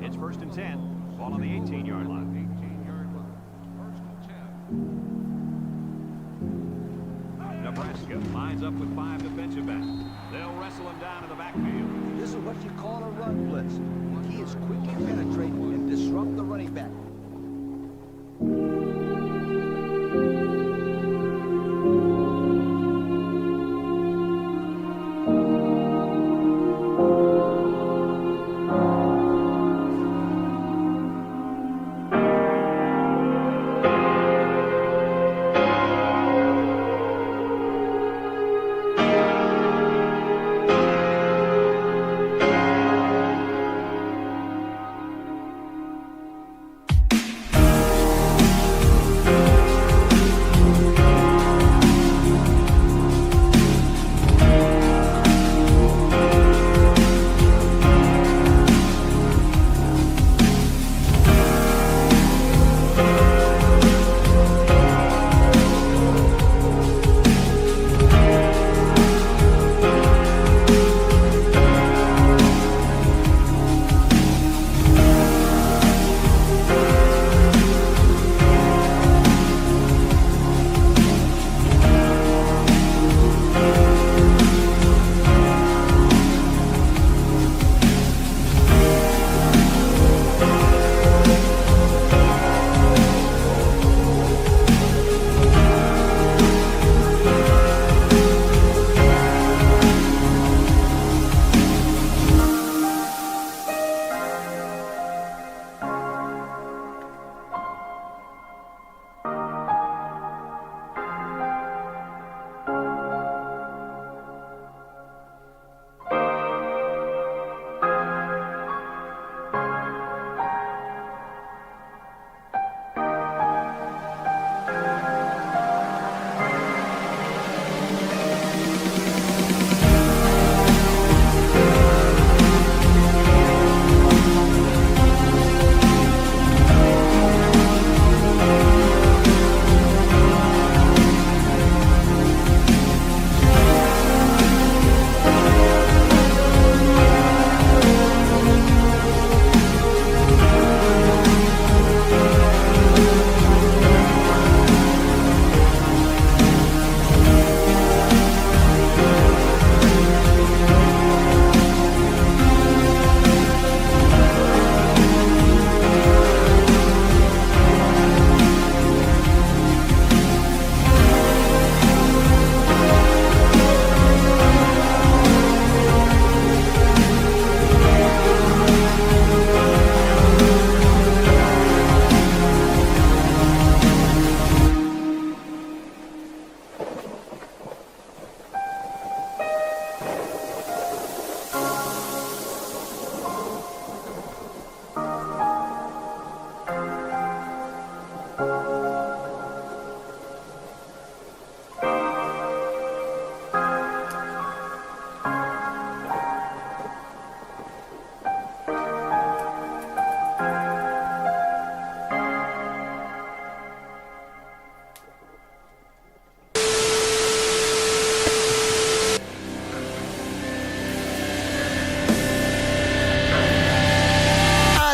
It's 1st and 10. Ball on the 18-yard line. Nebraska lines up with 5 defensive backs. They'll wrestle him down in the backfield. This is what you call a run blitz. He is quickly penetrate and disrupt the running back.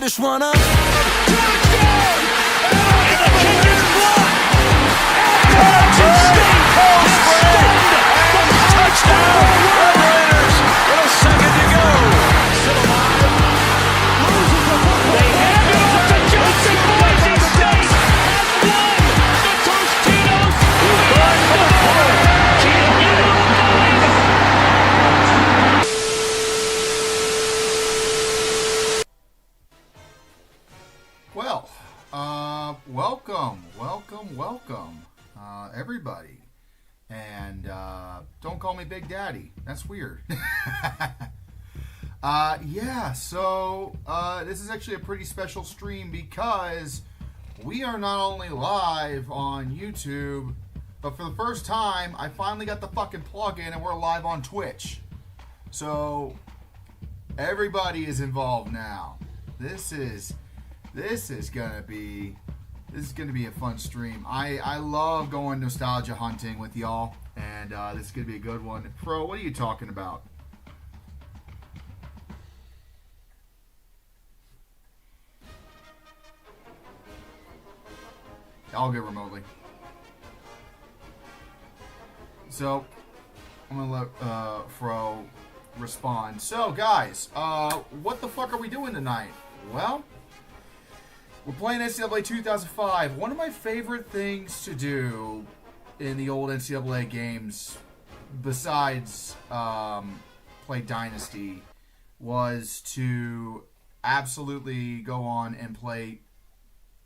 just wanna Touchdown! And the kick is blocked! Appalachian State has stunned the touchdown Rebels with a second to go. Still alive. Loses the football. They hand it off to Johnson. Boise State has won the Tostitos. He's going for the ball. Gino into the line. Well, welcome, everybody. And don't call me Big Daddy. That's weird. Yeah, so this is actually a pretty special stream because we are not only live on YouTube, but for the first time, I finally got the fucking plug-in and we're live on Twitch. So everybody is involved now. This is gonna be a fun stream. I love going nostalgia hunting with y'all, and this is gonna be a good one. Pro, what are you talking about? I'll get remotely. So, I'm going to let Fro respond. So, guys, what the fuck are we doing tonight? Well, we're playing NCAA 2005. One of my favorite things to do in the old NCAA games, besides play Dynasty, was to absolutely go on and play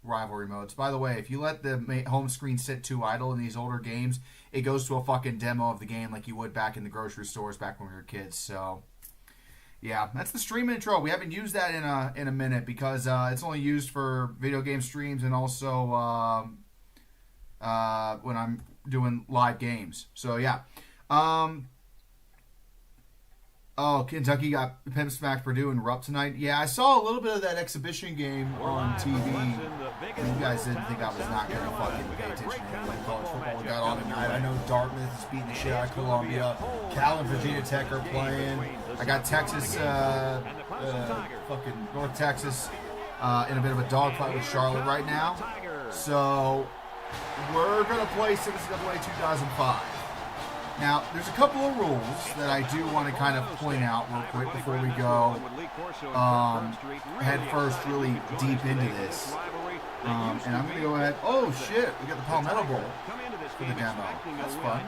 rivalry modes. By the way, if you let the home screen sit too idle in these older games, it goes to a fucking demo of the game like you would back in the grocery stores back when we were kids. So, yeah, that's the stream intro. We haven't used that in a minute because it's only used for video game streams and also when I'm doing live games. So, yeah. Oh, Kentucky got Pimp Smack Purdue and Rupp tonight. Yeah, I saw a little bit of that exhibition game on TV. You guys didn't think I was not going to fucking pay attention to any college football we got on tonight. I know Dartmouth is beating the shit out of Columbia. Cal and Virginia Tech are playing. I got Texas, fucking North Texas in a bit of a dogfight with Charlotte right now. So, we're going to play NCAA 2005. Now, there's a couple of rules that I do want to kind of point out real quick before we go head first really deep into this. And I'm going to go ahead. Oh, shit. We got the Palmetto Bowl for the demo. That's fun.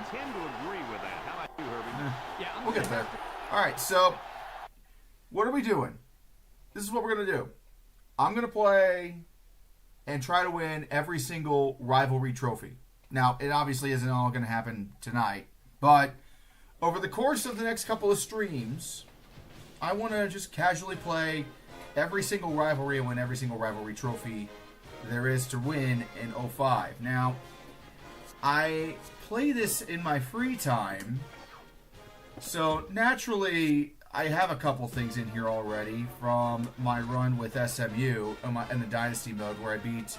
We'll get there. All right, so what are we doing? This is what we're going to do. I'm going to play and try to win every single rivalry trophy. Now, it obviously isn't all going to happen tonight. But over the course of the next couple of streams, I want to just casually play every single rivalry and win every single rivalry trophy there is to win in 05. Now, I play this in my free time, so naturally I have a couple things in here already from my run with SMU in the Dynasty mode where I beat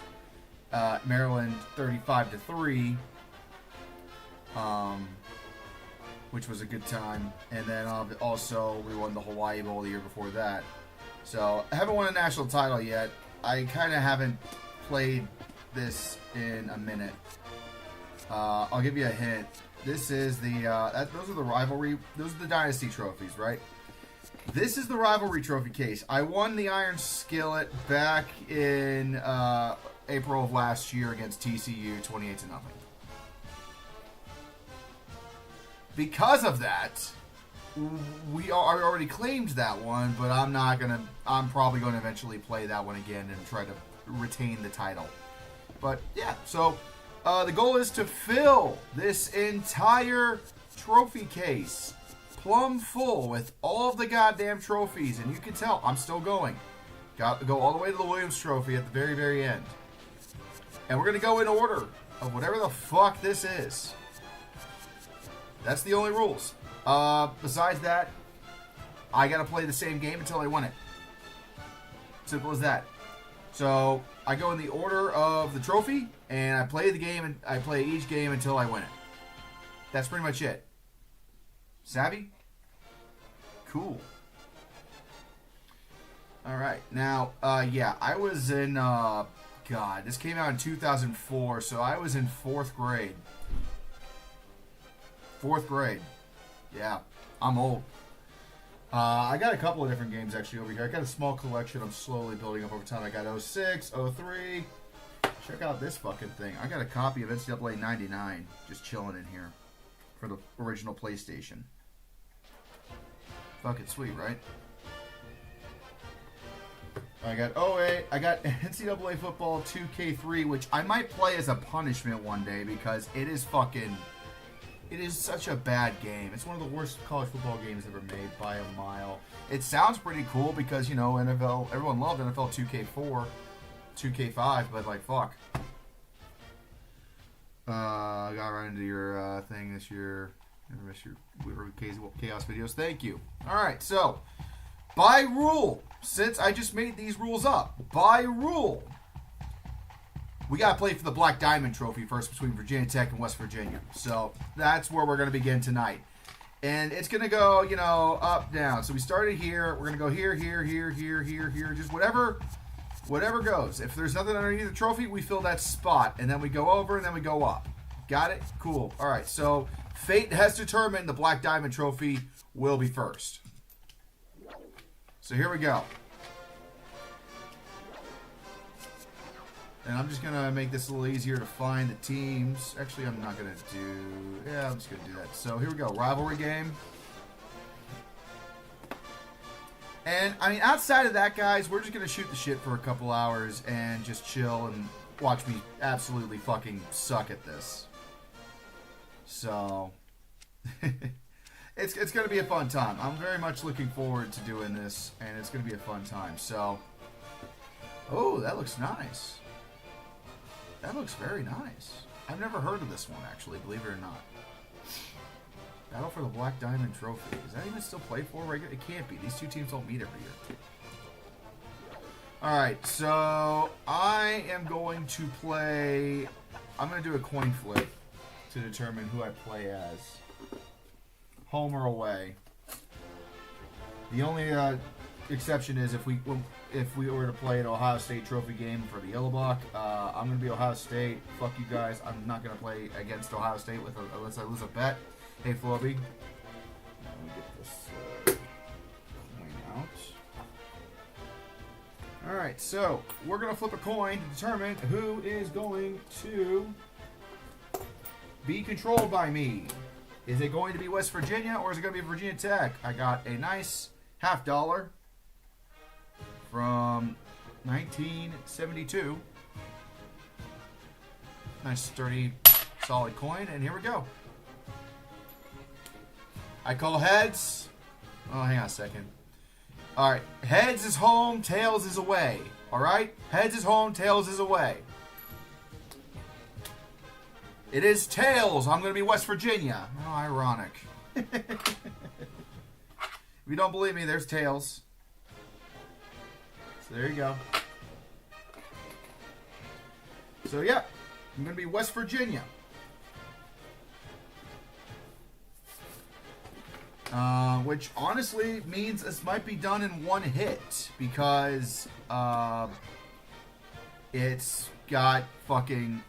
Maryland 35-3. Which was a good time. And then also we won the Hawaii Bowl the year before that. So I haven't won a national title yet. I kind of haven't played this in a minute. I'll give you a hint. This is the those are the rivalry. Those are the Dynasty trophies, right? This is the rivalry trophy case. I won the Iron Skillet back in April of last year against TCU, 28-0. Because of that, we already claimed that one, but I'm probably gonna eventually play that one again and try to retain the title. But yeah, so the goal is to fill this entire trophy case plumb full with all of the goddamn trophies, and you can tell I'm still going. Got to go all the way to the Williams Trophy at the very, very end. And we're gonna go in order of whatever the fuck this is. That's the only rules. Besides that, I gotta play the same game until I win it. Simple as that. So I go in the order of the trophy, and I play the game, and I play each game until I win it. That's pretty much it. Savvy? Cool. All right. Now, yeah, I was in. God, this came out in 2004, so I was in 4th grade. 4th grade. Yeah, I'm old. I got a couple of different games actually over here. I got a small collection I'm slowly building up over time. I got 06, 03. Check out this fucking thing. I got a copy of NCAA 99 just chilling in here for the original PlayStation. Fucking sweet, right? I got 08. I got NCAA Football 2K3, which I might play as a punishment one day because it is fucking... It is such a bad game. It's one of the worst college football games ever made by a mile. It sounds pretty cool because, you know, NFL, everyone loved NFL 2K4, 2K5, but like, fuck. I got right into your thing this year. Never miss your chaos videos. Thank you. Alright, so, by rule, since I just made these rules up, by rule, we got to play for the Black Diamond Trophy first between Virginia Tech and West Virginia. So that's where we're going to begin tonight. And it's going to go, you know, up, down. So we started here. We're going to go here, here, here, here, here, here. Just whatever Whatever goes. If there's nothing underneath the trophy, we fill that spot. And then we go over and then we go up. Got it? Cool. All right. So fate has determined the Black Diamond Trophy will be first. So here we go. And I'm just going to make this a little easier to find the teams. Actually, I'm not going to do... Yeah, I'm just going to do that. So here we go. Rivalry game. And, I mean, outside of that, guys, we're just going to shoot the shit for a couple hours and just chill and watch me absolutely fucking suck at this. So, it's going to be a fun time. I'm very much looking forward to doing this, and it's going to be a fun time. So, oh, that looks nice. That looks very nice. I've never heard of this one, actually, believe it or not. Battle for the Black Diamond Trophy. Is that even still played for regular? It can't be. These two teams don't meet every year. Alright, so I am going to play... I'm going to do a coin flip to determine who I play as. Home or away. The only exception is if we were to play an Ohio State trophy game for the Yellow Block. I'm going to be Ohio State. Fuck you guys. I'm not going to play against Ohio State unless I lose a bet. Hey, Floby. Let me get this coin out. Alright, so we're going to flip a coin to determine who is going to be controlled by me. Is it going to be West Virginia or is it going to be Virginia Tech? I got a nice $50 from 1972. Nice, sturdy, solid coin, and here we go. I call heads. Oh, hang on a second. Alright, heads is home, tails is away. Alright? Heads is home, tails is away. It is tails. I'm going to be West Virginia. Oh, ironic. If you don't believe me, there's tails. So there you go. So yeah, I'm going to be West Virginia. Which honestly means this might be done in one hit because it's got fucking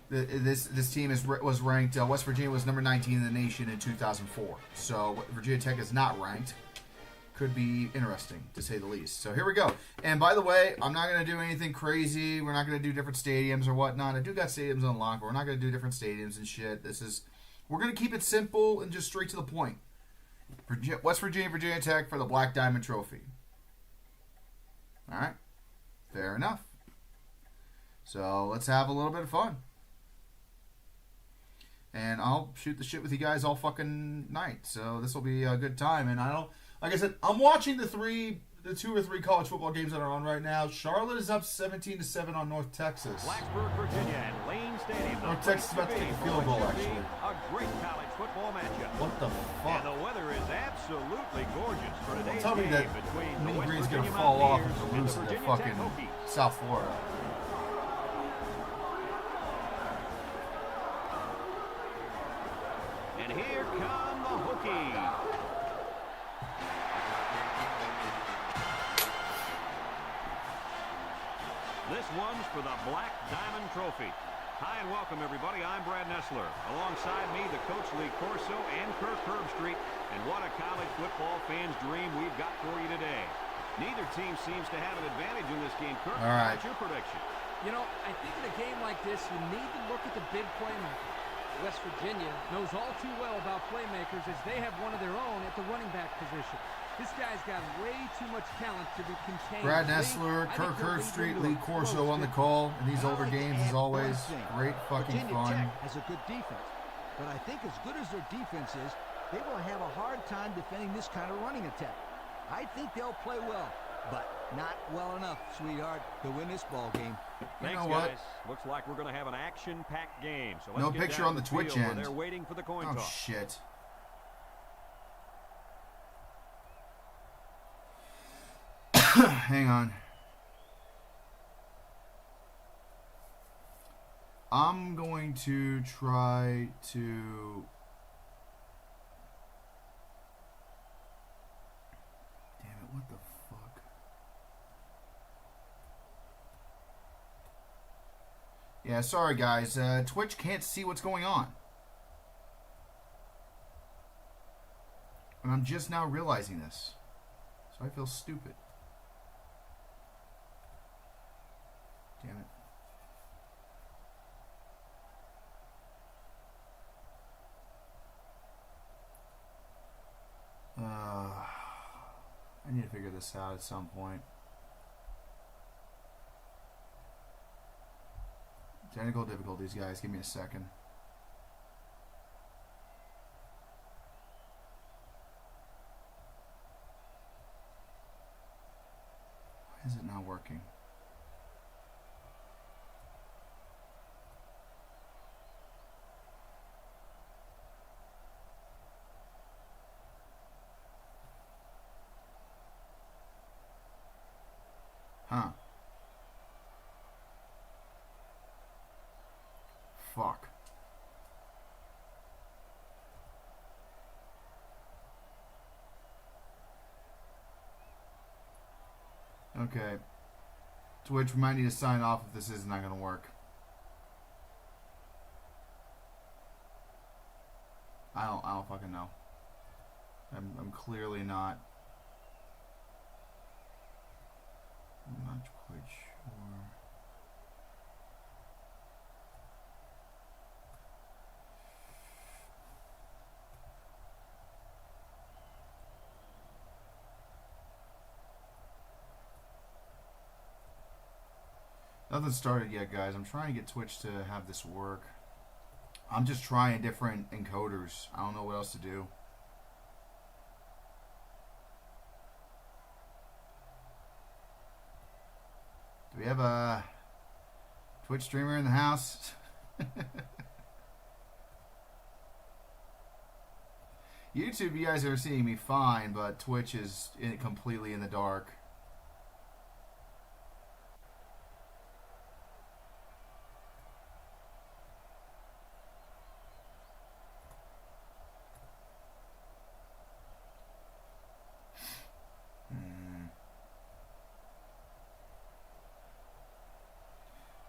this team was ranked. West Virginia was number 19 in the nation in 2004. So Virginia Tech is not ranked. Could be interesting to say the least. So here we go. And by the way, I'm not going to do anything crazy. We're not going to do different stadiums or whatnot. I do got stadiums unlocked, but we're not going to do different stadiums and shit. We're going to keep it simple and just straight to the point. West Virginia, Virginia Tech for the Black Diamond Trophy. All right. Fair enough. So let's have a little bit of fun. And I'll shoot the shit with you guys all fucking night. So this will be a good time. And like I said, I'm watching the 2 or 3 college football games that are on right now. Charlotte is up 17-7 on North Texas. Blacksburg, Virginia, and Lane Stadium. North Texas is about to take a field goal, actually. A great college football matchup. What the fuck? And the weather is absolutely gorgeous for today's Tell me game that between Mean the West Green's going to Virginia fall off Mountaineers and and lose the to the Virginia fucking Tech Hokies. South Florida. And here come the Hokies. This one's for the Black Diamond Trophy. Hi and welcome, everybody. I'm Brad Nessler. Alongside me, the coach Lee Corso and Kirk Herbstreit. And what a college football fan's dream we've got for you today. Neither team seems to have an advantage in this game. Kirk, all right. What's your prediction? You know, I think in a game like this, you need to look at the big playmaker. West Virginia knows all too well about playmakers as they have one of their own at the running back position. This guy's got way too much talent to be contained. Brad Nessler, Kirk Herbstreit, Lee Corso on the call. In these older games, as always, great fucking fun. Virginia Tech has a good defense, but I think as good as their defense is, they will have a hard time defending this kind of running attack. I think they'll play well, but not well enough, sweetheart, to win this ball game. Thanks, know what? guys. Looks like we're going to have an action-packed game. So let's No get picture down on to the Twitch field where end. They're waiting for the coin Oh, toss. shit. Hang on. I'm going to try to... Damn it, what the fuck? Yeah, sorry guys. Twitch can't see what's going on. And I'm just now realizing this. So I feel stupid. Damn it. I need to figure this out at some point. Technical difficulties, guys. Give me a second. Why is it not working? Huh. Fuck. Okay. Twitch, we might need to sign off if this is not going to work. I don't fucking know. I'm clearly not. I'm not quite sure. Nothing started yet, guys. I'm trying to get Twitch to have this work. I'm just trying different encoders. I don't know what else to do. Do we have a Twitch streamer in the house? YouTube, you guys are seeing me fine, but Twitch is completely in the dark.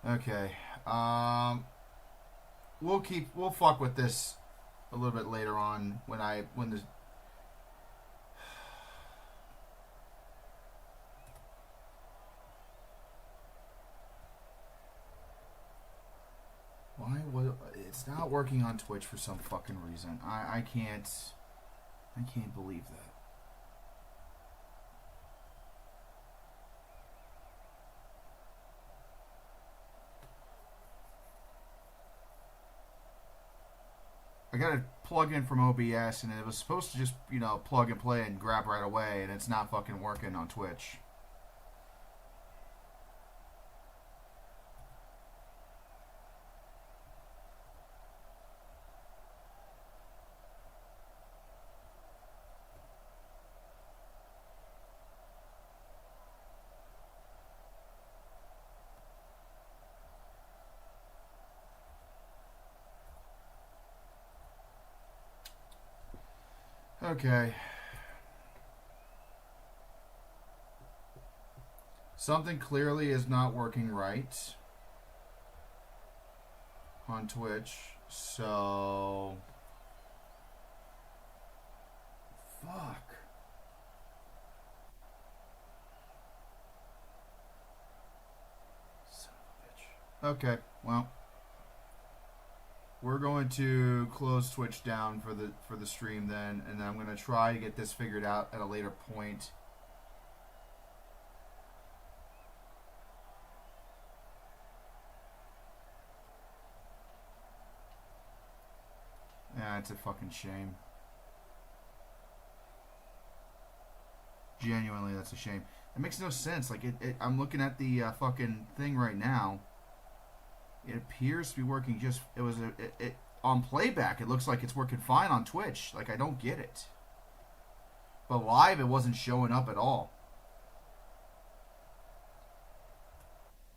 Okay, we'll fuck with this a little bit later on when the it's not working on Twitch for some fucking reason. I can't believe that. I got to plug in from OBS, and it was supposed to just, plug and play and grab right away, and it's not fucking working on Twitch. Okay. Something clearly is not working right on Twitch, so fuck. Son of a bitch. Okay, well, we're going to close Twitch down for the stream then, and then I'm going to try to get this figured out at a later point. Yeah, it's a fucking shame. Genuinely, that's a shame. It makes no sense. Like, I'm looking at the fucking thing right now. It appears to be working just... on playback, it looks like it's working fine on Twitch. Like, I don't get it. But live, it wasn't showing up at all.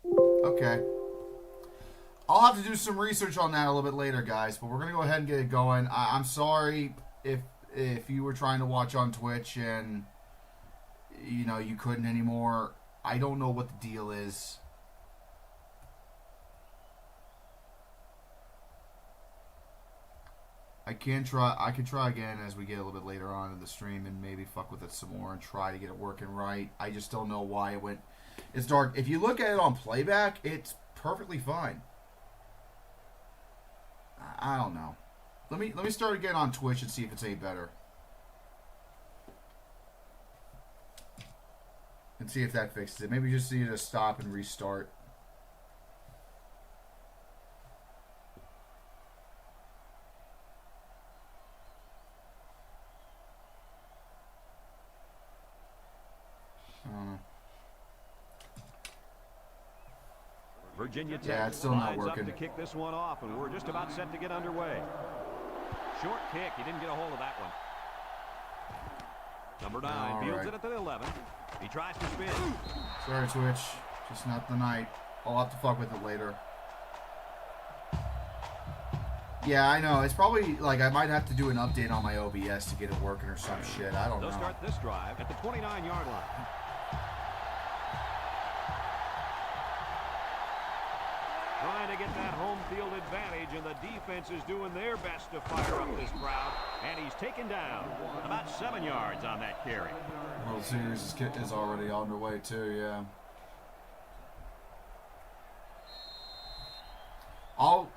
Okay. I'll have to do some research on that a little bit later, guys. But we're going to go ahead and get it going. I'm sorry if you were trying to watch on Twitch and, you couldn't anymore. I don't know what the deal is. I can try again as we get a little bit later on in the stream and maybe fuck with it some more and try to get it working right. I just don't know why it went. It's dark. If you look at it on playback, it's perfectly fine. I don't know. Let me start again on Twitch and see if it's any better. And see if that fixes it. Maybe you just need to stop and restart. Virginia Tech yeah, it's still not lines working. Up to kick this one off, and we're just about set to get underway. Short kick. He didn't get a hold of that one. Number 9 fields it at the 11. He tries to spin. Sorry, Twitch. Just not the night. I'll have to fuck with it later. Yeah, I know. It's probably like I might have to do an update on my OBS to get it working or some shit. I don't know. They'll start this drive at the 29-yard line. Trying to get that home field advantage, and the defense is doing their best to fire up this crowd. And he's taken down about 7 yards on that carry. World Series is already underway too, yeah. I'll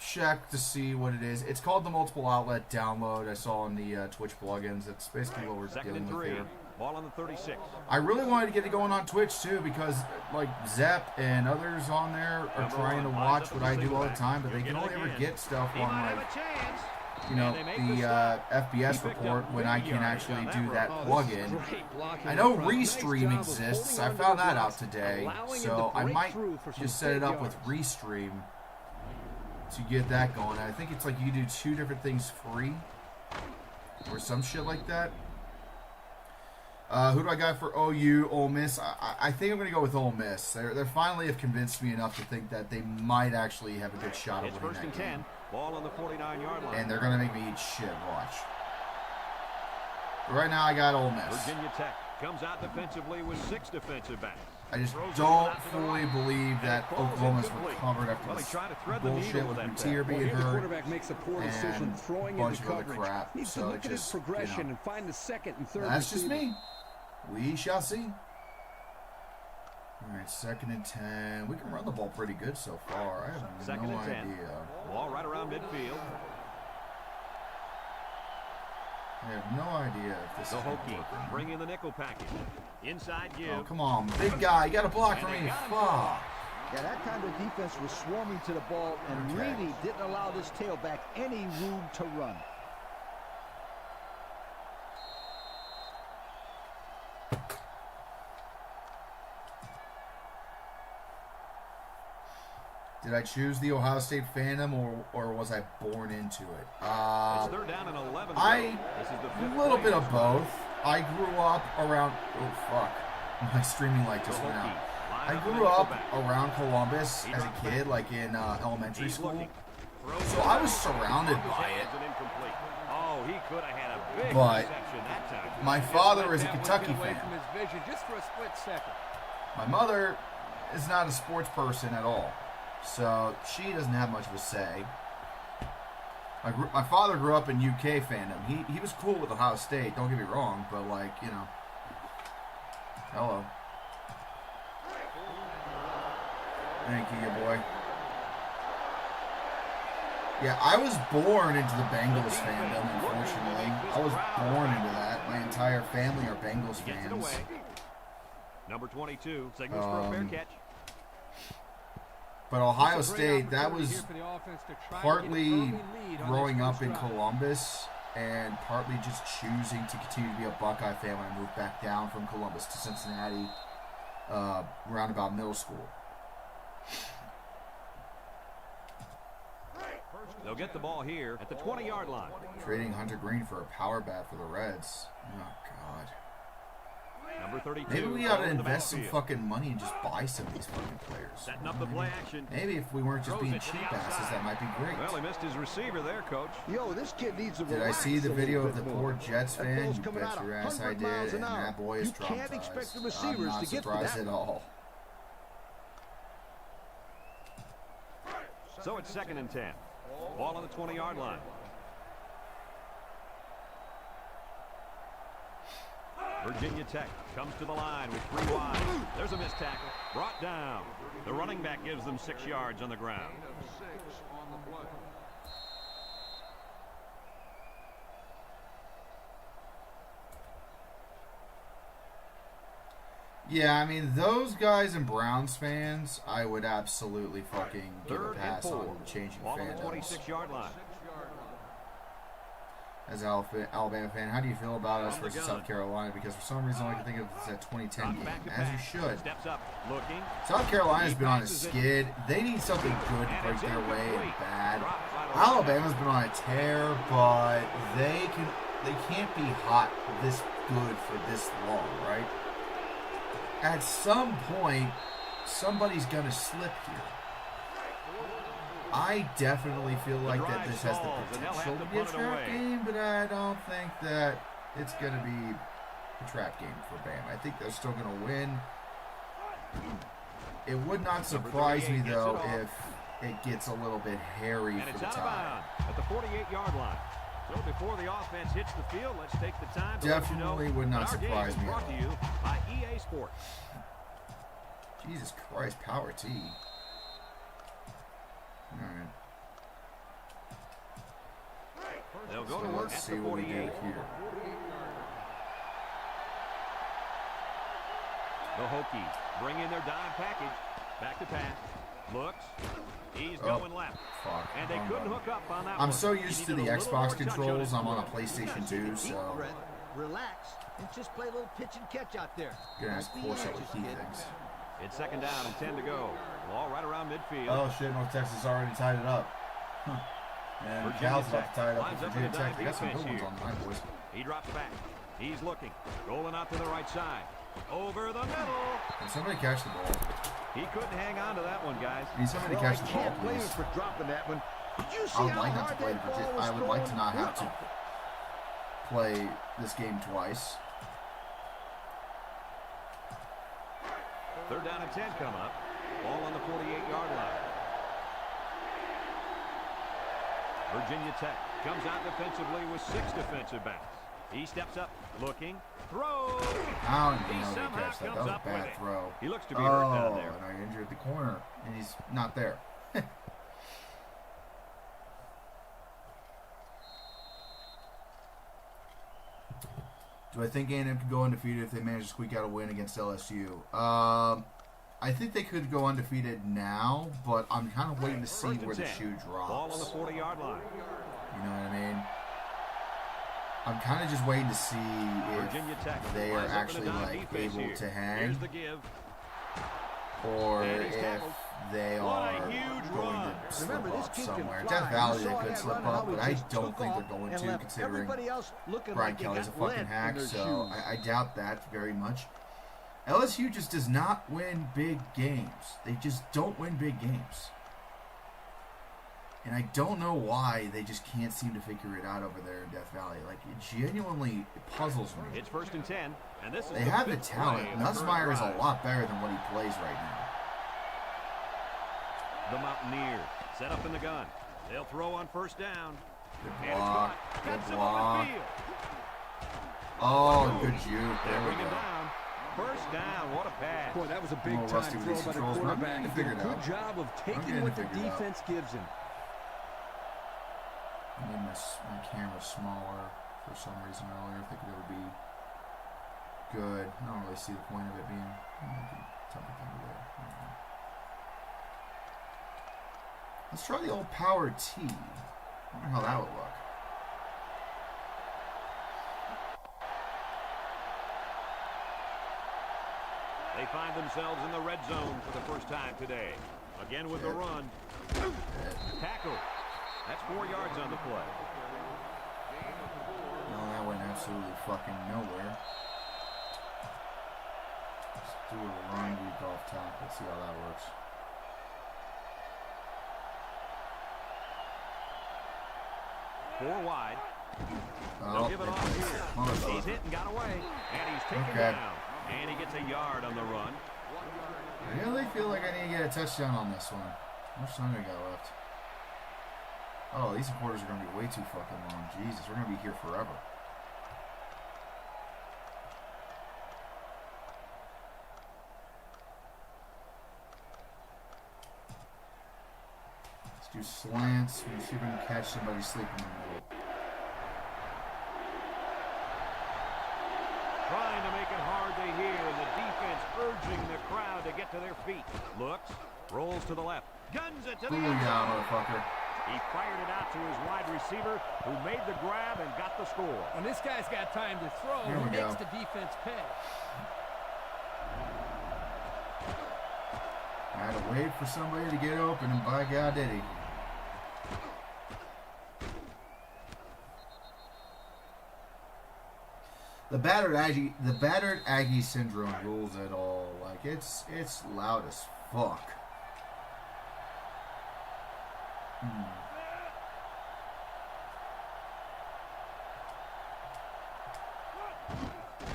check to see what it is. It's called the multiple outlet download. I saw on the Twitch plugins. That's basically what we're dealing with here. Ball on the 36. I really wanted to get it going on Twitch too because like Zepp and others on there are trying to watch what I do all the time, but they can only ever get stuff on like, you know, the FBS report when I can actually do that plugin. I know Restream exists. I found that out today, so I might just set it up with Restream to get that going. I think it's like you do 2 different things free or some shit like that. Who do I got for OU? Ole Miss. I think I'm going to go with Ole Miss. They finally have convinced me enough to think that they might actually have a good shot at winning that game. 10. Ball on the 49-yard line. And they're going to make me eat shit. Watch. But right now, I got Ole Miss. Virginia Tech comes out defensively with 6 defensive backs. I just don't fully believe that Oklahoma's recovered after this bullshit with Gutierrez being hurt and a bunch of other crap. So it just, you know, that's just me. We shall see. All right, 2nd and 10. We can run the ball pretty good so far. I have no idea. Ball right around midfield. I have no idea if this is working. Bring in the nickel package. Inside give. Oh, come on. Big guy. You got to block for me. Fuck. Yeah, that kind of defense was swarming to the ball and really didn't allow this tailback any room to run. Did I choose the Ohio State fandom or was I born into it? It's 3rd down and 11. A little bit of both. I grew up around... Oh, fuck. My streaming light just went out. I grew up around Columbus as a kid, like in elementary school. So I was surrounded by it. Oh, he could have had a big but reception that time. My father is a Kentucky fan. Just for a split second. My mother is not a sports person at all. So she doesn't have much of a say. My father grew up in UK fandom. He was cool with Ohio State, don't get me wrong, but like, you know. Hello. Thank you, boy. Yeah, I was born into the Bengals fandom, unfortunately. I was born into that. My entire family are Bengals fans. Number 22 signals for a fair catch. But Ohio State, that was partly growing up in Columbus and partly just choosing to continue to be a Buckeye fan when I moved back down from Columbus to Cincinnati around about middle school. They'll get the ball here at the 20-yard line. Trading Hunter Green for a power bat for the Reds. Oh, God. Number 32. Maybe we ought to invest some fucking money and just buy some of these fucking players. Setting up the play action. Maybe if we weren't just being cheap asses, that might be great. Well, he missed his receiver there, Coach. Yo, this kid needs a Did I see the video of the poor Jets fan? You bet your ass I did, and that boy is traumatized. You can't expect the receivers I'm not to get surprised that at all. So it's 2nd and 10. Ball on the 20-yard line. Virginia Tech comes to the line with 3 wide. There's a missed tackle. Brought down. The running back gives them 6 yards on the ground. Yeah, I mean, those guys and Browns fans, I would absolutely fucking give a 3rd and pass 4. on changing Ball on the fandoms. 26-yard line. As an Alabama fan, how do you feel about us versus South Carolina? Because for some reason, all I can think of is that 2010 game, as you should. Steps up, looking. South Carolina's been on a skid. They need something good to break their way and bad. Alabama's been on a tear, but they can't be hot this good for this long, right? At some point, somebody's going to slip here. I definitely feel like that this has the potential to be a trap game, but I don't think that it's going to be a trap game for Bama. I think they're still going to win. It would not surprise me, though, if it gets a little bit hairy for the tie. At the 48-yard line. So before the offense hits the field, let's take the time to Definitely let you know would not that our surprise game is me at brought to all. you by EA Sports. Jesus Christ, power T. All right. They'll go So to work let's at see the what we do 48. here. The Hokies bring in their dime package. Back to pass. Looks. He's going left. Fuck. And they couldn't hook up on that I'm one. so He used to needed the a little Xbox more touch controls. on I'm his on a foot. PlayStation 2, Deep so breath, relax, and just play a little pitch and catch out there. gonna ask Don't be Corso what anxious, he kid. thinks. It's 2nd down and 10 to go. Ball right around midfield. Oh shit, North Texas already tied it up. Huh. And Virginia Cal's about Tech to tie it up lines with up in Virginia a Tech. dime They got some good defense ones here. on the boys. He drops back. He's looking. Rolling out to the right side. Over the middle. Can somebody catch the ball? He couldn't hang on to that one, guys. Need somebody to Well, I catch the ball, can't blame him please. for dropping that one. Did you see I would how like not to hard play that the ball was I would like to thrown? not have to play this game twice. 3rd down and 10 coming up. Ball on the 48-yard line. Virginia Tech comes out defensively with 6 defensive backs. He steps up, looking, throws. I don't He even know they somehow catch that. That comes was a up with bad it. throw. He looks to be hurt down Oh, there. and I injured the corner, and he's not there. Do I think A&M could go undefeated if they manage to squeak out a win against LSU? I think they could go undefeated now, but I'm kind of waiting to see 1st and where the 10. shoe Ball on the drops. 40-yard line. You know what I mean? I'm kind of just waiting to see Virginia Tech if they are lines up in a actually dime like defense able here. to hang, Here's the give. or And he's if tackled. they What a are huge going run. to slip Remember, this up kid can somewhere. fly. Death Valley You they saw could that slip run, how up, he but I just don't took think off they're going and to, left considering everybody else looking Brian like they Kelly's a got fucking lead in hack, their so shoes. I doubt that very much. LSU just does not win big games. They just don't win big games. And I don't know why they just can't seem to figure it out over there in Death Valley. Like, it genuinely puzzles me. It's 1st and 10, and this is They have the 5th talent. play of the current Nussmeier is a drive. lot better than what he plays right now. The Mountaineers set up in the gun. They'll throw on 1st down. Good And it's block. caught. Good Cuts him block. open field. Oh, good juke. They There we bring him go. down. 1st down. What a pass. Boy, that was a I'm big a little rusty time with throw these by the controls, but I'm quarterback. getting He to did a figure it good out. job of getting taking to what the figure it out. defense gives him. I made my camera smaller for some reason earlier. I think it would be good. I don't really see the point of it being. Tuck it under there. I don't know. Let's try the old power T. I wonder how that would look. They find themselves in the red zone for the first time today. Again with the run. Tackle. That's 4 yards on the play. No, that went absolutely fucking nowhere. Let's do a run week off tackle. See how that works. Four wide. Oh, They'll give it off here. He's motherfucker. hit and got away. And he's taken Okay. down. And he gets a yard on the run. I really feel like I need to get a touchdown on this one. How much time do we got left? Oh, these quarters are going to be way too fucking long. Jesus, we're going to be here forever. Do slants. Let me see if I can catch somebody sleeping in the middle. Trying to make it hard to hear, and the defense urging the crowd to get to their feet. Looks, rolls to the left, guns it to the end Booyah, zone. motherfucker. He fired it out to his wide receiver, who made the grab and got the score. When this guy's got time to throw, Here he we makes go. the defense pay. I had to wait for somebody to get open, and by God did he. The battered Aggie syndrome rules it all. Like it's loud as fuck.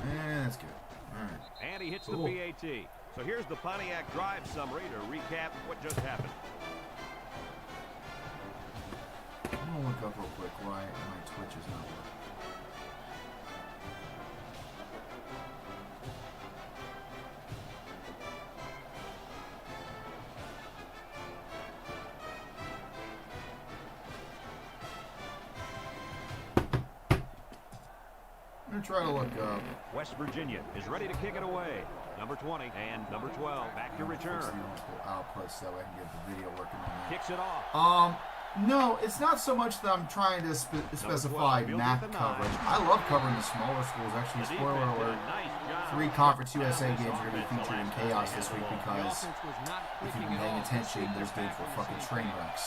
Yeah, that's good. All right. And he hits Cool. the PAT. So here's the Pontiac drive summary to recap what just happened. I'm gonna look up real quick why my Twitch is not working. I'm gonna try to look up. West Virginia is ready to kick it away. Number 20 and number 12 back to return. Fix the multiple outputs so I can get the video working on that. Kicks it off. No, it's not so much that I'm trying to specify math coverage. I love covering the smaller schools. Actually, The spoiler defense did a alert, nice job. 3 Conference USA This games are going to be offense featured in the chaos last this week half of the ball. because Offense was not if you've clicking been at paying all. attention, there's been for fucking train wrecks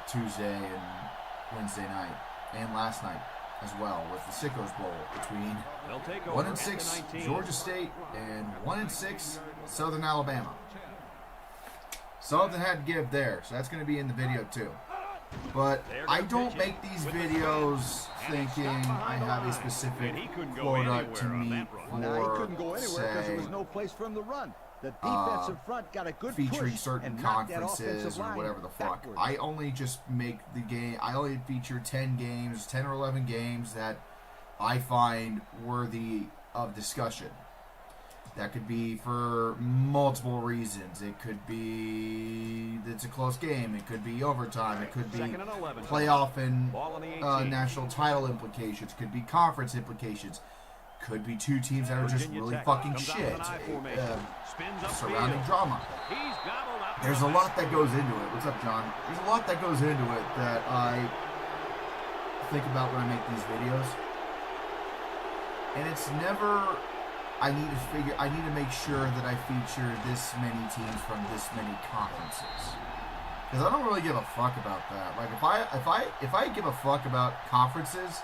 Tuesday and Wednesday night and last night as well with the Sickos Bowl between They'll take over 1-6 at the 19. Georgia State and 1-6 Southern Alabama. Something had to give there, so that's going to be in the video too. But I don't make these videos thinking I have a specific quota to meet Now, he couldn't go for, anywhere because there say, was no place for him to run. The defensive front got a good featuring push certain and knocked that conferences offensive or line whatever the fuck. backwards. I only just make the game. I only feature 10 games, 10 or 11 games that I find worthy of discussion. That could be for multiple reasons. It could be it's a close game. It could be overtime. It could be Second and 11. playoff and Ball on the 18. national title implications. Could be conference implications. Could be 2 teams that are just Virginia really Tech fucking comes out shit. with an I formation. Spins upfield. Surrounding drama. He's gobbled up. There's a lot that goes into it. What's up, John? There's a lot that goes into it that I think about when I make these videos. And it's never, I need to make sure that I feature this many teams from this many conferences. Because I don't really give a fuck about that. Like if I give a fuck about conferences,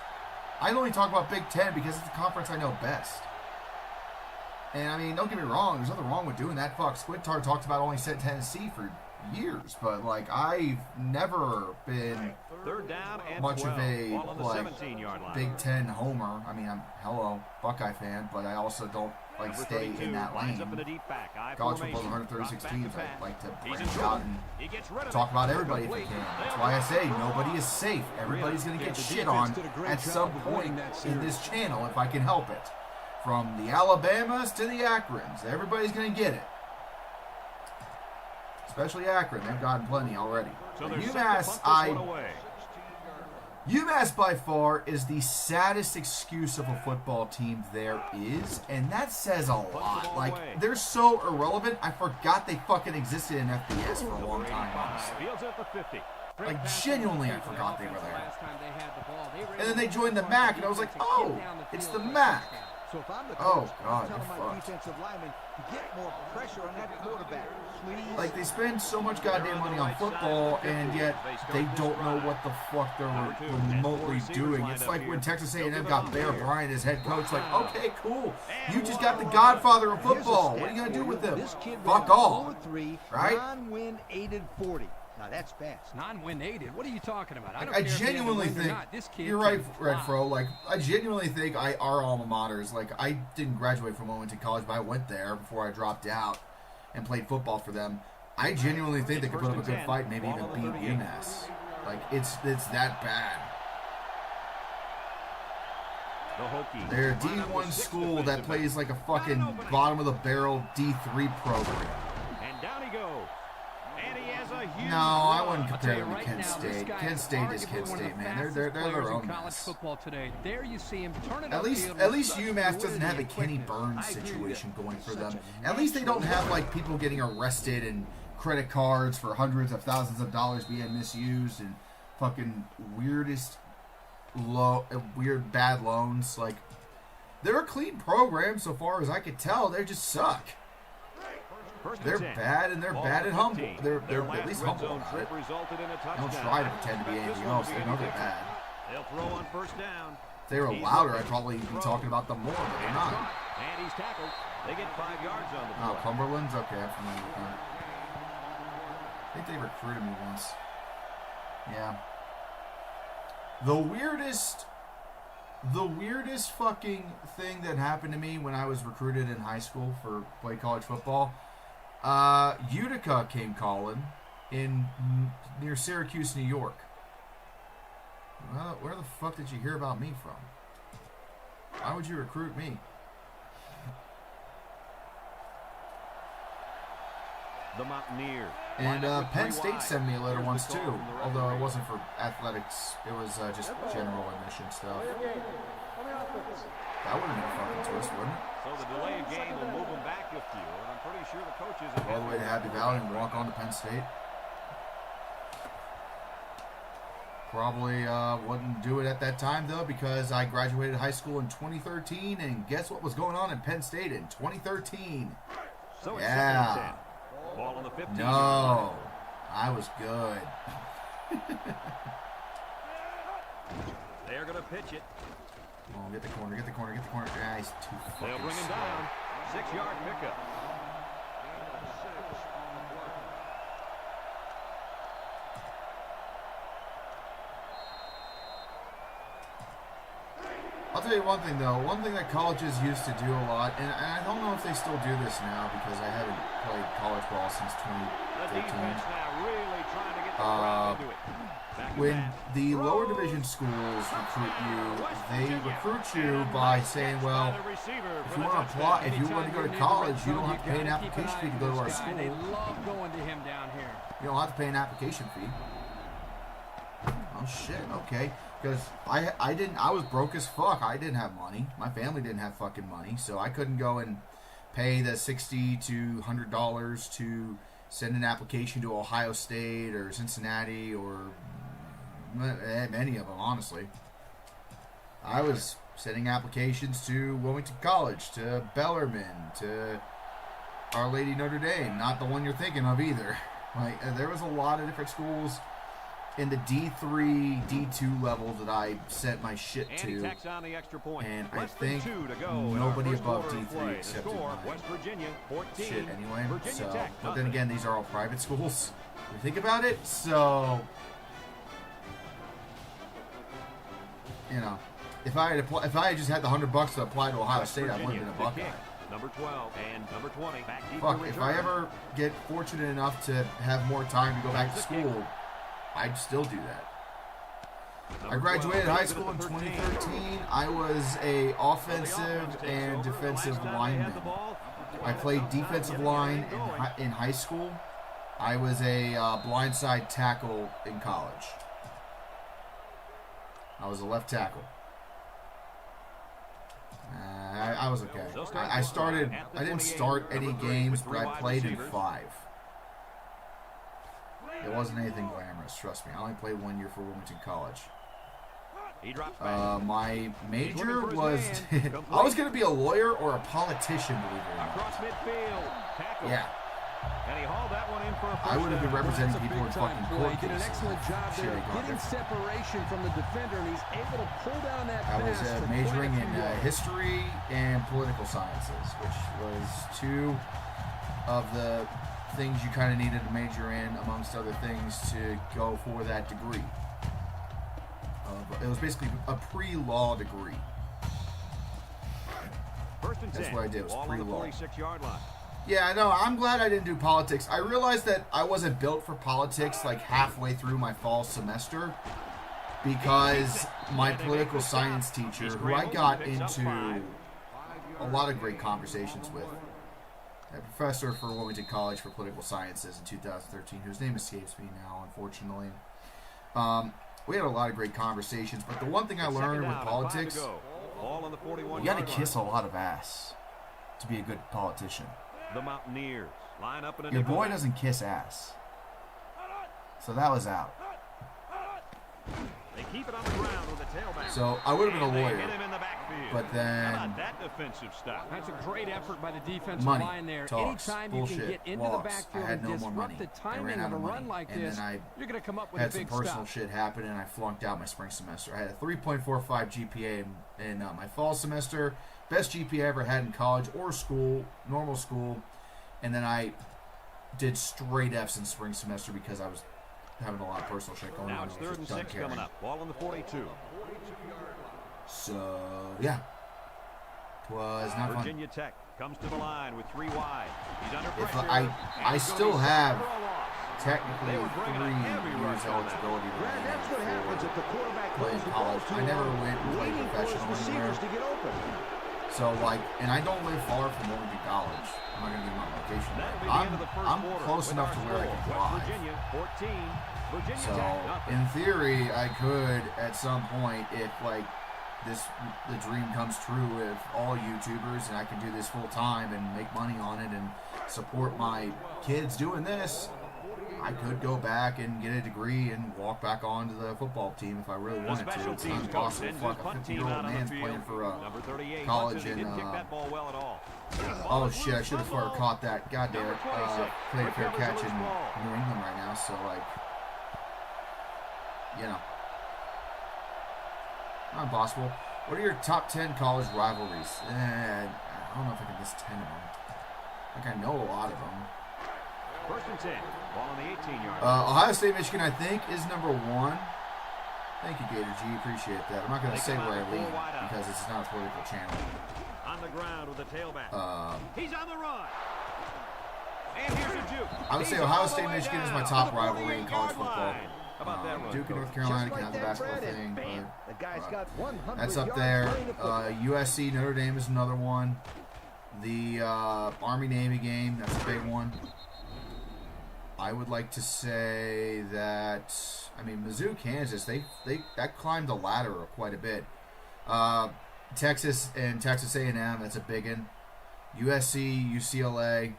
I'd only talk about Big Ten because it's the conference I know best. And I mean, don't get me wrong, there's nothing wrong with doing that. Fuck, Squintar talked about only said Tennessee for years, but like I've never been Third down and much 12. of a Ball on the like 17-yard line. Big Ten homer. I mean, I'm Buckeye fan, but I also don't like Number stay 32 in that lines lane. up in the deep back. I College formation. football 136 Drop teams. back I'd like to He's in branch trouble. out and He gets rid of talk it. about everybody if we Complete. can. That's why I say nobody is safe. Everybody's going to get shit on at some point in this channel if I can help it. From the Alabamas to the Akrons, everybody's going to get it. Especially Akron. They've gotten plenty already. So But they're set to punt this one away. UMass by far is the saddest excuse of a football team there is, and that says a lot. Like, they're so irrelevant, I forgot they fucking existed in FBS for a long time, honestly. Fields at the 50. Like, genuinely, I forgot they were there. Last time they had the ball, they were And then able they to joined the punch MAC, the and I was like, defense oh, and get down the it's field the for a MAC. touchdown. So if I'm the Oh, coach, God, I'm telling you're my fucked. defensive linemen to get more pressure on that quarterback. Please. Like, they spend so much goddamn money on football, and yet they don't know what the fuck they're remotely doing. It's like when Texas A&M got Bear Bryant as head coach. Like, okay, cool. You just got the godfather of football. What are you going to do with him? This kid Fuck ran all. 0-3, Right? non-win aided 40. Now that's fast. Non-win aided. What are you talking about? I don't I care if they have a genuinely win or think not. This kid you're right, can Red fly. Fro. Like, I genuinely think our alma maters. Like, I didn't graduate from Wilmington College, but I went there before I dropped out and played football for them. I genuinely think they could put up a good fight, maybe even beat UMass. Like, it's that bad. The Hokies. They're a line up with D1 six school that defensive plays like a fucking opening. bottom of the barrel D3 program. And down he goes. And he has a No, I wouldn't compare them to Kent State. Kent State is Kent State, man. They're their own college football today. There you see him turning At least UMass doesn't have a Kenny Burns situation going for them. At least they don't have like people getting arrested and credit cards for hundreds of thousands of dollars being misused and fucking weird bad loans. Like, they're a clean program so far as I could tell. They just suck. They're bad, and they're bad and humble. They're at least humble about it. They don't try to pretend to be anything else. They know they're bad. They'll throw on first down. If they were louder, I'd probably be talking about them more, but they're not. And he's tackled. They get 5 yards on the play. Oh, Cumberland's? Okay, I'm familiar with them. I think they recruited me once. Yeah. The weirdest fucking thing that happened to me when I was recruited in high school for play college football, Utica came calling near Syracuse, New York. Well, where the fuck did you hear about me from? Why would you recruit me? The Mountaineer. And Penn State sent me a letter once too, although it wasn't for athletics. It was just general admission stuff. That would have been a fucking twist, wouldn't it? So the delayed game will move them back a few, and I'm pretty sure the coaches all the way to Happy Valley and walk on to Penn State. Probably wouldn't do it at that time though, because I graduated high school in 2013, and guess what was going on in Penn State in 2013? So yeah. Ball on the 15. No, I was good. They're going to pitch it. Oh, get the corner. Ah, he's too fucking They'll bring him slow. down. 6-yard pickup. I'll tell you one thing, though. One thing that colleges used to do a lot, and I don't know if they still do this now because I haven't played college ball since 2013. When the lower division schools recruit you, they recruit you by saying, well, if you want to apply, if you want to go to college, you don't have to pay an application fee to go to our school. They love going to him down here. You don't have to pay an application fee. Oh shit, okay. Because I was broke as fuck. I didn't have money. My family didn't have fucking money, so I couldn't go and pay the $60 to $100 to send an application to Ohio State or Cincinnati or many of them, honestly. I was sending applications to Wilmington College, to Bellarmine, to Our Lady Notre Dame, not the one you're thinking of either. Like, there was a lot of different schools in the D3, D2 level that I sent my shit to, and I think nobody above D3 accepted my shit anyway. So, but then again, these are all private schools. If you think about it, so you know, if I had just had the $100 to apply to Ohio State, I wouldn't have been a Buckeye. Number 12 and number 20. Fuck, if I ever get fortunate enough to have more time to go back to school, I'd still do that. I graduated high school in 2013. I was a offensive and defensive lineman. I played defensive line in high school. I was a blindside tackle in college. I was a left tackle. I was okay. I didn't start any games, but I played in 5. It wasn't anything glamorous, trust me. I only played 1 year for Wilmington College. My major was... I was going to be a lawyer or a politician, believe it or not. Yeah. And he hauled that one in for a I would have been representing people in fucking court He did an cases. excellent job there, getting separation from the defender, and he's able to pull down that pass. I was majoring in history and political sciences, which was 2 of the things you kind of needed to major in, amongst other things, to go for that degree. It was basically a pre-law degree. That's what I did, was pre-law. Yeah, I know. I'm glad I didn't do politics. I realized that I wasn't built for politics like halfway through my fall semester because my political science teacher, who I got into a lot of great conversations with, a professor for Wilmington College for Political Sciences in 2013, whose name escapes me now, unfortunately. We had a lot of great conversations, but the one thing I learned with politics, you got to kiss a lot of ass to be a good politician. The Mountaineers line up in a Your boy doesn't kiss ass. So that was out. They keep it on the ground with the tailback. So I would have been a lawyer, Hit him in the backfield. but then How about that defensive stuff? That's a great effort by the defensive money, line there. talks, Anytime bullshit, you can get into loss. the I backfield had and no more disrupt money. the I timing ran of out a of money. run like And this, then I you're going to come up with a had some big personal stop. shit happen, and I flunked out my spring semester. I had a 3.45 GPA in my fall semester, best GPA I ever had in college or school, normal school, and then I did straight Fs in spring semester because I was having a lot of personal shit going Now on. it's 3rd and 6 coming up. Ball on the 42. So, yeah. It was not fun. Virginia Tech comes to the line with 3 wide. He's under If pressure. I still have technically They were bringing a 3 heavy years rush on that. eligibility Brad, that's what happens if the quarterback playing throws the ball college. too I never long, went and played waiting for his professional receivers to anywhere. get open. So, like, and I don't live far from Wilmington College. I'm not going to give my location. That'll be the I'm, end of the first I'm quarter close with enough our to where I score. can West drive. Virginia 14. Virginia So, Tech nothing. in theory, I could, at some point, if, like, the dream comes true with all YouTubers and I can do this full time and make money on it and support my kids doing this, I could go back and get a degree and walk back onto the football team if I really The wanted special to. It's teams not coach impossible. sends Fuck, his a punt team 50-year-old out on the man's field. playing for Number 38 college punts it. He in, didn't kick that ball well at all. oh shit, I should have caught that. God damn it. Played a fair recovers catch on in his ball. New England right now, so like, you know. Not impossible. What are your top 10 college rivalries? I don't know if I can list 10 of them. Like, I know a lot of them. 1st and 10. Ball on the 18-yard line. Ohio State, Michigan, I think, is number 1. Thank you, Gator G. Appreciate that. I'm not going to say where I lead because it's not a political channel. On the ground with the tailback. He's on the run. And here's a juke. I would say He's Ohio all the State, way Michigan is down my top to the rivalry in college 48-yard football. line. How about that run, Duke and Coach? North Carolina Just can like have the that, basketball Brad, thing, and bam, but the guy's got 100 that's up yards there. playing the football. USC, Notre Dame is another one. The Army-Navy game, that's a big one. I would like to say that, I mean, Mizzou, Kansas, they that climbed the ladder quite a bit. Texas and Texas A&M, that's a big one. USC, UCLA.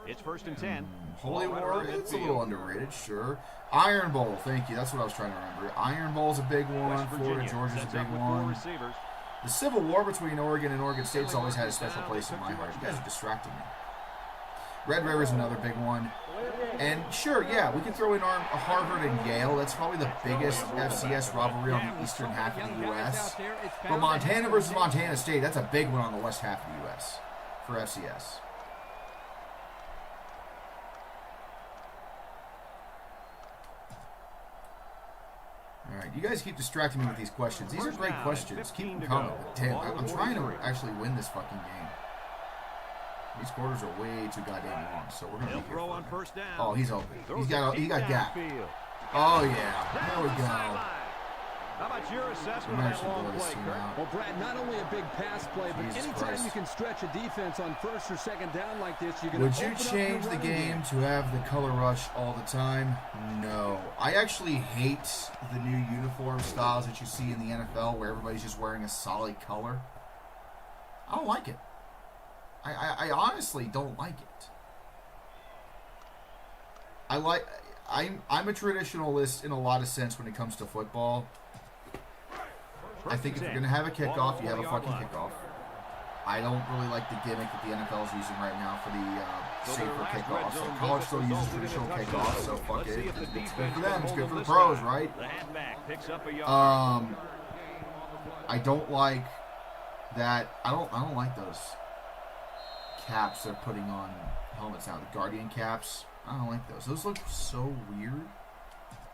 It's 1st and 10. Holy Ball right War, around it's a midfield. little underrated, sure. Iron Bowl, thank you. That's what I was trying to remember. Iron Bowl's a big one. West Florida, Virginia Georgia's a sets big up with 4 one. receivers. The Civil War between Oregon and Oregon State's always had a special place in my heart. You guys are distracting me. Red River's another big one. And sure, yeah, we can throw in Harvard and Yale. That's probably the biggest FCS rivalry on the eastern half of the U.S. But Montana versus Montana State, that's a big one on the west half of the U.S. for FCS. All right, you guys keep distracting me with these questions. These are great questions. Keep them coming. But damn, I'm trying to actually win this fucking game. These quarters are way too goddamn long, so we're gonna He'll be here throw for on it. 1st down. Oh, he's open. Throws He got gap. downfield. Oh yeah, there we Down the go. sideline. How about your assessment I'm of that actually long glad to play, see Kurt? now. Well, Brad, not only a big pass play, but Jesus anytime Christ. you can stretch a defense on 1st or 2nd down like this, you're going Would to you open up change your the running game to have the color rush all the time? No. I actually hate the new uniform styles that you see in the NFL where everybody's just wearing a solid color. I don't like it. I honestly don't like it. I'm a traditionalist in a lot of sense when it comes to football. I think if you're going to have a kickoff, you have a fucking kickoff. I don't really like the gimmick that the NFL is using right now for the safer kickoffs. So college still uses traditional kickoffs, so fuck it. It's good for them. It's good for the pros, right? The halfback picks up a yard. I don't like that. I don't like those caps they're putting on helmets now. The Guardian caps. I don't like those. Those look so weird.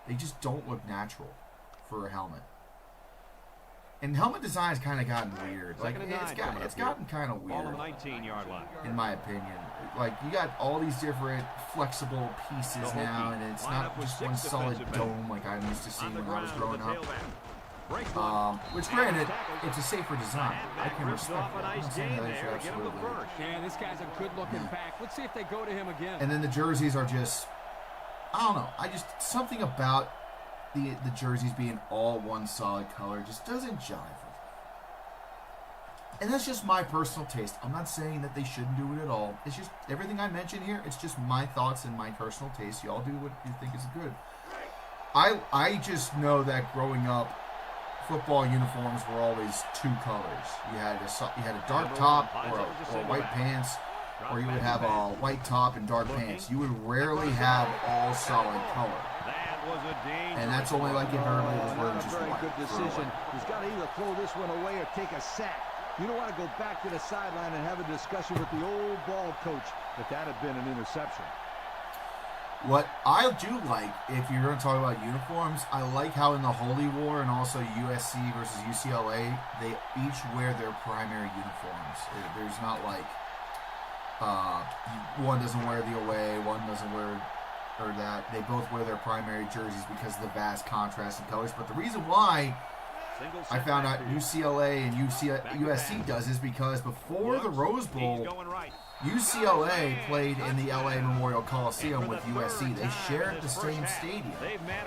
They just don't look natural for a helmet. And helmet design's kind of gotten weird. Like it's gotten kind of Ball weird, on the 19-yard line. in my opinion. Like you got all these different flexible pieces The now, Hokies and it's line not up with just 6 one solid defensive backs. dome like I'm used to On seeing the when I was ground with growing the up. tailback. Which, granted, it's a safer design. I can respect that. I'm not saying that they should absolutely. Yeah, this guy's a good-looking back. Let's see if they go to him again. And then the jerseys are just, I don't know. Something about the jerseys being all one solid color just doesn't jive with me. And that's just my personal taste. I'm not saying that they shouldn't do it at all. It's just everything I mention here. It's just my thoughts and my personal taste. Y'all do what you think is good. I just know that growing up, football uniforms were always two colors. You had a dark top or white pants, or you would have a white top and dark pants. You would rarely have all solid color. And that's only like if everybody was wearing just very white. good decision. He's got to either throw this one away or take a sack. You don't want to go back to the sideline and have a discussion with the old ball coach, but that had been an interception. What I do like, if you're going to talk about uniforms, I like how in the Holy War and also USC versus UCLA, they each wear their primary uniforms. There's not like one doesn't wear the away, one doesn't wear or that. They both wear their primary jerseys because of the vast contrast in colors. But the reason why I found out UCLA and USC does is because before the Rose Bowl, UCLA played in the LA Memorial Coliseum with USC. They shared the same stadium.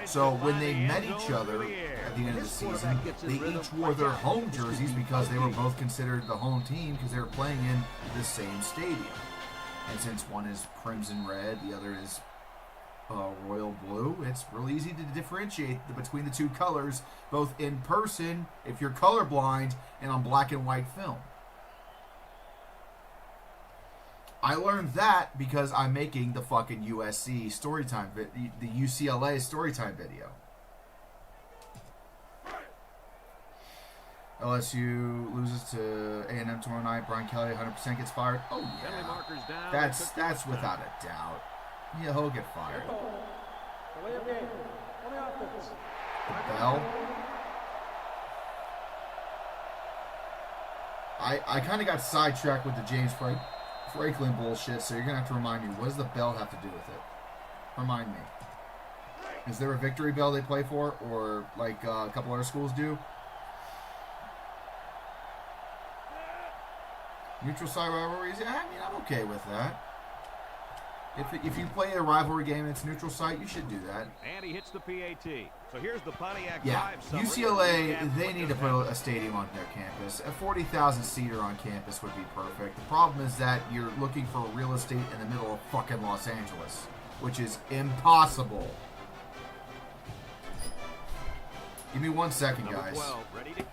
So when they met each other at the end of the season, they each wore their home jerseys because they were both considered the home team because they were playing in the same stadium. And since one is crimson red, the other is royal blue, it's real easy to differentiate between the two colors, both in person, if you're colorblind, and on black and white film. I learned that because I'm making the fucking USC storytime, the UCLA storytime video. LSU loses to A&M tomorrow night. Brian Kelly 100% gets fired. Oh yeah, that's without a doubt. Yeah, he'll get fired. The bell. I kind of got sidetracked with the James Franklin bullshit, so you're going to have to remind me. What does the bell have to do with it? Remind me. Is there a victory bell they play for, or like a couple other schools do? Neutral side rivalries? Yeah, I mean, I'm okay with that. If you play a rivalry game and it's neutral site, you should do that. And he hits the PAT. So here's the Pontiac yeah, Drive UCLA, they need to put a stadium on their campus. A 40,000 seater on campus would be perfect. The problem is that you're looking for real estate in the middle of fucking Los Angeles, which is impossible. Give me 1 second, guys. 12, ready to...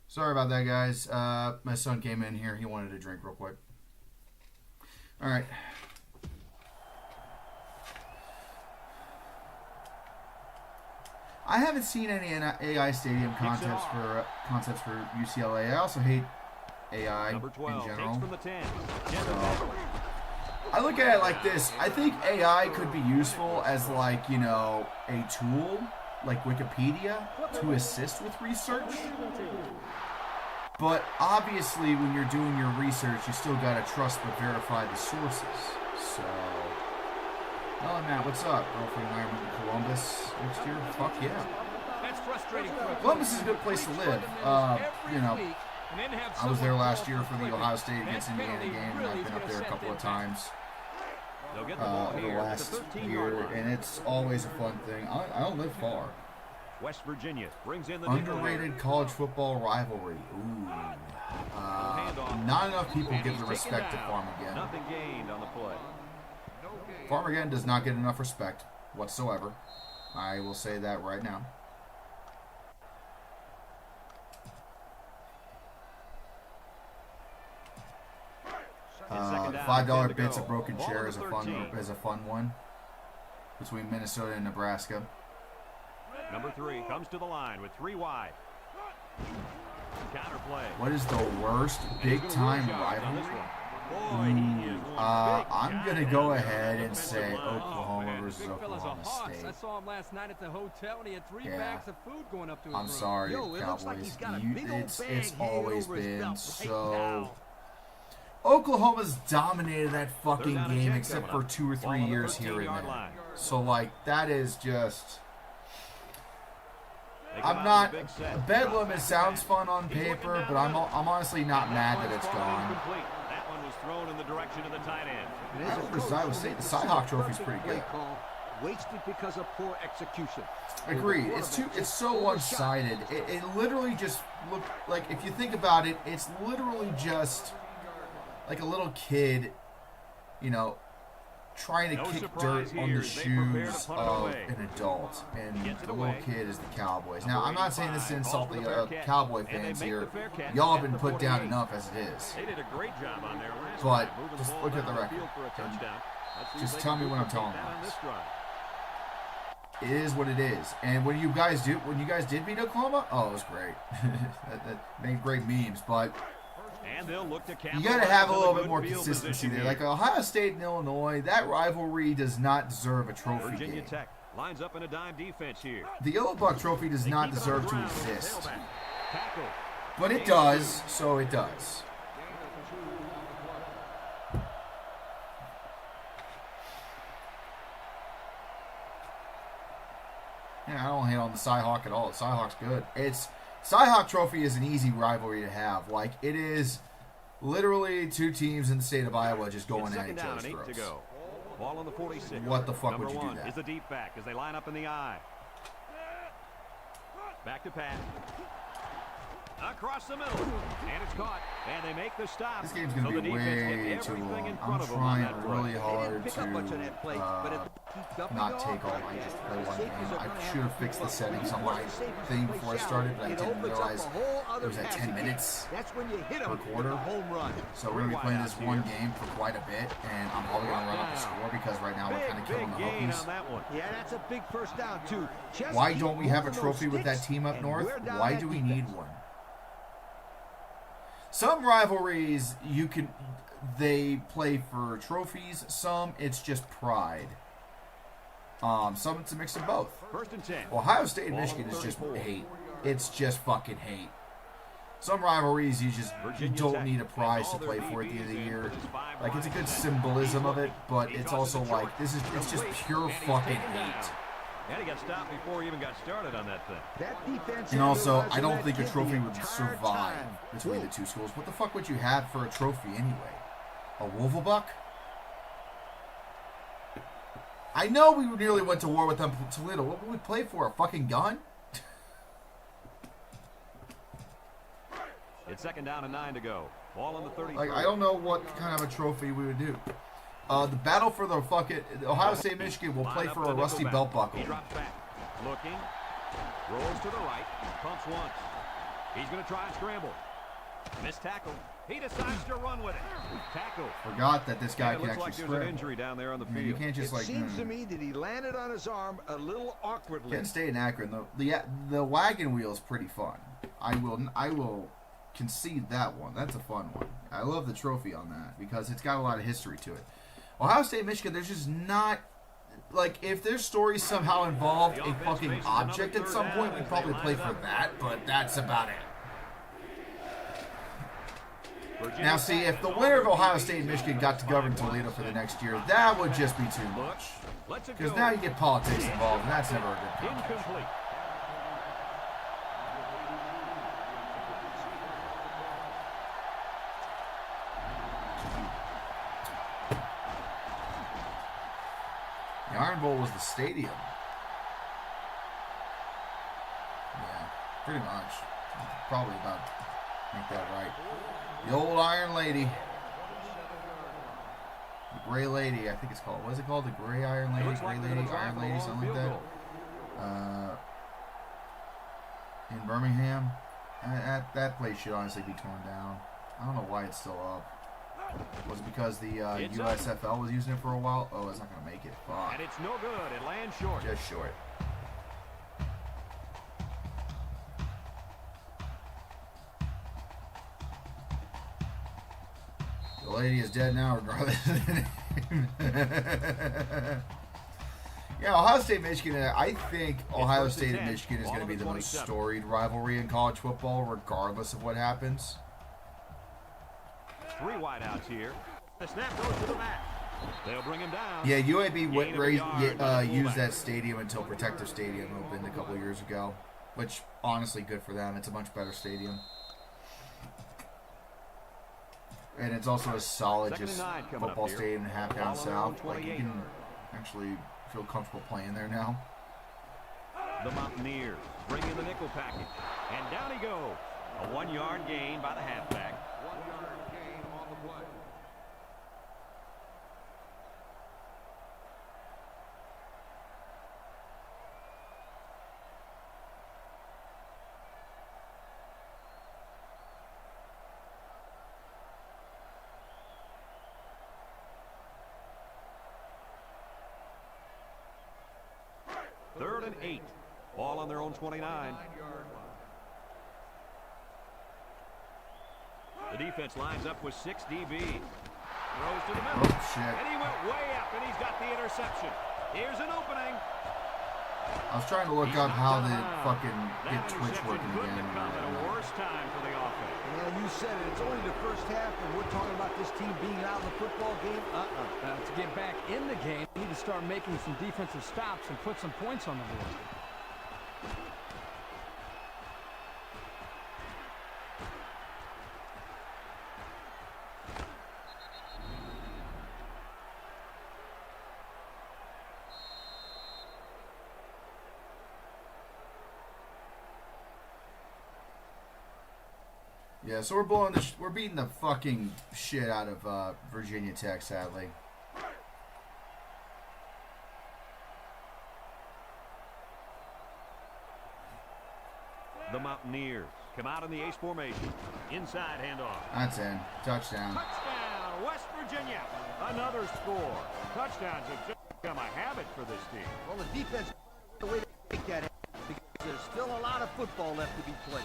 Sorry about that, guys. My son came in here. He wanted a drink real quick. All right. I haven't seen any AI stadium concepts for UCLA. I also hate AI Number 12, in general. from the 10. So, I look at it like this. I think AI could be useful as, like, you know, a tool like Wikipedia to assist with research. But obviously, when you're doing your research, you still gotta trust but verify the sources. So, oh Matt, what's up? Girlfriend and I are moving to Columbus next year. Fuck yeah. That's frustrating for a Columbus is a good place to live. You know, I was there last year for the Ohio State against Indiana game, and I've been up there a couple of times over the last year, and it's always a fun thing. I don't live far. West Virginia brings in the Underrated college football rivalry. Ooh. Not enough people give the respect to Farmageddon. Nothing gained on the play. Farmageddon does not get enough respect whatsoever. I will say that right now. $5 bits of broken chair is a fun one between Minnesota and Nebraska. Number 3 comes to the line with 3 wide. Counter play. What is the worst big time rivalry? I'm gonna go ahead and say Oklahoma versus Oklahoma State. I saw him last night at the hotel, and he had 3 bags of food going up to his room. I'm sorry, Cowboys. It's always been so. Oklahoma's dominated that fucking game except for 2 or 3 years here and there. So, like, that is just... I'm not... Bedlam, it sounds fun on paper, but I'm honestly not mad that it's gone. That one was thrown in the direction of the tight end. I would say the Cyhawk Trophy's pretty good. Wasted because of poor execution. Agreed. It's so one-sided. It literally just looked like, if you think about it, it's literally just... like a little kid, you know, trying to kick dirt on the shoes of an adult, and the little kid is the Cowboys. Now, I'm not saying this to insult the Cowboy fans here. Y'all have been put down enough as it is. They did a great job on there. But just look at the record. Just tell me what I'm telling you. It is what it is. And when you guys did beat Oklahoma, oh, it was great. that made great memes, but... And they'll look to you got to have a little bit more consistency there. Like Ohio State and Illinois, that rivalry does not deserve a trophy Virginia game. Tech lines up in a dime defense here. The Yellow Buck Trophy does not deserve to exist. But it does, so it does. Yeah, I don't hate on the Cyhawk at all. The Cyhawk's good. Cyhawk Trophy is an easy rivalry to have. Like, it is literally 2 teams in the state of Iowa just going at each other's throats. Ball on the 46. What the fuck would you do that? Is the deep back as they line up in the eye. Back to Pat. Across the middle. And it's caught. And they make the stop. This game's going to be way too long. I'm trying really hard to not take all night just to play one game. I should have fixed the settings on my thing before I started, but I didn't realize it was at 10 minutes per quarter. So we're going to be playing this one game for quite a bit, and I'm probably going to run up the score because right now we're kind of killing the Hokies. Yeah, that's a big first down, too. Why don't we have a trophy with that team up north? Why do we need one? Some rivalries, they play for trophies. Some, it's just pride. Some, it's a mix of both. First and 10. Ohio State and Michigan is just hate. It's just fucking hate. Some rivalries, you don't need a prize to play for at the end of the year. Like, it's a good symbolism of it, but it's also like, it's just pure fucking hate. And he got stopped before he even got started on that thing. And also, I don't think a trophy would survive between the two schools. What the fuck would you have for a trophy anyway? A Wolfenbuck? I know we nearly went to war with them, Toledo. What would we play for? A fucking gun? It's 2nd down and 9 to go. Ball on the 33. Like, I don't know what kind of a trophy we would do. The battle for the fucking Ohio State Michigan will play for a rusty belt buckle. He drops back, looking, rolls to the right, pumps once. He's going to try and scramble. Missed tackle. He decides to run with it. Tackle. Forgot that this guy can actually like scramble. There's an injury down there on the field. You can't just It seems to me that he landed on his arm a little awkwardly. Kent State and Akron. The wagon wheel is pretty fun. I will concede that one. That's a fun one. I love the trophy on that because it's got a lot of history to it. Ohio State, Michigan, there's just not like, if their story somehow involved a fucking object at some point, we'd probably play for that, but that's about it. Now, see, if the winner of Ohio State and Michigan got to govern Toledo for the next year, that would just be too much. Because now you get politics involved, and that's never a good combination. The Iron Bowl was the stadium. Yeah, pretty much. Probably about make that right. The old Iron Lady. The Gray Lady, I think it's called. What is it called? The Gray Iron Lady? Gray Lady? Iron Lady? Something like that. In Birmingham. That place should honestly be torn down. I don't know why it's still up. Was it because the USFL was using it for a while? Oh, it's not going to make it. Fuck. And it's no good. It lands short. Just short. The lady is dead now, regardless of the name. Yeah, Ohio State, Michigan. I think Ohio State and Michigan is going to be the most storied rivalry in college football, regardless of what happens. 3 wideouts here. The snap goes to the mat. They'll bring him down. Yeah, UAB used that stadium until Protective Stadium opened a couple years ago, which honestly good for them. It's a much better stadium. And it's also a solid just football stadium in half down south. Like, you can actually feel comfortable playing there now. The Mountaineers bring in the nickel package. And down he goes. A 1-yard gain by the halfback. 1-yard gain on the play. Third and 8. Ball on their own 29. The defense lines up with 6 DB. Throws to the middle. Oh, shit. And he went way up, and he's got the interception. Here's an opening. I was trying to look up how to fucking get Twitch working again. Come at a worse time for the offense. Well, you said it. It's only the first half, and we're talking about this team being out of the football game. To get back in the game, we need to start making some defensive stops and put some points on the board. Yeah, so we're beating the fucking shit out of Virginia Tech, sadly. The Mountaineers come out in the ace formation. Inside handoff. That's in. Touchdown. Touchdown, West Virginia. Another score. Touchdowns have just become a habit for this team. Well, the defense the way to make that happen because there's still a lot of football left to be played.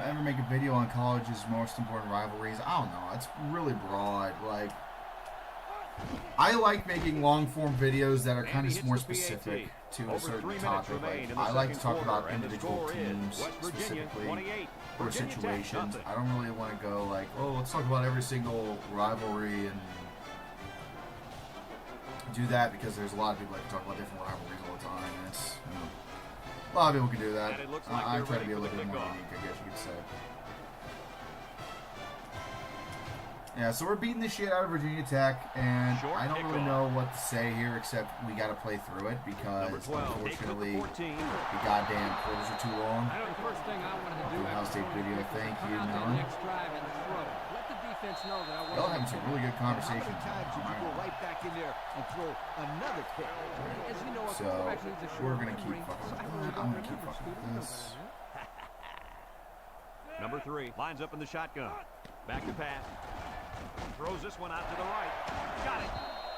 Ever make a video on college's most important rivalries? I don't know. It's really broad. Like, I like making long-form videos that are kind of more specific to a certain topic. Like, I like to talk about individual teams specifically or situations. I don't really want to go like, oh, let's talk about every single rivalry and do that because there's a lot of people that can talk about different rivalries all the time. And it's, you know, a lot of people can do that. I try to be a little bit more unique, I guess you could say. Yeah, so we're beating the shit out of Virginia Tech, and I don't really know what to say here except we got to play through it because, unfortunately, the goddamn quarters are too long. The first thing I wanted to do Ohio State video, thank you, Melon. Next drive and throw. Let the defense know that I want Y'all having some really good conversations. How many times did you go right back in there and throw another kick? As you know, So, we're going to keep fucking with that. I'm going to keep fucking with this. Number 3 lines up in the shotgun. Back to pass. Throws this one out to the right. Got it.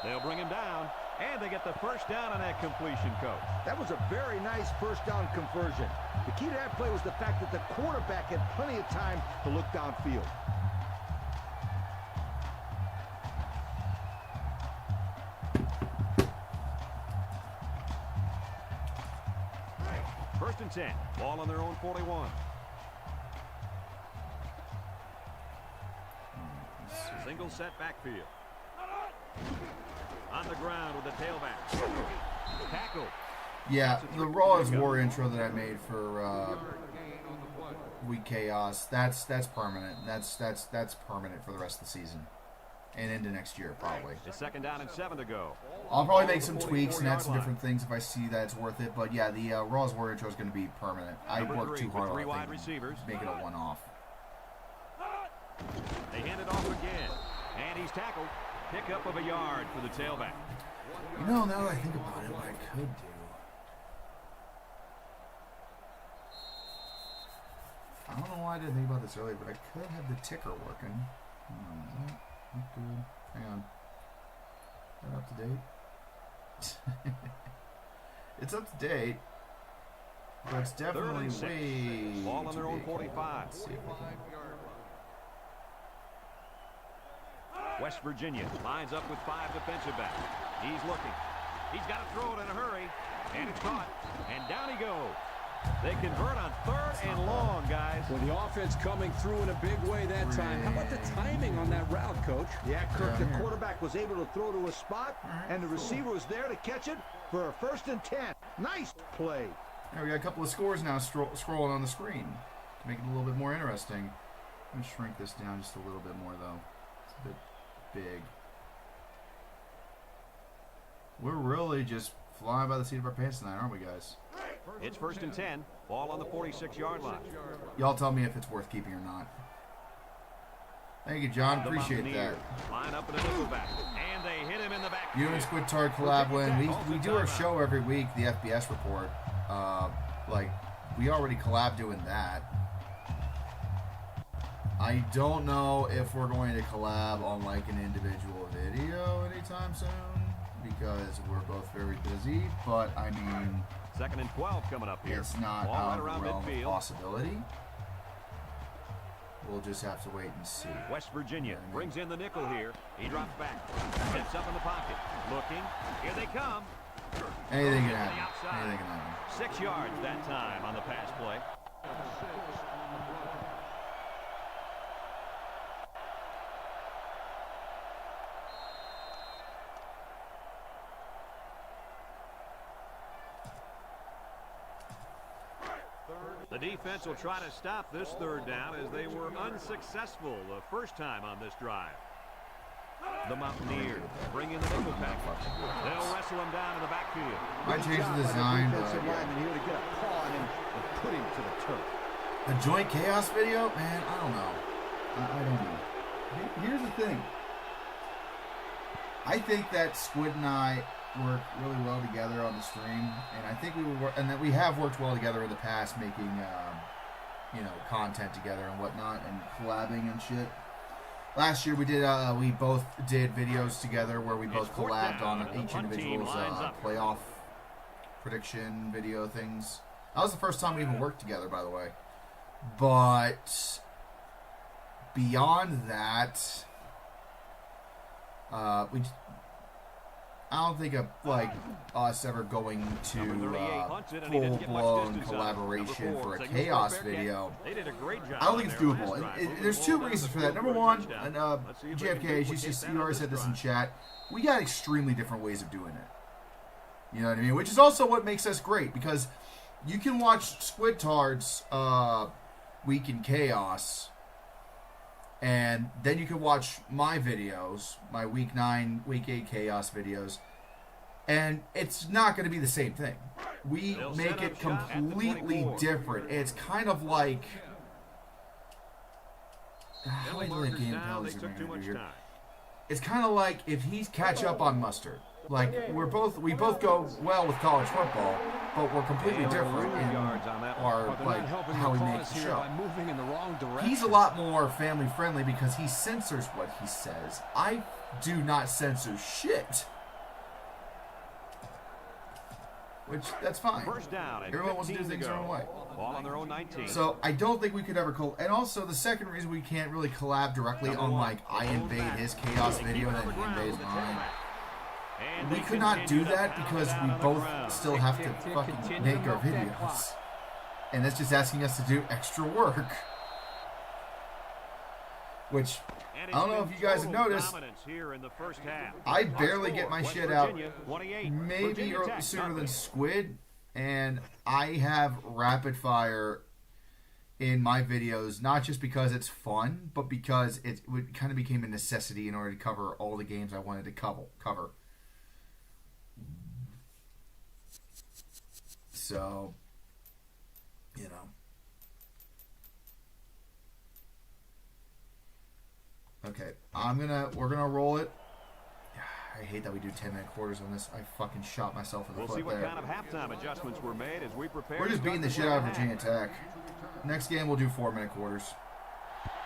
They'll bring him down, and they get the first down on that completion, Coach. That was a very nice first down conversion. The key to that play was the fact that the quarterback had plenty of time to look downfield. First and 10. Ball on their own 41. Single set backfield. On the ground with the tailback. Tackle. Yeah, the Raw is War intro that I made for Week Chaos, that's permanent. That's permanent for the rest of the season. And into next year, probably. The second down and 7 to go. I'll probably make some tweaks and add some different things if I see that it's worth it. But yeah, the Raw's War intro is going to be permanent. I worked too hard on it. Make it a one-off. They hand it off again. And he's tackled. Pickup of a yard for the tailback. You know, now that I think about it, what I could do. I don't know why I didn't think about this earlier, but I could have the ticker working. Not good. Hang on. Is that up to date? It's up to date. But it's definitely way Ball on their own big. 45. Let's see if we can. West Virginia lines up with 5 defensive backs. He's looking. He's got to throw it in a hurry. And it's caught. And down he goes. They convert on 3rd and long, guys. Well, the offense coming through in a big way that time. How about the timing on that route, Coach? Yeah, Kirk, the quarterback was able to throw to a spot, and the receiver was there to catch it for a 1st and 10. Nice play. Now we got a couple of scores now scrolling on the screen to make it a little bit more interesting. I'm going to shrink this down just a little bit more, though. It's a bit big. We're really just flying by the seat of our pants tonight, aren't we, guys? It's 1st and 10. Ball on the 46-yard line. Y'all tell me if it's worth keeping or not. Thank you, John. Appreciate that. Line up in the nickelback, and they hit him in the back. You and Squidtard collab win. We do our show every week, the FBS report. We already collab doing that. I don't know if we're going to collab on like an individual video anytime soon because we're both very busy. But I mean, 2nd and 12 coming up here. it's not Ball out right of around the realm of midfield. possibility. We'll just have to wait and see. West Virginia brings in the nickel here. He drops back. Steps up in the pocket. Looking. Here they come. Anything can To the happen. outside. Anything can happen. 6 yards that time on the pass play. The defense will try to stop this 3rd down as they were unsuccessful the first time on this drive. The Mountaineers bring in the nickel package. They'll wrestle him down in the backfield. Might change the design, but Defensive lineman here to get a paw on him and put him to the turf. a joint chaos video, man. I don't know. I don't know. Here's the thing. I think that Squid and I work really well together on the stream, and I think and that we have worked well together in the past, making content together and whatnot, and collabing and shit. Last year we both did videos together where we both collabed on each individual's playoff prediction video things. That was the first time we even worked together, by the way. But beyond that, I don't think of us ever going to full-blown collaboration for a chaos video. I don't think it's doable. And there's 2 reasons for that. Number one, and JFK, you already said this in chat, we got extremely different ways of doing it. You know what I mean? Which is also what makes us great, because you can watch Squidtard's Week in Chaos, and then you can watch my videos, my Week 9, Week 8 Chaos videos, and it's not going to be the same thing. We make it completely different. It's kind of like... How do I do that game penalties are going to do here? It's kind of like if he's catch up on mustard. Like, we both go well with college football, but we're completely different in our, how we make us here show. by moving in the wrong direction. He's a lot more family friendly because he censors what he says. I do not censor shit. Which, that's fine. First down. Everyone wants to do things their own way. Ball on their own 19. So I don't think we could ever and also the second reason we can't really collab directly on like I invade his chaos video and then he invades mine. We could not do that because we both still have to fucking make our videos. And that's just asking us to do extra work. Which, I don't know if you guys have noticed, I barely get my shit out maybe sooner than Squid. And I have rapid fire in my videos, not just because it's fun, but because it kind of became a necessity in order to cover all the games I wanted to cover. So, you know. Okay, we're gonna roll it. I hate that we do 10-minute quarters on this. I fucking shot myself in the foot there. We'll see what kind of halftime adjustments were made as we prepare. We're just beating the shit out of Virginia Tech. Next game we'll do 4-minute quarters.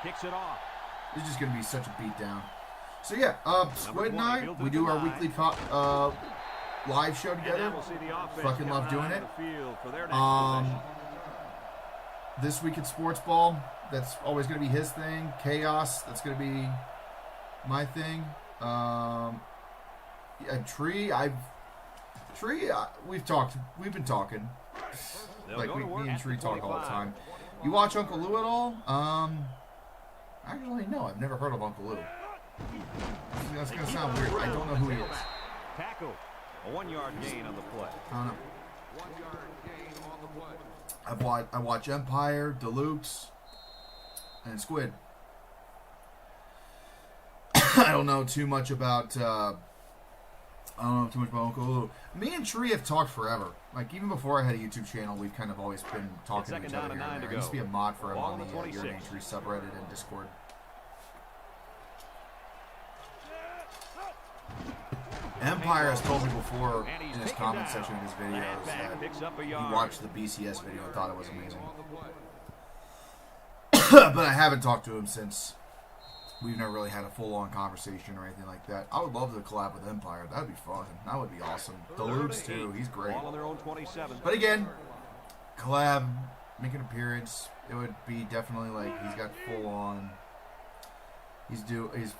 Kicks it off. This is just gonna be such a beatdown. So yeah, Squid and I, we do our weekly live show together. Fucking love doing it. This week at Sports Ball, that's always gonna be his thing. Chaos, that's gonna be my thing. We've been talking. Like me and Tree talk all the time. You watch Uncle Lou at all? Actually, no, I've never heard of Uncle Lou. That's gonna sound weird. I don't know who he is. Tackle. A 1-yard gain on the play. I don't know. 1-yard gain on the play. I watch Empire, Deluxe, and Squid. I don't know too much about Uncle Lou. Me and Tree have talked forever. Like, even before I had a YouTube channel, we've kind of always been talking to each other here and there. I used to be a mod for him on the Your Name Tree subreddit and Discord. Empire has told me before in his comment section of his videos that he watched the BCS video and thought it was amazing. But I haven't talked to him since. We've never really had a full-on conversation or anything like that. I would love to collab with Empire. That would be fun. That would be awesome. Deluxe, too. He's great. But again, collab, make an appearance. It would be definitely like he's got full-on... He's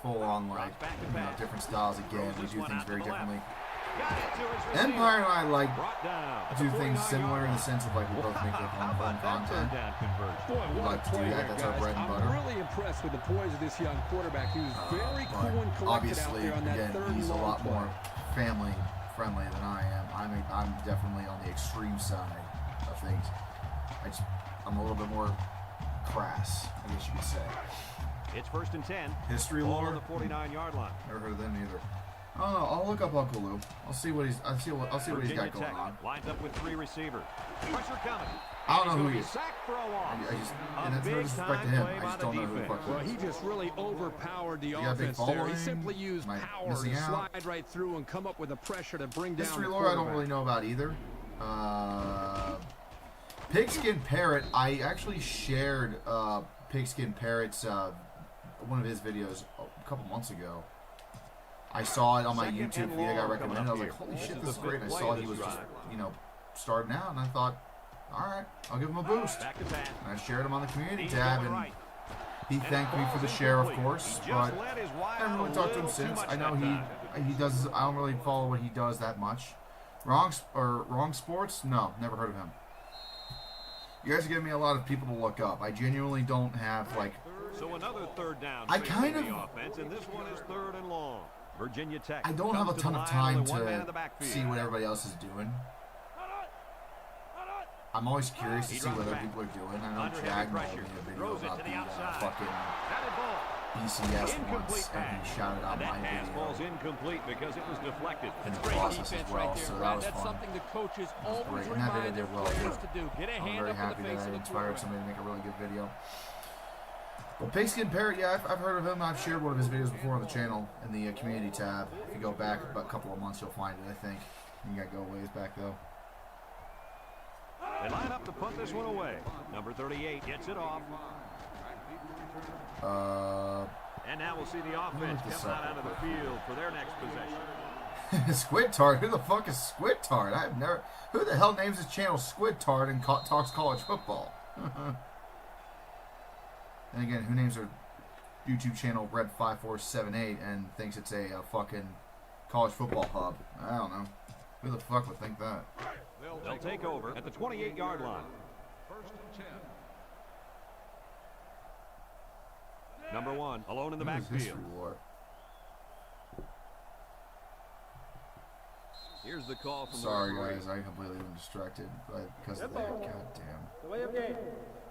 full-on, like, you know, different styles again. We do things very differently. Empire and I like do things similar in the sense of like we both make like fun content. We like to do that. That's our bread and butter. I'm really impressed with the poise of this young quarterback. He was very cool and collected out there on that third and long play. He's a lot more family friendly than I am. I'm definitely on the extreme side of things. I'm a little bit more crass, I guess you could say. It's 1st and 10. History lore lore. on the 49-yard line. Never heard of them either. I don't know. I'll look up Uncle Lou. I'll see what he's got going on. Lines up with 3 receivers. Pressure coming. I don't know who he is. And that's no disrespect to him. I just don't know who the fuck he is. Well, he just really overpowered the He got a big offense there. He following. simply used Am I power missing to out? slide right through and come up with the pressure to bring down History the lore I don't quarterback. really know about either. Pigskin Parrot, I actually shared Pigskin Parrot's one of his videos a couple months ago. I saw it on my YouTube feed. I got recommended. I was like, holy shit, this is great. And I saw he was just, you know, starting out, and I thought, all right, I'll give him a boost. And I shared him on the community tab, and he thanked me for the share, of course, but I haven't really talked to him since. I know he does. I don't really follow what he does that much. Wrong Sports? No, never heard of him. You guys are giving me a lot of people to look up. I genuinely don't have like. So another third down. I kind of. Offense, and this one is 3rd and long. Virginia Tech. I don't have a ton of time to see what everybody else is doing. I'm always curious to see what other people are doing. I know Chad made a video about the fucking BCS once, and he shouted out my video incomplete because it was deflected. in the process as well, so that was That's fun. something the coaches always Great, and that video remind their did well players too. to do. Get a I'm hand very up in happy the that face I of the inspired quarterback. somebody to make a really good video. But Pigskin Parrot, yeah, I've heard of him. I've shared one of his videos before on the channel in the community tab. If you go back about a couple of months, you'll find it, I think. You got to go ways back, though. They line up to punt this one away. Number 38 gets it off. And now we'll see the offense come out of the field for their next possession. Squid Tart? Who the fuck is Squid Tart? I've never... Who the hell names his channel Squid Tart and talks college football? And again, who names their YouTube channel Red5478 and thinks it's a fucking college football hub? I don't know. Who the fuck would think that? They'll take over at the 28-yard line. Number 1, alone in the backfield. Here's the call from Sorry, the referee. guys, I completely been distracted because of that. Goddamn. Delay of game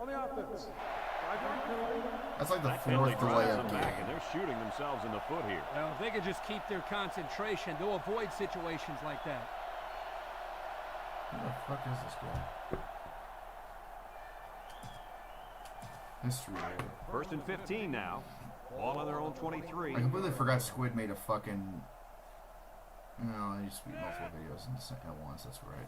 on the offense. 5-yard penalty. That's like the That penalty fourth delay drives of them back, game. and they're shooting themselves in the foot here. Well, if they could just keep their concentration, they'll avoid situations like that. Who the fuck is this guy? History. First and 15 now. Ball on their own 23. I completely forgot Squid made a fucking... No, I just made multiple videos at once, that's right.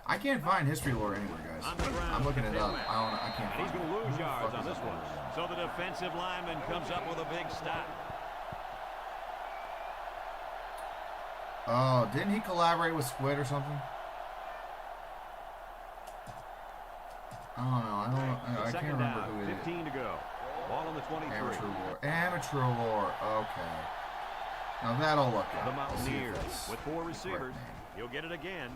I can't find history lore anywhere, guys. I'm looking it up. I can't And he's find going to it. lose Who the yards fuck on is this one. So the defensive lineman comes up with a big stop. Oh, didn't he collaborate with Squid or something? I don't know. I can't Second remember down, who it is. 15 to go. Ball on the 23. Amateur lore. Amateur lore. Okay. Now that'll look good. The Let's see if Mountaineers that's with 4 the receivers. correct name. You'll get it again.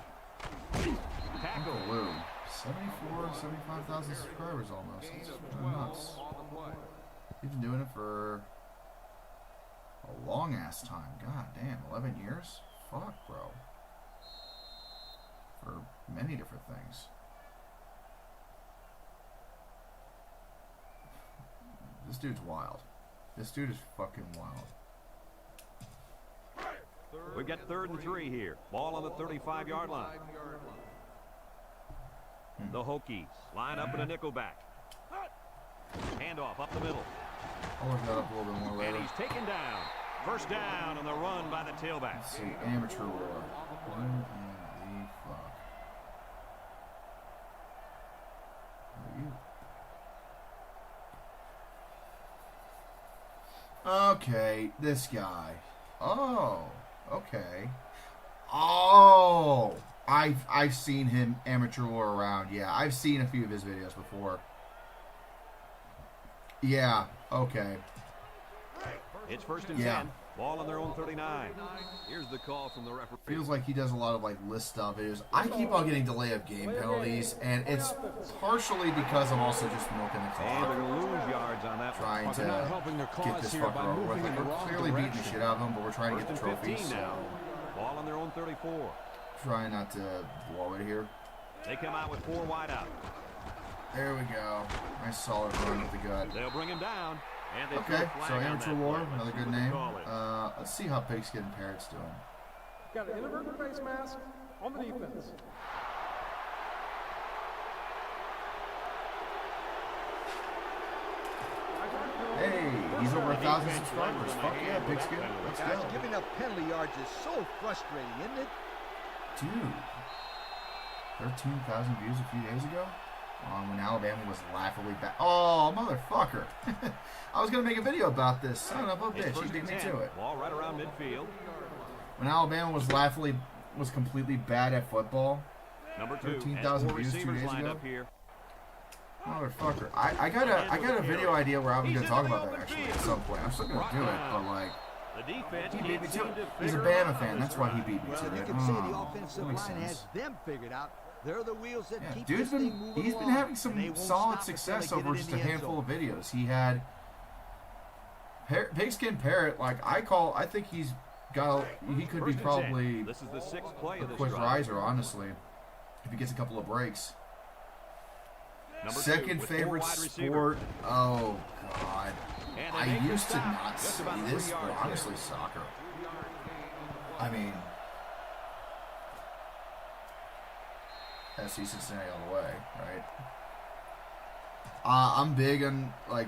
Uncle Tackle. Lou. 75,000 subscribers almost. That's nuts. He's been doing it for a long ass time. God damn, 11 years? Fuck, bro. For many different things. This dude's wild. This dude is fucking wild. We've got 3rd and 3 here. Ball on the 35-yard line. The Hokies line up in a nickel back. Handoff up the middle. I'll look that up a little bit more And later. he's taken down. First down on the run by the tailback. Let's see, amateur lore. What in the fuck? Who are you? Okay, this guy. Oh, okay. Oh, I've seen him amateur lore around. Yeah, I've seen a few of his videos before. Yeah, okay. It's 1st and Yeah. 10. Ball on their own 39. Here's the call from the referee. Feels like he does a lot of like list stuff videos. I keep on getting delay of game penalties, and it's partially because I'm also just milking the And they're clock, going to lose yards on that one. trying They're not helping their to get cause this here fucker by over with. moving Like, in the we're wrong clearly beating the direction. shit out of him, but we're trying to First get the and trophy. 15 So now. Ball on their own 34. trying not to blow it here. They come out with 4 wide out. There we go. Nice solid run with the gut. They'll bring him down. And they throw Okay, a flag so on amateur that lore, play. Let's another see good what the name. call is. Let's see how Pigskin Parrot's doing. Got an inverted face mask on the defense. Hey, he's over 1,000 subscribers. Fuck yeah, Pigskin. Let's Guys, go. giving up penalty yards is so frustrating, isn't it? Dude, 13,000 views a few days ago when Alabama was laughably bad. Oh, motherfucker. I was going to make a video about this. Son of a It's bitch. He 1st beat and me 10. to it. Ball right around midfield. When Alabama was completely bad at football. Number 2. 13,000 4 views 2 receivers days lined ago. up here. Motherfucker. I got a video idea where I'm going to talk about that actually at some point. I'm still going to do it, but like, The defense he beat can't me to seem it. to He's a figure it out Bama fan. on That's this why he drive. beat me Well, to you it. can say the Oh, offensive that makes line has sense. them figured out. They're the wheels that Yeah, keep dude's this thing moving he's been along, having and they some won't solid stop success until they get over it just in a the end handful zone. of videos. He had Pigskin Parrot, like I think he could be 1st and 10. probably This is the 6th play a of this quick drive. riser, honestly, if he gets a couple of breaks. Number 2 Second with 4 favorite wide receivers. sport. Oh God, And they I make the used to stop not just see about 3 this, yards but there. honestly, soccer. I mean, SC Cincinnati all the way, right? I'm big on like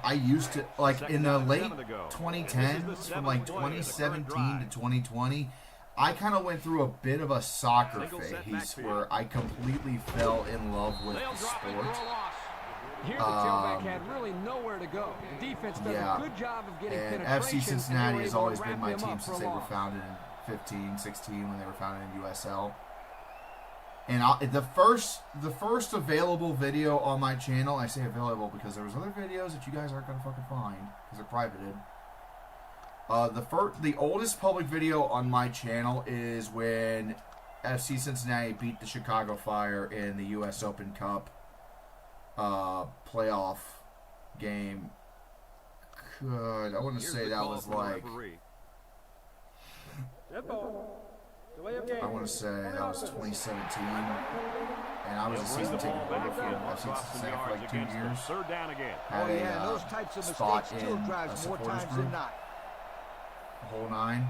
I used to like in the late 2010s, from like 2017 to 2020. I kind of went through a bit of a soccer phase where I completely fell in love with the sport. Here the tailback had really nowhere to go. The defense does a good job of getting and penetration. FC Cincinnati has always been my wrap him team up since for they a were loss. founded in 15, 16 when they were founded in USL. And the first available video on my channel, I say available because there was other videos that you guys aren't gonna fucking find because they're privated. The oldest public video on my channel is when FC Cincinnati beat the Chicago Fire in the U.S. Open Cup playoff game. Good. I want to say that was like. I want to say that was 2017, and I was a season ticket holder for FC Cincinnati for like 2 years. Third down again. Oh yeah, and those types of mistakes still drives more times than not. Whole 9.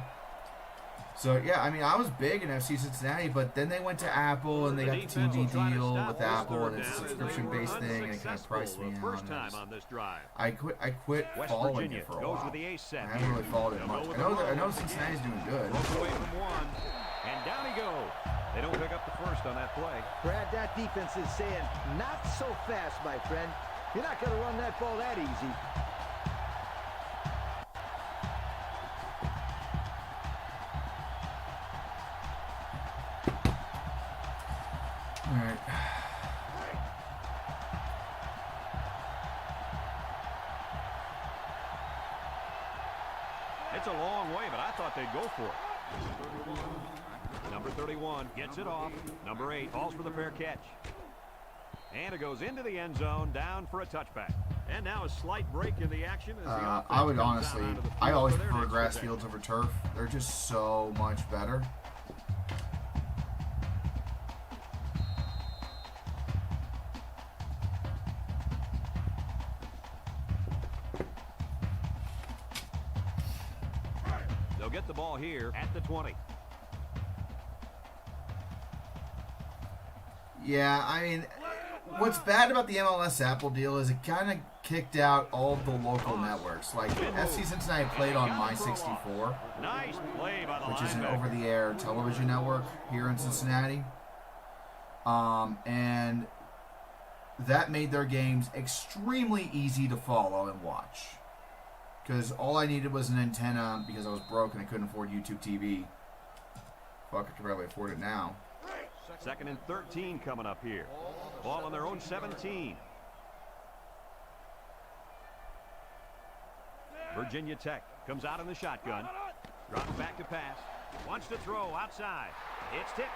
So yeah, I mean, I was big in FC Cincinnati, but then they went to Apple and they got the TV deal with Apple, and it's a subscription-based thing, and it kind of priced me out. I quit following it for a while. I haven't really followed it much. I know Cincinnati's doing good. And down he goes. They don't pick up the first on that play. Brad, that defense is saying, not so fast, my friend. You're not going to run that ball that easy. All right. It's a long way, but I thought they'd go for it. Number 31 gets it off. Number 8 falls for the fair catch. And it goes into the end zone, down for a touchback. And now a slight break in the action. As the I would honestly, I always prefer grass fields over turf. They're just so much better. They'll get the ball here at the 20. Yeah, I mean, what's bad about the MLS Apple deal is it kind of kicked out all of the local networks. Like, FC Cincinnati played on My 64, Nice play by the which is an linebacker. over-the-air television network here in Cincinnati. And that made their games extremely easy to follow and watch. Because all I needed was an antenna because I was broke and I couldn't afford YouTube TV. Fuck, I can barely afford it now. Second and 13 coming up here. Ball on their own 17. Virginia Tech comes out in the shotgun. Drops back to pass. Wants to throw outside. It's tipped.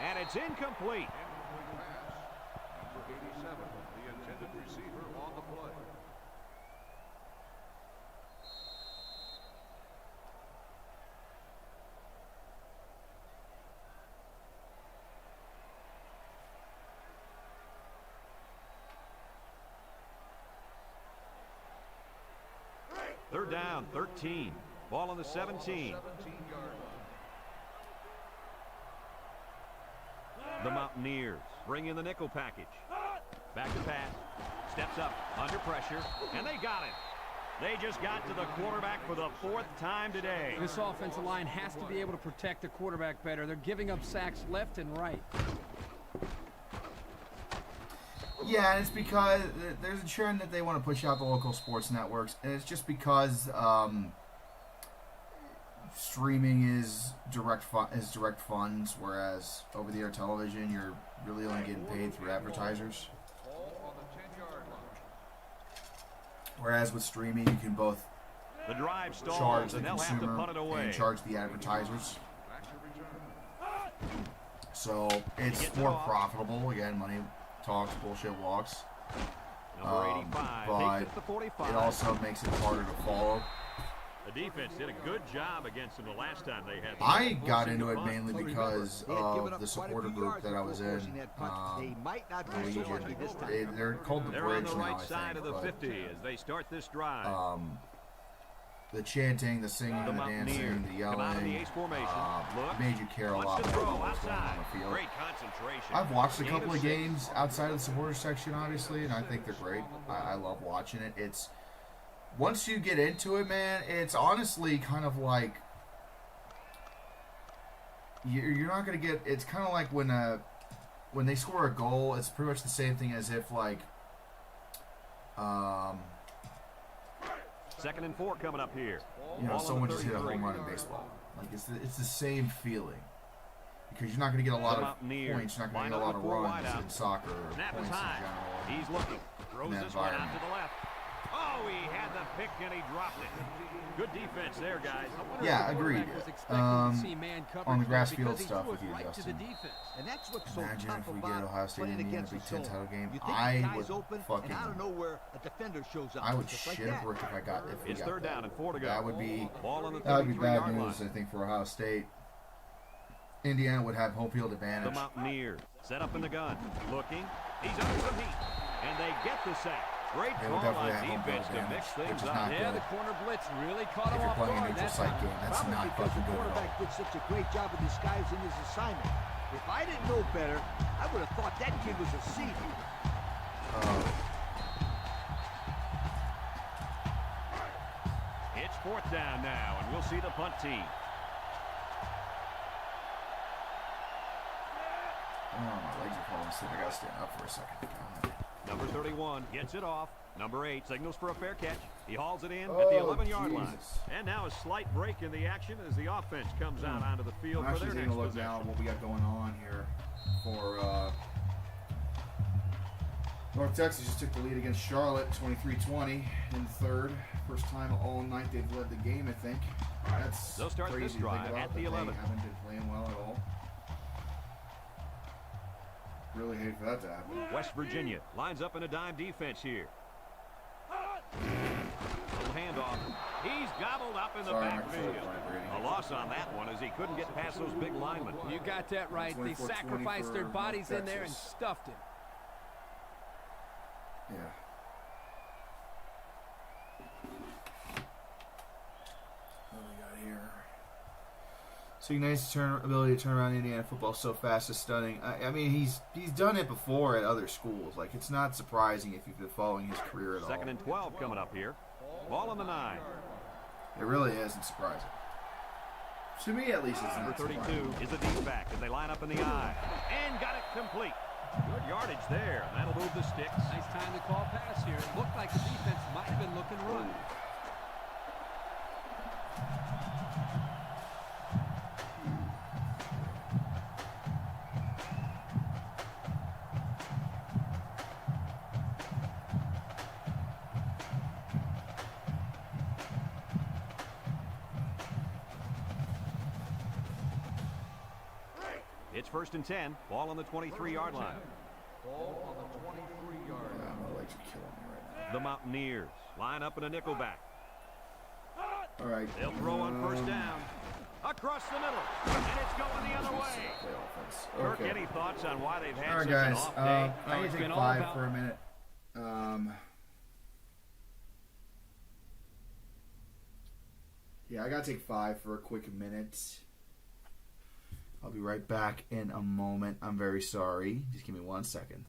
And it's incomplete. Number 87, the intended receiver on the play. Third down, 13. Ball on the 17. The Mountaineers bring in the nickel package. Back to pass. Steps up under pressure, and they got it. They just got to the quarterback for the 4th time today. This offensive line has to be able to protect the quarterback better. They're giving up sacks left and right. Yeah, and it's because there's a trend that they want to push out the local sports networks, and it's just because streaming is direct funds, whereas over-the-air television, you're really only getting paid through advertisers. Whereas with streaming, you can both The drive charge stalls, the and they'll have to consumer punt it away. and charge the advertisers. So it's more profitable. Again, money talks, bullshit walks. Number 85 But takes it to 45. it also makes it harder to follow. The defense did a good job against them the last time they had. I got into it mainly because of the supporter group that I was in. They might not be so lucky this time. They're called the They're on Bridge the now, right I side of think. the But 50 as they start this drive. the chanting, the singing, The the dancing, the come out of the yelling ace formation. Look. made you care a Wants lot to more throw about what was going on outside. on the field. Great concentration. I've watched a Gain couple of 6. games outside of the supporter section, obviously, and I think they're great. I love watching it. It's once you get into it, man, it's honestly kind of like you're not going to get. It's kind of like when they score a goal. It's pretty much the same thing as if like. 2nd and 4 coming up here. You know, Ball on someone the just hit a 33. home run in baseball. Like it's the same feeling. Because you're not going to get a lot of points, you're not going to get a lot of runs in soccer or Snap points is in high. general. He's looking. Throws that this one out environment. to the left. Oh, he had the pick and he dropped it. Good defense there, guys. Yeah, agreed. On the grass field stuff with you, Justin. And that's what's so Imagine tough if we about get Ohio State playing and Indiana against Big the Ten zone. title game. You think I the guy's would open, fucking. and out of nowhere, a defender shows up. I would just like shit a that. brick if I got if we It's got 3rd that. down and 4 to go. That would be Ball on the bad 33-yard news, line. I think, for Ohio State. Indiana would have home field The advantage. Mountaineers set up in the gun. Looking. He's under some heat. And they get the sack. Great They call would definitely on have home field defense to advantage, mix which things is up. not Yeah, good. the corner blitz really caught If him you're off playing a guard neutral that site time. game, that's Probably not because fucking the good at all. quarterback did such a great job of disguising his assignment. If I didn't know better, I would have thought that kid was a safety. It's 4th down now, and we'll see the punt team. Oh, my legs are falling asleep. I gotta stand up for a second. God. Number 31 gets it off. Number 8 signals for a fair catch. He hauls it in at the 11-yard line. Jesus. And now a slight break in the action as the offense comes out onto the field I'm for actually their taking next a look now possession. at what we got going on here for North Texas. Just took the lead against Charlotte, 23-20 in the third. First time all night they've led the game, I think. That's They'll start crazy this to think drive about, at the but 11. They haven't been playing well at all. Really hate for that to happen. West Virginia lines up in a dime defense here. Little handoff. He's gobbled up in the Sorry, backfield. Brady. A loss on that one as he couldn't get past those big linemen. You got that right. They 24-20 sacrificed their for bodies in there and Texas. stuffed him. Yeah. What do we got here? So Ignatius' ability to turn around Indiana football so fast is stunning. I mean, he's done it before at other schools. Like, it's not surprising if you've been following his career at all. 2nd and 12 coming up here. Ball on the 9. It really isn't surprising. To me, at least, it's Number not 32 surprising. is a deep back as they line up in the eye. And got it complete. Good yardage there. That'll move the sticks. Nice time to call pass here. It looked like the defense might have been looking run. It's 1st and 10. Ball on the 23-yard line. Ball on the 23-yard Yeah, line. my legs are killing me right The Mountaineers line up in a nickel back. now. All right. They'll throw on 1st down. Across the middle. And it's going the other way. Play offense. Kirk, Okay. any thoughts on why they've had All right, such an guys. off day? I need it's to take been all 5 about- for a minute. Yeah, I gotta take 5 for a quick minute. I'll be right back in a moment. I'm very sorry. Just give me 1 second.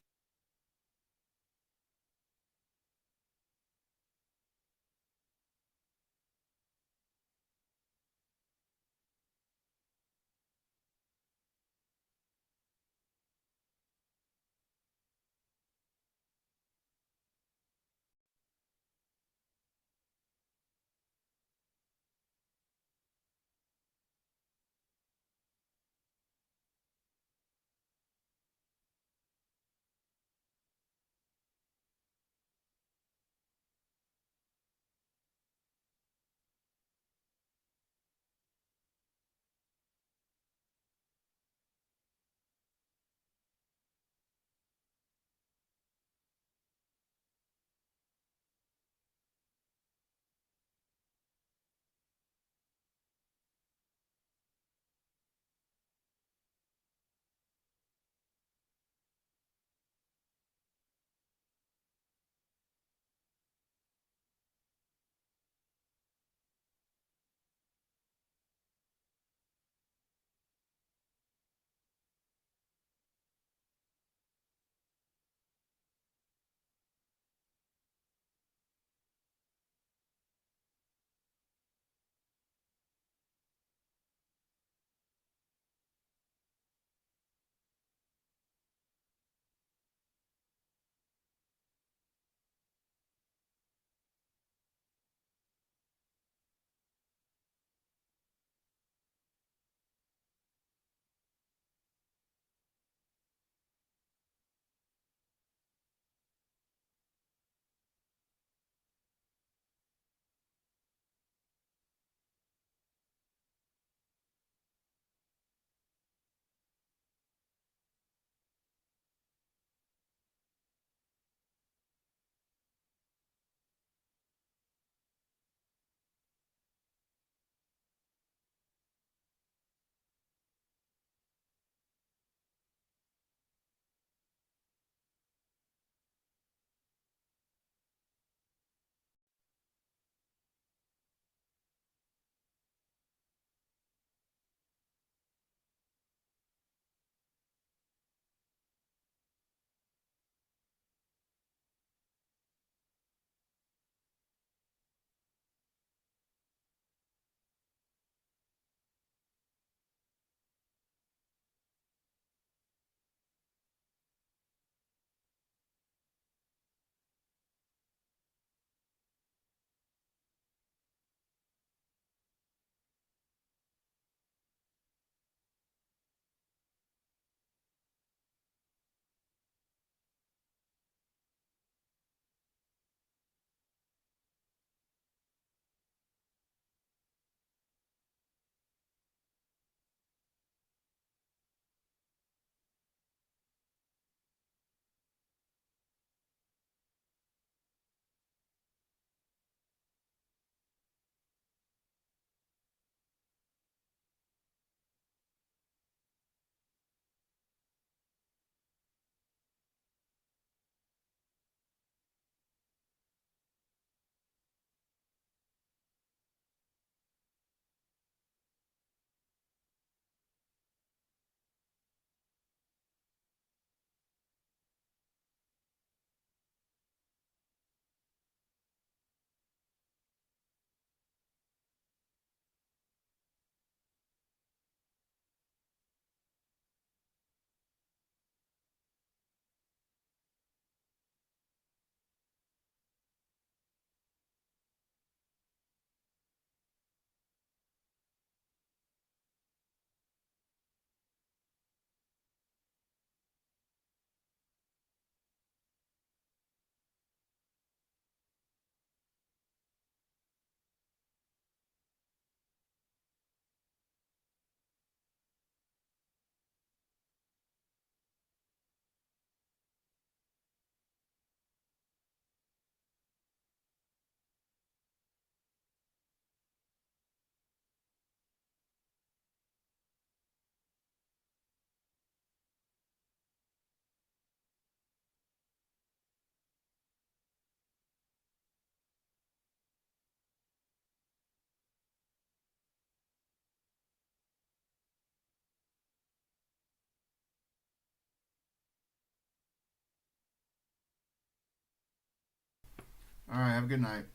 All right, have a good night.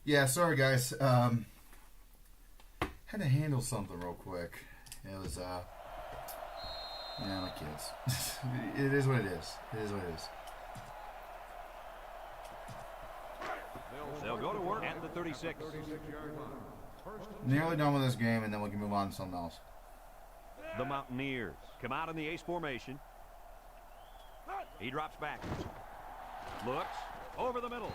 Yeah, sorry guys. Had to handle something real quick. It was yeah, my kids. It is what it is. It is what it is. They'll go to work at the 36. Nearly done with this game, and then we can move on to something else. The Mountaineers come out in the ace formation. He drops back. Looks over the middle.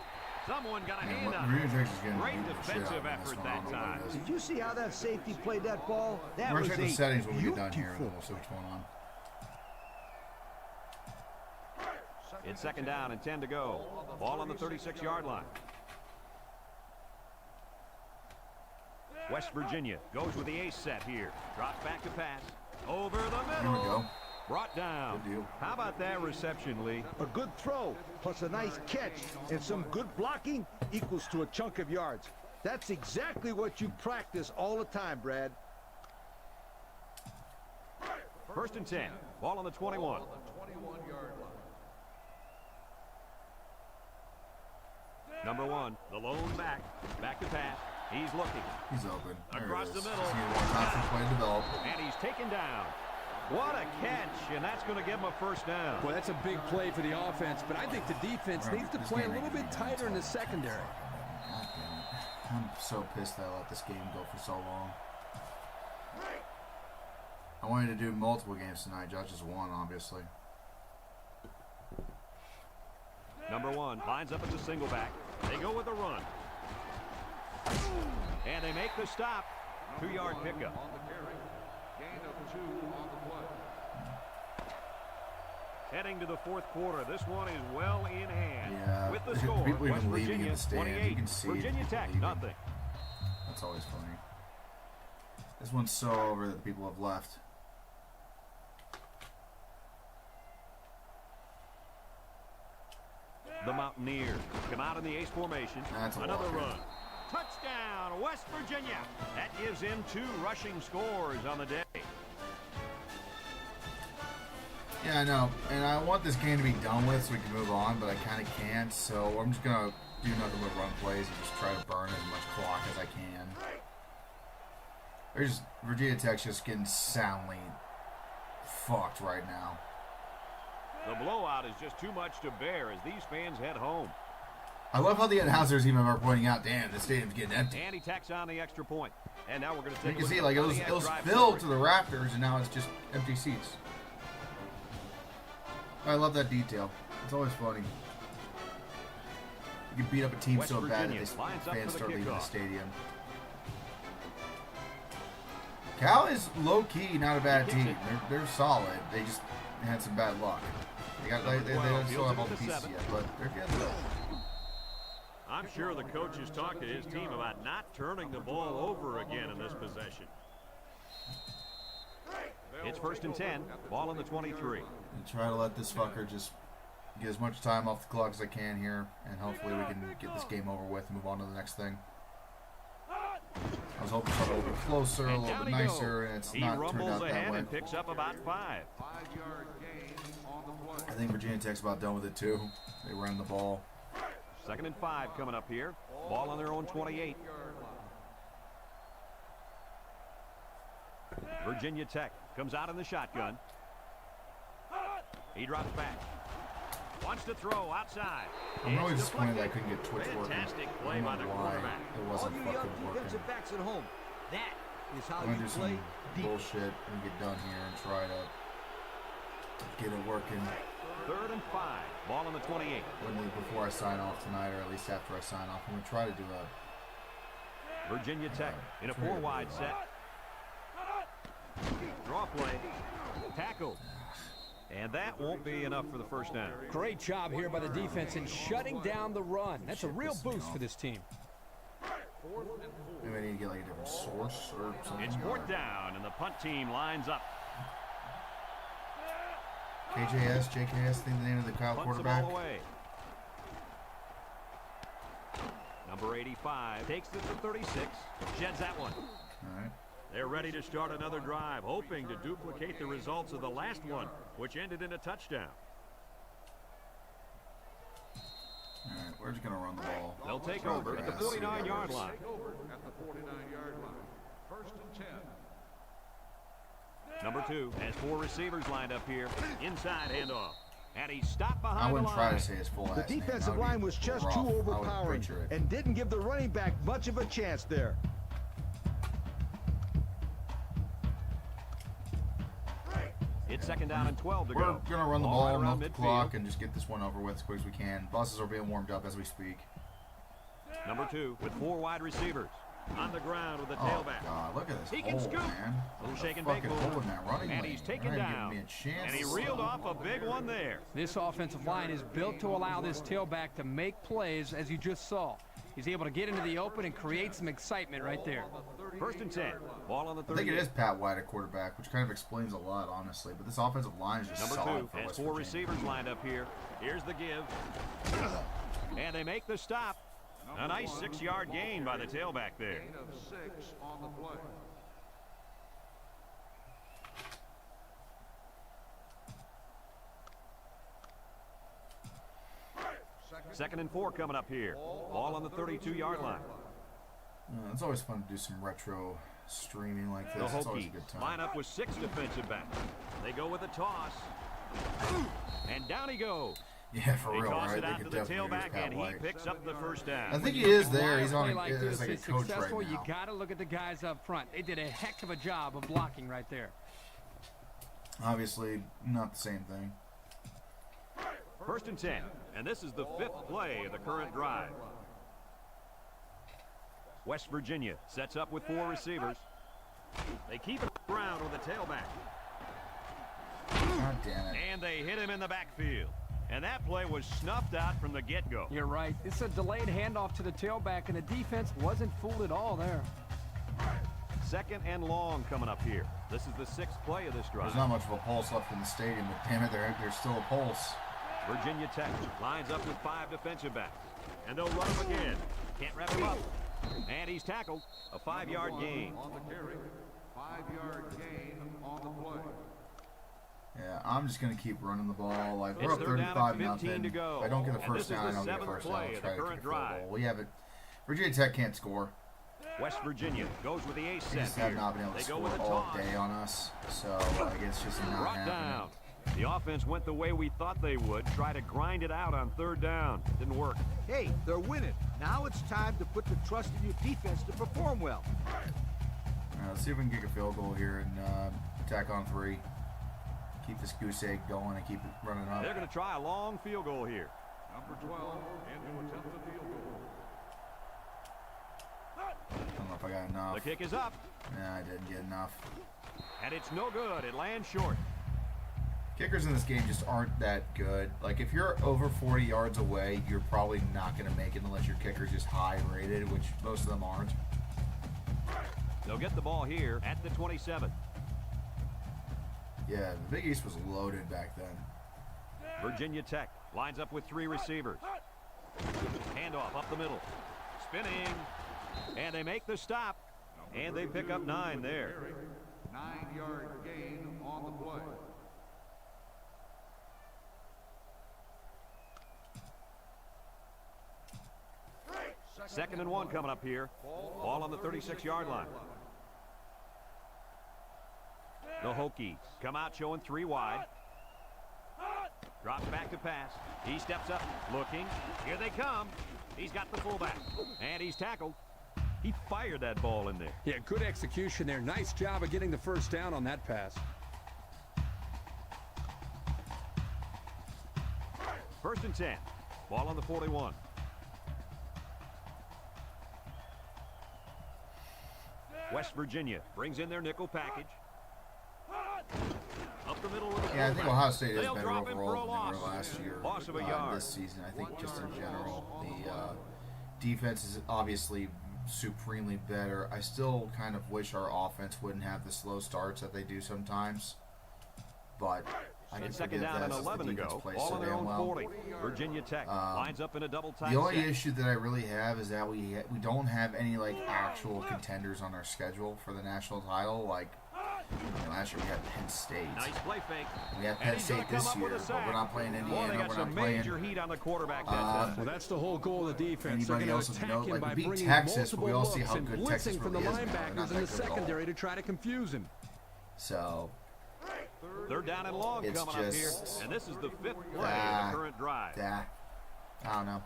Someone got a hand on Virginia it. Tech's is getting Great beat the shit defensive out of this effort one. I that don't know what time. it is. Did you see how that safety played that ball? That We're was gonna check a the settings when we get done here, and beautiful. then we'll see what's going on. It's second down and 10 to go. Ball on the 36-yard line. West Virginia goes with the ace set here. Drops back to pass. Over the Here we middle. go. Brought down. Good deal. How about that reception, Lee? A good throw plus a nice catch and some good blocking equals to a chunk of yards. That's exactly what you practice all the time, Brad. First and 10. Ball on the 21. Number 1, the lone back. Back to pass. He's looking. He's open. There Across it the is. middle. Just need one constant play to develop. And he's taken down. What a catch, and that's going to give him a first down. Boy, that's a big play for the offense, but I think the defense needs to This play a game little ain't bit gonna be tighter in the done. secondary. God damn it. I'm so pissed that I let this game go for so long. I wanted to do multiple games tonight. Judge just won, obviously. Number 1 lines up at the single back. They go with a run. And they make the stop. 2-yard pickup. On the carry. Gain of 2 on the play. Heading to the fourth quarter. This one is well in hand. Yeah. With the score, People West even leaving in Virginia the stands. 28, You can see Virginia people Tech leaving. nothing. That's always funny. This one's so over that people have left. The Mountaineers come out in the ace formation. That's a Another walk-in. run. Touchdown, West Virginia. That gives him 2 rushing scores on the day. Yeah, I know. And I want this game to be done with so we can move on, but I kind of can't. So I'm just going to do nothing but run plays and just try to burn as much clock as I can. There's Virginia Tech's just getting soundly fucked right now. The blowout is just too much to bear as these fans head home. I love how the announcers even are pointing out, damn, the stadium's getting empty. And he tacks on the extra point. And now we're going to You take can a see, look like, at it the was drive filled to summary. the rafters, and now it's just empty seats. I love that detail. It's always funny. You can beat up a team West so bad that Virginia they lines up fans for the start leaving the kickoff. stadium. Cal is low-key not a bad team. They're solid. They just had some bad luck. They don't still have all the pieces yet, but they're getting there. I'm sure the coach has talked to his team about not turning the ball over again in this possession. It's first and 10. Ball on the 23. And try to let this fucker just get as much time off the clock as I can here, and hopefully we can get this game over with and move on to the next thing. I was hoping for a little bit closer, a And little down bit he nicer, goes. and it's He not turned rumbles out that ahead way. and picks up about 5. 5-yard gain on the play. I think Virginia Tech's about done with it too. They ran the ball. Second and 5 coming up here. Ball on their own 28. Virginia Tech comes out in the shotgun. He drops back. Wants to throw outside. I'm really It's disappointed that I deflected. couldn't get Twitch working. Fantastic I play don't by know the why quarterback. it All wasn't you young fucking working. defensive backs at home, that is how I'm gonna you do play some deep. bullshit and get done here and try to get it working Third and 5. Ball on the 28. before I sign off tonight, or at least after I sign off. I'm gonna try to do a Virginia Tech in a 4-wide set. Draw play. Tackled. And that won't be enough for the first down. Great job here by the defense in shutting down the run. That's a real boost for this team. maybe I need to get like a different source or something. It's fourth down, and the punt team lines up. KJS, JKS, I think the name of the Kyle Punts the quarterback. ball away. Number 85 takes it to 36. Sheds that one. All right. They're ready to start another drive, hoping to duplicate the results of the last one, which ended in a touchdown. All right. We're just going to run the ball. They'll take over at the 49-yard line. At the 49-yard line. First and 10. Number 2 has 4 receivers lined up here. Inside handoff. And he's stopped behind I wouldn't the try line. to say his full The last name. defensive That would line be was just rough. too I would overpowering butcher it. and didn't give the running back much of a chance there. It's 2nd down and 12 to We're go. going to run the Ball right ball, around milk the midfield. clock, and just get this one over with as quick as we can. Buses are being warmed up as we speak. Number 2 with 4 wide receivers. On the ground with the Oh, tailback. God, look at this He hole, can scoop. man. Little The shake and bake fucking move. hole in that running And lane. he's They're taken not even down. giving me a chance And he to reeled stop. off a big one there. This offensive line is built to allow this tailback to make plays, as you just saw. He's able to get into the open and create some excitement right there. 1st and 10. Ball on the I think 30. it is Pat White at quarterback, which kind of explains a lot, honestly. But this offensive line is just Number solid 2 for has West 4 Virginia. receivers lined up here. Here's the give. And they make the stop. A nice 6-yard gain by the tailback there. Gain of 6 on the play. Second and 4 coming up here. Ball on the 32-yard line. It's always fun to do some retro streaming like The this. It's always a Hokies good time. line up with 6 defensive backs. They go with a toss. And down he goes. Yeah, for They real, toss right? it They out could to the definitely use tailback, Pat and he White. picks up the first I down. think he is there. Why He's a on play a, like it's this like a is coach successful, right you now. got to look at the guys up front. They did a heck of a job of blocking right there. Obviously, not the same thing. 1st and 10. And this is the 5th play of the current drive. West Virginia sets up with 4 receivers. They keep it around with the tailback. God damn it. And they hit him in the backfield. And that play was snuffed out from the get-go. You're right. It's a delayed handoff to the tailback, and the defense wasn't fooled at all there. 2nd and long coming up here. This is the 6th play of this drive. There's not much of a pulse left in the stadium, but damn it, there's still a pulse. Virginia Tech lines up with 5 defensive backs. And they'll run him again. Can't wrap him up. And he's tackled. A 5-yard gain. On the carry. 5-yard gain on the play. Yeah, I'm just going to keep running the ball. Like, we're It's up 3rd down 35 and 15 nothing. to go. If I don't get a And first this is down, the I don't get a 7th first down. play I'll of try the to current kick a field drive. goal. We have it. Virginia Tech can't score. West Virginia goes with the ace They set just have here. not been able to They go score with a all toss. day on us. So, I guess just not Brought happening. down. The offense went the way we thought they would. Try to grind it out on 3rd down. Didn't work. Hey, they're winning. Now it's time to put the trust in your defense to perform well. Let's see if we can kick a field goal here and attack on 3. Keep this goose egg going and keep it running up. They're going to try a long field goal here. Number 12 in to attempt the field goal. I don't know if I got enough. The kick is up. Nah, I didn't get enough. And it's no good. It lands short. Kickers in this game just aren't that good. Like, if you're over 40 yards away, you're probably not going to make it unless your kicker's just high rated, which most of them aren't. They'll get the ball here at the 27. Yeah, the Big East was loaded back then. Virginia Tech lines up with 3 receivers. Handoff up the middle. Spinning. And they make the stop. And they pick up 9 there. 9-yard gain on the play. 2nd and 1 coming up here. Ball on the 36-yard line. The Hokies come out showing 3 wide. Drops back to pass. He steps up, looking. Here they come. He's got the fullback. And he's tackled. He fired that ball in there. Yeah, good execution there. Nice job of getting the first down on that pass. 1st and 10. Ball on the 41. West Virginia brings in their nickel package. Up the middle of the Yeah, I think fullback. Ohio State is They'll better drop him for a overall than they loss. were last year. Loss of a yard. This season, I think just in general, the defense is obviously supremely better. I still kind of wish our offense wouldn't have the slow starts that they do sometimes. But I can And 2nd forgive down that and since the 11 to defense go. plays All so on their damn own well. 40. Virginia Tech lines up in a double tight The only set. issue that I really have is that we don't have any like actual contenders on our schedule for the national title. Like Last year we had Penn State. Nice play fake. We have And Penn he's gonna State come this up with year, a but sack. we're not playing Boy, Indiana. they got We're some not playing major heat on the quarterback that time. Well, that's the whole goal of the defense. anybody They're else. going to You know, attack him like by we beat bringing Texas, but we all multiple see how looks and good Texas blitzing from the really is. Man. They're linebackers not in the that good at all. secondary to try to confuse him. So They're down and long It's coming up here. just- And this is the 5th play of the current drive. yeah, I don't know.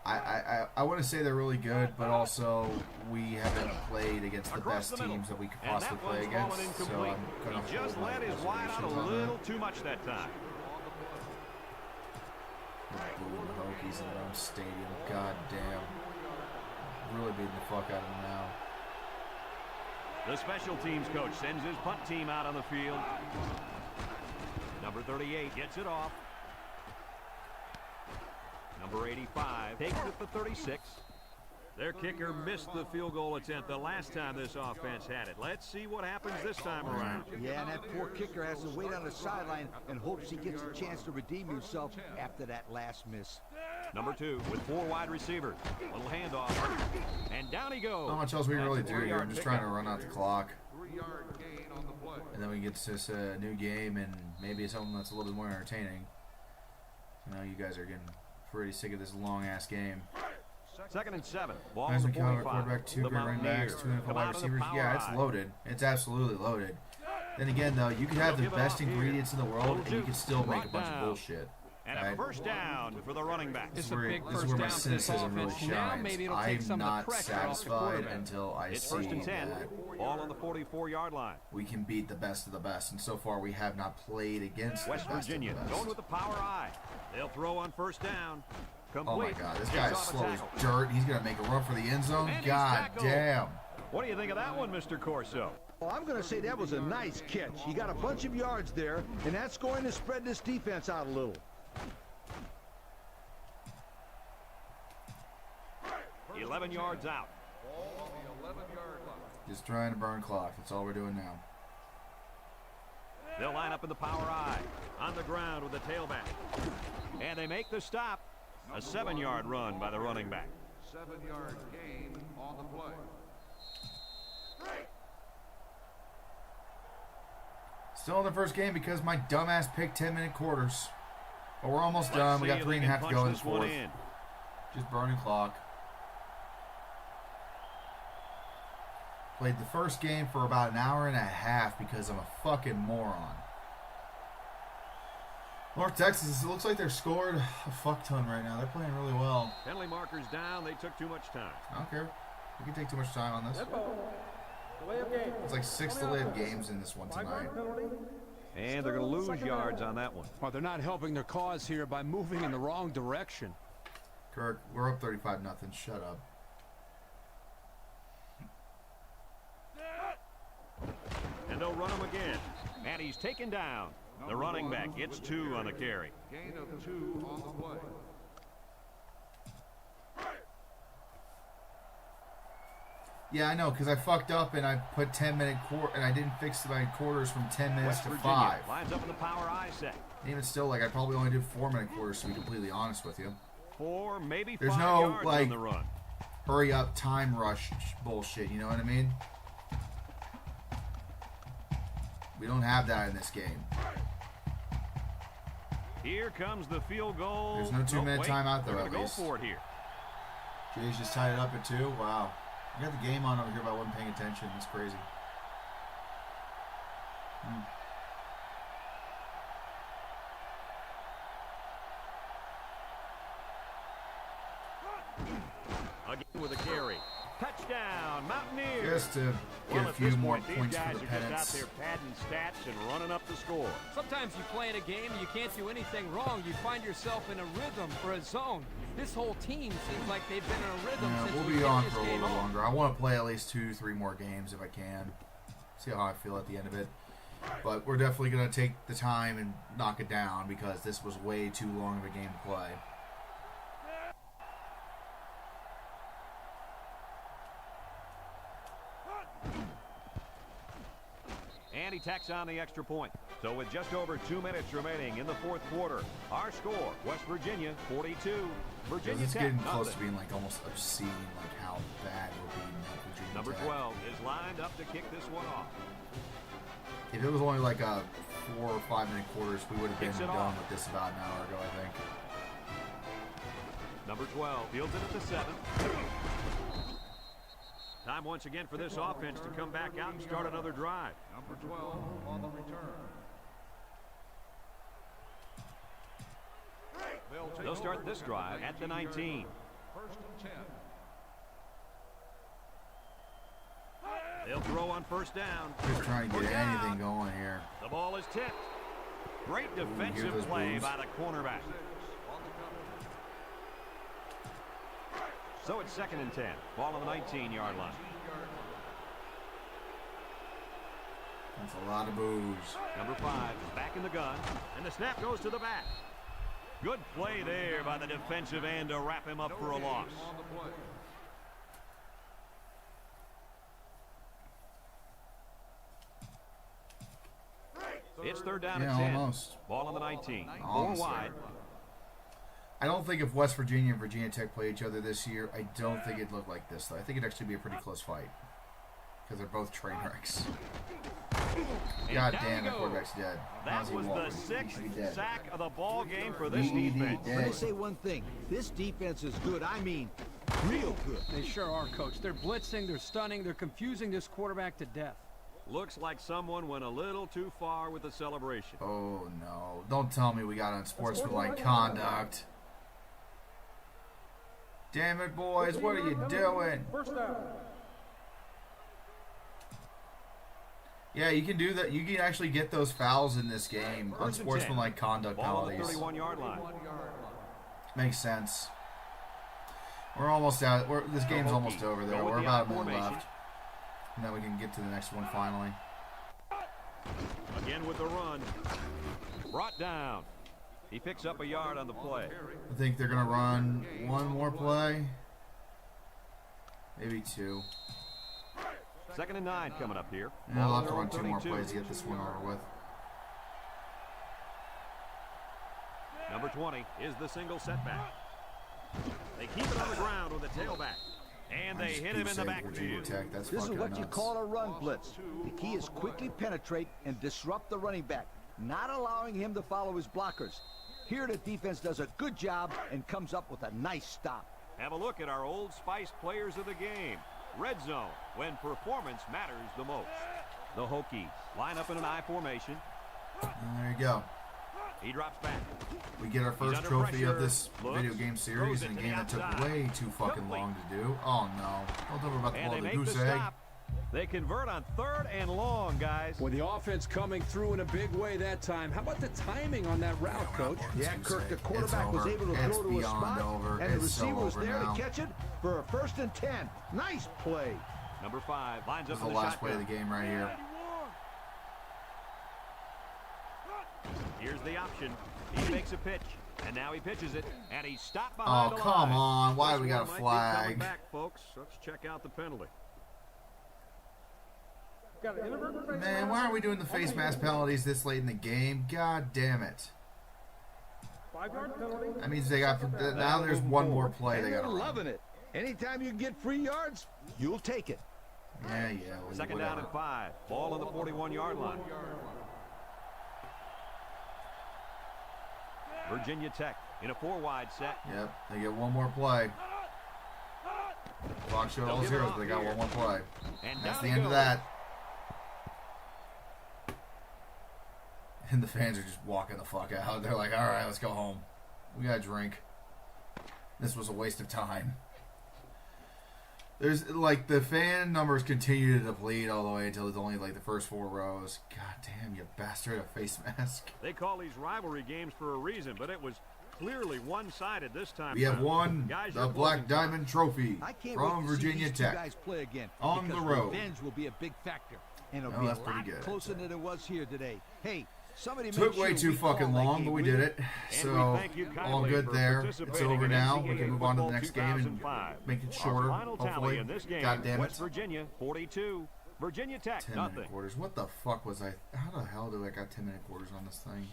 I want to say they're really good, but also we haven't played against the Across best the middle. teams that we could And possibly that play one's fallen against. So incomplete. I'm gonna He just hold my let his wide out a reservations on little that. too much that time. Booing the Hokies in their own stadium. God damn. Really beating the fuck out of them now. The special teams coach sends his punt team out on the field. Number 38 gets it off. Number 85 takes it to 36. Their kicker missed the field goal attempt the last time this offense had it. Let's see what happens this time around. Yeah, and that poor kicker has to wait on the sideline and hopes he gets a chance to redeem himself after that last miss. Number 2 with 4 wide receivers. Little handoff. And down he goes. Not much else we can really That's a do here. 4-yard I'm just trying to pickup. run out the clock. 3-yard gain on the play. And then we get to this new game and maybe something that's a little bit more entertaining. I know you guys are getting pretty sick of this long-ass game. 2nd and 7. Ball on the Heisman caliber 45. quarterback, 2 The great running backs, 2 Mountaineers NFL come wide out of the receivers. power Yeah, it's eye. loaded. It's absolutely loaded. Then again, though, you could have the They'll give it best off here. ingredients in the world, and you could still make a Brought bunch of down. bullshit. And a Right? first down for the running back. It's This a is where, big this is first where my down for this cynicism really offense. Now shines. maybe it'll take I'm some of the not pressure off the satisfied quarterback. until I It's see 1st and 10. that Ball on the 44-yard line. we can beat the best of the best, and so far we have not played against West the best Virginia of the going best. with the power eye. They'll throw on first down. Oh Complete. my God, this Gets guy's off a slow as tackle. dirt. He's gonna make a run for the end zone. And he's God tackled. damn. What do you think of that one, Mr. Corso? Well, I'm going to say that was a nice catch. He got a bunch of yards there, and that's going to spread this defense out a little. 11 yards out. Ball on the 11-yard line. Just trying to burn clock. That's all we're doing now. They'll line up in the power eye. On the ground with the tailback. And they make the stop. A 7-yard run by the running back. 7-yard gain on the play. Still in the first game because my dumbass picked 10-minute quarters. But we're almost Let's done. We see got if 3 they and a can half to go in punch the this one fourth. in. Just burning clock. Played the first game for about an hour and a half because I'm a fucking moron. North Texas, it looks like they're scored a fuck ton right now. They're playing really well. Penalty markers down. They took too much time. I don't care. We can take too much time on this. It's like 6 delayed games in this one tonight. And they're going to lose yards on that one. Well, they're not helping their cause here by moving in the wrong direction. Kirk, we're up 35-0. Shut up. And they'll run him again. And he's taken down. The running back gets 2 on the carry. Gain of 2 on the play. Yeah, I know, because I fucked up and I put 10-minute and I didn't fix my quarters from 10 minutes West to Virginia 5. lines up in the power eye set. And even still, like, I probably only did 4-minute quarters, to be completely honest with you. 4, maybe 5 There's no, yards like, on the run. Hurry up, time rush bullshit, you know what I mean? We don't have that in this game. Here comes the field goal. There's no 2-minute wait, timeout, though, they're at gonna least. go for it here. Jay's just tied it up at 2. Wow. I got the game on over here, but I wasn't paying attention. It's crazy. Again with a carry. Touchdown, Mountaineers. Just to get Well, a at few this more point, these points guys for the are just out pennants. there padding stats and running up the score. Sometimes you play in a game and you can't do anything wrong. You find yourself in a rhythm or a zone. This whole team seems like they've been in a rhythm Yeah, since we'll we be kicked on this for a little game bit off. longer. I want to play at least 2-3 more games if I can. See how I feel at the end of it. But we're definitely going to take the time and knock it down because this was way too long of a game to play. And he tacks on the extra point. So with just over 2 minutes remaining in the fourth quarter, our score, West Virginia 42, Virginia This is Tech getting close to nothing. being like almost obscene, like how bad we're beating Virginia Number 12 is lined up to kick this one off. If it was only like a 4 or 5 minute quarters, we would have been Kicks it done off. with this about an hour ago, I think. Number 12 fields it at the 7. Time once again for this offense to come back out and start another drive. Number 12 on the return. They'll start this drive at the 19. First and 10. They'll throw on first down. Just trying to get anything going here. The ball is tipped. Great hear defensive those play boos. by the cornerback. On the cover. So it's 2nd and 10. Ball on the 19-yard line. That's a lot of boos. Number 5 is back in the gun, and the snap goes to the back. Good play there by the defensive end to wrap him up for a loss. On the play. It's 3rd down Yeah, and 10. almost. Ball on the 19. 4 Almost wide. I don't think if West Virginia and Virginia Tech play each other this year, I don't think it'd look like this, though. I think it'd actually be a pretty close fight. Because they're both train wrecks. God down damn, he the goes. quarterback's dead. How's That he was walking? the He 6th should be dead. sack of the ball game for this He defense. Let me dead. say one thing. This defense is good. I mean, real good. They sure are, Coach. They're blitzing, they're stunning, they're confusing this quarterback to death. Looks like someone went a little too far with the celebration. Oh, no. Don't tell me we got unsportsmanlike conduct. Damn it, boys. What are you doing? First down. Yeah, you can do that. You can actually get those fouls in this game. 1st and 10. Unsportsmanlike conduct Ball on the penalties. 31-yard line. Makes sense. We're almost out. This game's almost over there. Go with We're the about a I minute formation. left. And then we can get to the next one finally. Again with the run. Brought down. He picks up a yard on the play. I think they're going to run one more play. Maybe 2. 2nd and 9 coming up here. And they'll have to Ball run 2 more 32. plays to get this one over with. Number 20 is the single setback. They keep it on the ground with the tailback. And they hit him in the backfield. That's This is fucking what you nuts. call a run blitz. The key is quickly penetrate and disrupt the running back, not allowing him to follow his blockers. Here the defense does a good job and comes up with a nice stop. Have a look at our Old Spice players of the game. Red zone, when performance matters the most. The Hokies line up in an I formation. And there you go. He drops back. We get our first under trophy pressure, of this looks, video game series throws it in a to game the that took outside. way too fucking Complete. long to do. Oh no. Don't tell me about the And ball they to make the goose egg. stop. They convert on 3rd and long, guys. With the offense coming through in a big way that time. How about the timing on that route, Coach? Yeah, Kirk, the quarterback was able to It's throw to a beyond spot, over. and the It's so receiver was over there now. to catch it for a 1st and 10. Nice play. Number 5 lines This up is in the the last play of shotgun. the game right here. Here's the option. He makes a pitch, and now he pitches it, and he's stopped behind Oh, the come line. on. Why do we This got a one might be coming flag? back, folks. Let's check out the penalty. Man, why are we doing the face mask penalties this late in the game? God damn it. 5-yard penalty. That means they got, now there's one more play And they they're got to run. loving it. Anytime you can get free yards, you'll take it. Yeah, well, 2nd down whatever. and 5. Ball on the 41-yard line. Virginia Tech in a 4-wide set. Yep, they get one more play. Clock showed all They'll give it zeros, off but they got here. one more play. And That's down the he end of goes. that. And the fans are just walking the fuck out. They're like, all right, let's go home. We got to drink. This was a waste of time. There's, like, the fan numbers continue to deplete all the way until it's only, like, the first 4 rows. God damn, you bastard, a face mask. They call these rivalry games for a reason, but it was clearly one-sided this time. We have around. won Guys, the you're Black closing Diamond Trophy I can't from wait to see Virginia these two Tech. guys play again. On because the road. revenge will be a big factor, and it'll Oh, be a that's pretty lot good. closer than it was here today. Hey, somebody Took make way sure too we fucking call that long, game, but we will did you? it. And So, we thank you all kindly good for there. It's participating over in now. We NCAA can move on to the football next game and 2005. make it Our shorter, final tally hopefully. in this game, God damn it. West Virginia 42, Virginia Tech 10-minute nothing. quarters. What the fuck was I? How the hell do I got 10-minute quarters on this thing?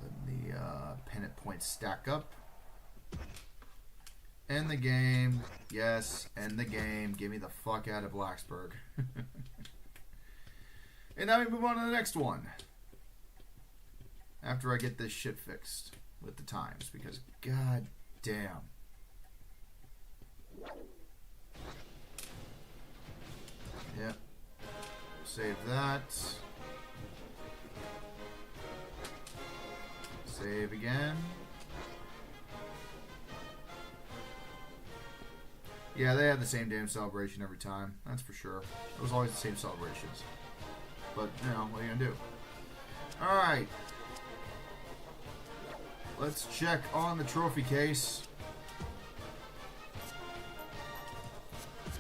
Let the pennant points stack up. End the game. Yes, end the game. Get me the fuck out of Blacksburg. And now we move on to the next one. After I get this shit fixed with the times. Because, god damn. Yep. Save that. Save again. Yeah, they had the same damn celebration every time. That's for sure. It was always the same celebrations. But, you know, what are you gonna do? Alright. Let's check on the trophy case.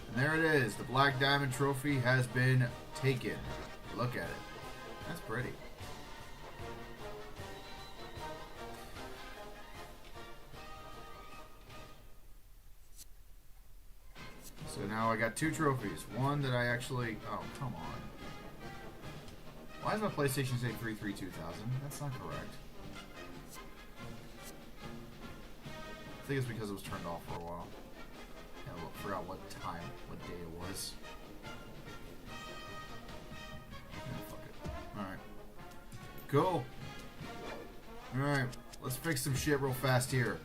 And there it is. The Black Diamond Trophy has been taken. Look at it. That's pretty. So now I got 2 trophies. One that I actually... Oh, come on. Why does my PlayStation say 3-3-2000? That's not correct. I think it's because it was turned off for a while. I forgot what time, what day it was. Yeah, fuck it. Alright. Cool. Alright, let's fix some shit real fast here.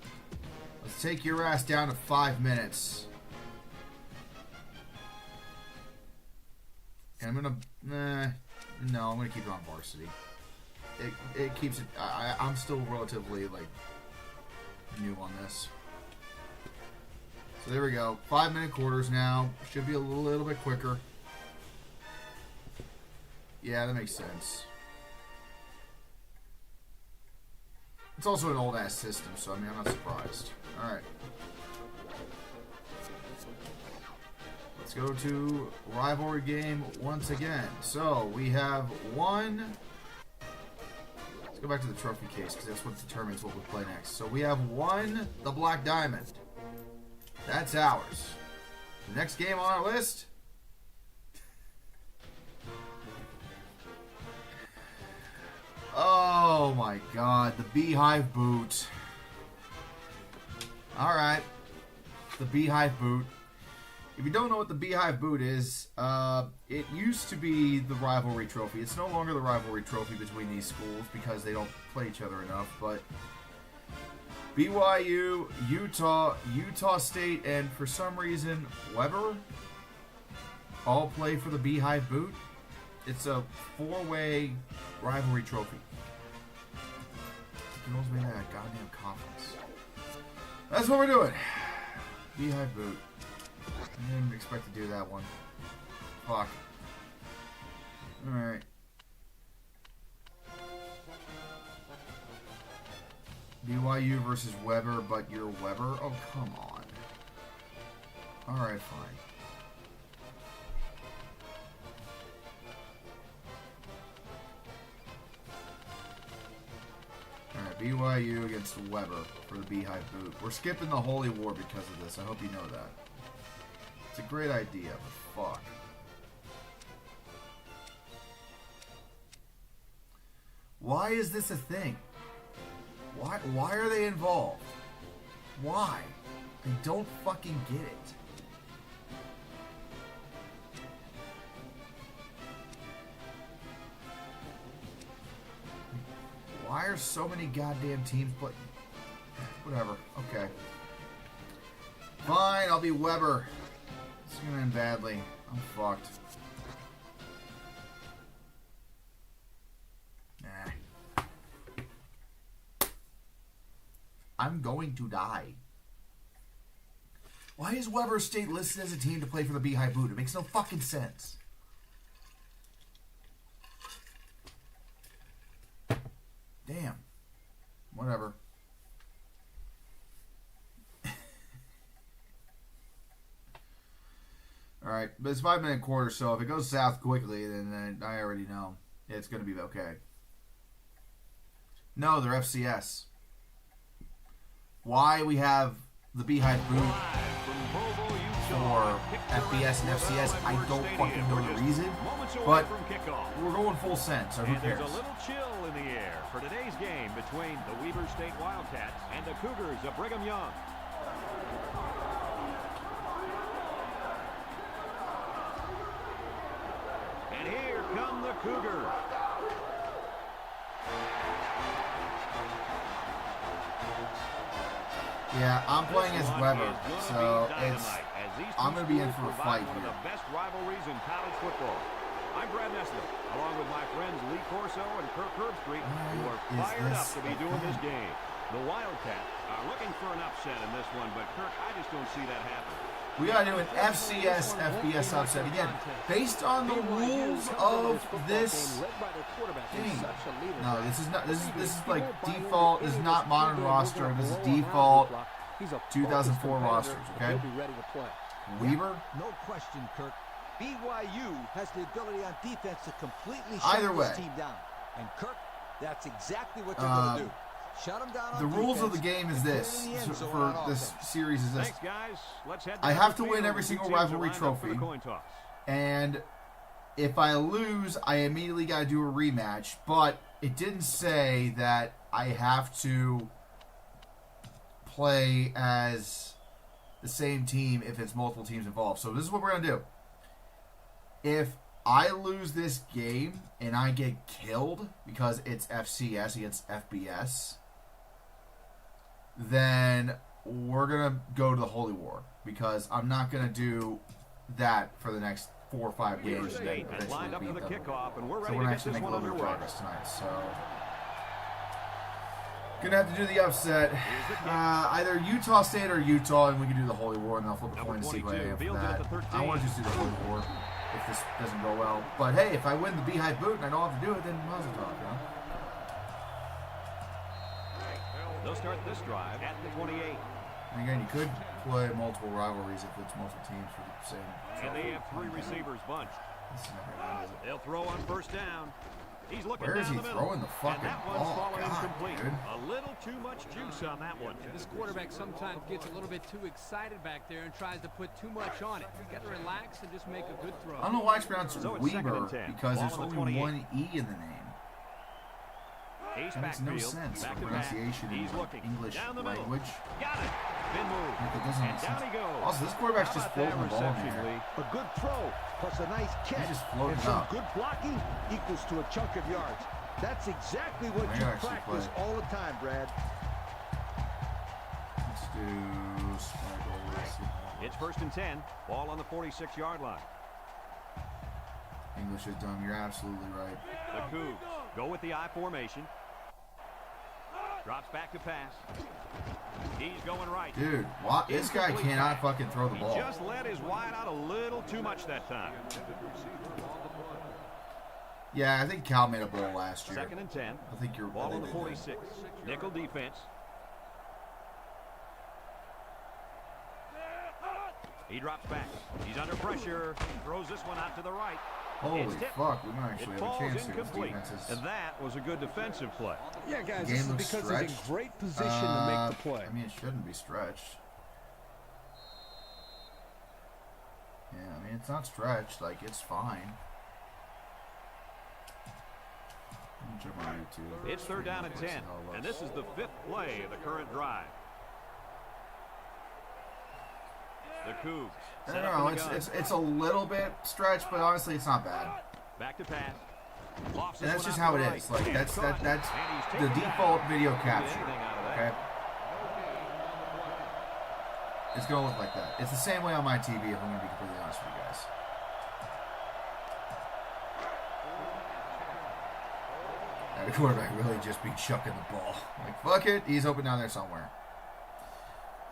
Let's take your ass down to 5 minutes. And I'm gonna... no, I'm gonna keep it on varsity. It keeps it... I'm still relatively, like, new on this. So there we go. 5-minute quarters now. Should be a little bit quicker. Yeah, that makes sense. It's also an old-ass system, so I mean, I'm not surprised. Alright. Let's go to rivalry game once again. So, we have one... Let's go back to the trophy case, because that's what determines what we play next. So, we have one, the Black Diamond. That's ours. The next game on our list... Oh my god, the Beehive Boot. Alright. The Beehive Boot. If you don't know what the Beehive Boot is, it used to be the Rivalry Trophy. It's no longer the Rivalry Trophy between these schools because they don't play each other enough, but BYU, Utah State, and for some reason, Weber all play for the Beehive Boot. It's a 4-way rivalry trophy. The girls made that goddamn conference. That's what we're doing. Beehive Boot. I didn't expect to do that one. Fuck. Alright. BYU versus Weber, but you're Weber? Oh, come on. Alright, fine. Alright, BYU against Weber for the Beehive Boot. We're skipping the Holy War because of this. I hope you know that. It's a great idea, but fuck. Why is this a thing? Why are they involved? Why? I don't fucking get it. Why are so many goddamn teams playing? Whatever. Okay. Fine, I'll be Weber. It's gonna end badly. I'm fucked. Nah. I'm going to die. Why is Weber State listed as a team to play for the Beehive Boot? It makes no fucking sense. Damn. Whatever. Alright, but it's 5-minute quarter, so if it goes south quickly, then I already know it's going to be okay. No, they're FCS. Why we have the Beehive Boot for FBS and FCS, I don't fucking know the reason, but we're going full send, so who cares? There's a little chill in the air for today's game between the Weber State Wildcats and the Cougars of Brigham Young. Cougars. Yeah, I'm playing as Weber, so I'm going to be in for a fight One of here. the best rivalries in college football. I'm Brad Nessler, along with my friends Lee Corso and Kirk Herbstreit, who are fired up to be doing this game. The Wildcats are looking for an upset in this one, but Kirk, I just don't see that happening. We got to do an FCS FBS upset again, based on the rules of this game. No, this is not. This is like default. This is not modern roster. This is default 2004 rosters. Okay. Weber. No question, Kirk. BYU has the ability on defense to completely Either shut way. this team down. And Kirk, that's exactly what they're going to do. Shut them down on The rules of the defense game is and put this it in the end zone for on this offense. series is this. Thanks, guys. Let's head to I the have to field. win every The two single teams are rivalry lined up for the trophy. coin toss. And if I lose, I immediately got to do a rematch. But it didn't say that I have to play as the same team if it's multiple teams involved. So this is what we're going to do. If I lose this game and I get killed because it's FCS against FBS, then we're going to go to the Holy War because I'm not going to do that for the next 4 or 5 Weber games. State is lined up for the kickoff, and we're So ready we're to going to get actually this make a one little bit of underway. progress tonight. So gonna have to do the upset. Either Utah State or Utah, and we can do the Holy War, and I'll flip a coin to see who I am for that. I want to just do the Holy War if this doesn't go well. But hey, if I win the Beehive Boot and I don't have to do it, then Mazel tov, you know? They'll start this drive at the 28. And again, you could play multiple rivalries if it's multiple teams for the same. And they have 3 receivers bunched. This is not very good, is it? They'll throw on first down. He's looking Where is down he the middle. throwing the fucking and that one's ball? falling God, incomplete. dude. A little too much juice on that one. This quarterback sometimes gets a little bit too excited back there and tries to put too much on it. You got to relax and just make a good throw. I don't know why it's pronounced So it's second Weber and 10. because Ball there's on the only 28. one E in the name. Ace That makes no backfield, sense back for to back. pronunciation He's in looking English down the middle. language. Got it. Been moved. Like, it doesn't And make down sense. he goes. Also, this quarterback's How just about that floating the ball in reception, the air. Lee? A good throw plus a nice catch just floating and some up. good blocking equals to a chunk of yards. That's exactly what May you actually practice play. all the time, Brad. Let's do Sparkle. Let's see. It's first and 10. Ball on the 46-yard line. English is dumb. You're absolutely right. The Cougs go with the I formation. Drops back to pass. He's going right. Dude, what? This guy cannot fucking throw the He ball. just let his wide out a little too much that time. Yeah, I think Cal made a bowl last year. Second and 10. I think you're Ball on the right. 46. Nickel defense. He drops back. He's under pressure. Throws this one out to the right. Holy It's tipped. fuck, we might actually It have a falls chance here. This incomplete. defense is... And that was a good defensive play. Yeah, guys, Game this is looks because he's in stretched. great position to make the play. I mean, it shouldn't be stretched. Yeah, I mean, it's not stretched. Like, it's fine. Let me check my YouTube. It's third down at 10. And this is the 5th play of the current drive. The Cougs. I set don't up know. in the gun. It's a little bit stretched, but honestly, it's not bad. Back to pass. Lofts And this that's one just out how to it the is. right. Like And that's caught. that's And he's the taken default down. video Didn't get capture. anything out of Okay. that. It's gonna look like that. It's the same way on my TV. If I'm gonna be completely honest with you guys. The quarterback really just be chucking the ball. Like, fuck it. He's open down there somewhere.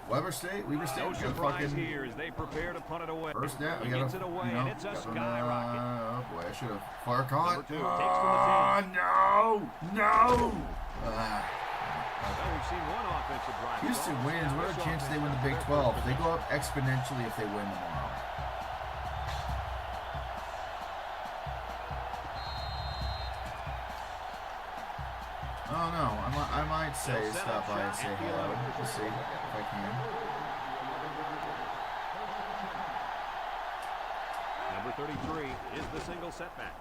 Weber State, No we got surprise fucking here as they prepare to punt it away. first down. He We got gets it away, you know, and it's a got skyrocket. oh boy, I should have far caught. Number 2 takes from the 10. No. Well, we've seen one offensive drive. Houston wins. What are the chances they win the Big 12? They go up exponentially if they win tomorrow. Oh no, I might say stop by and say hello. Just see if I can. Number 33 is the single setback.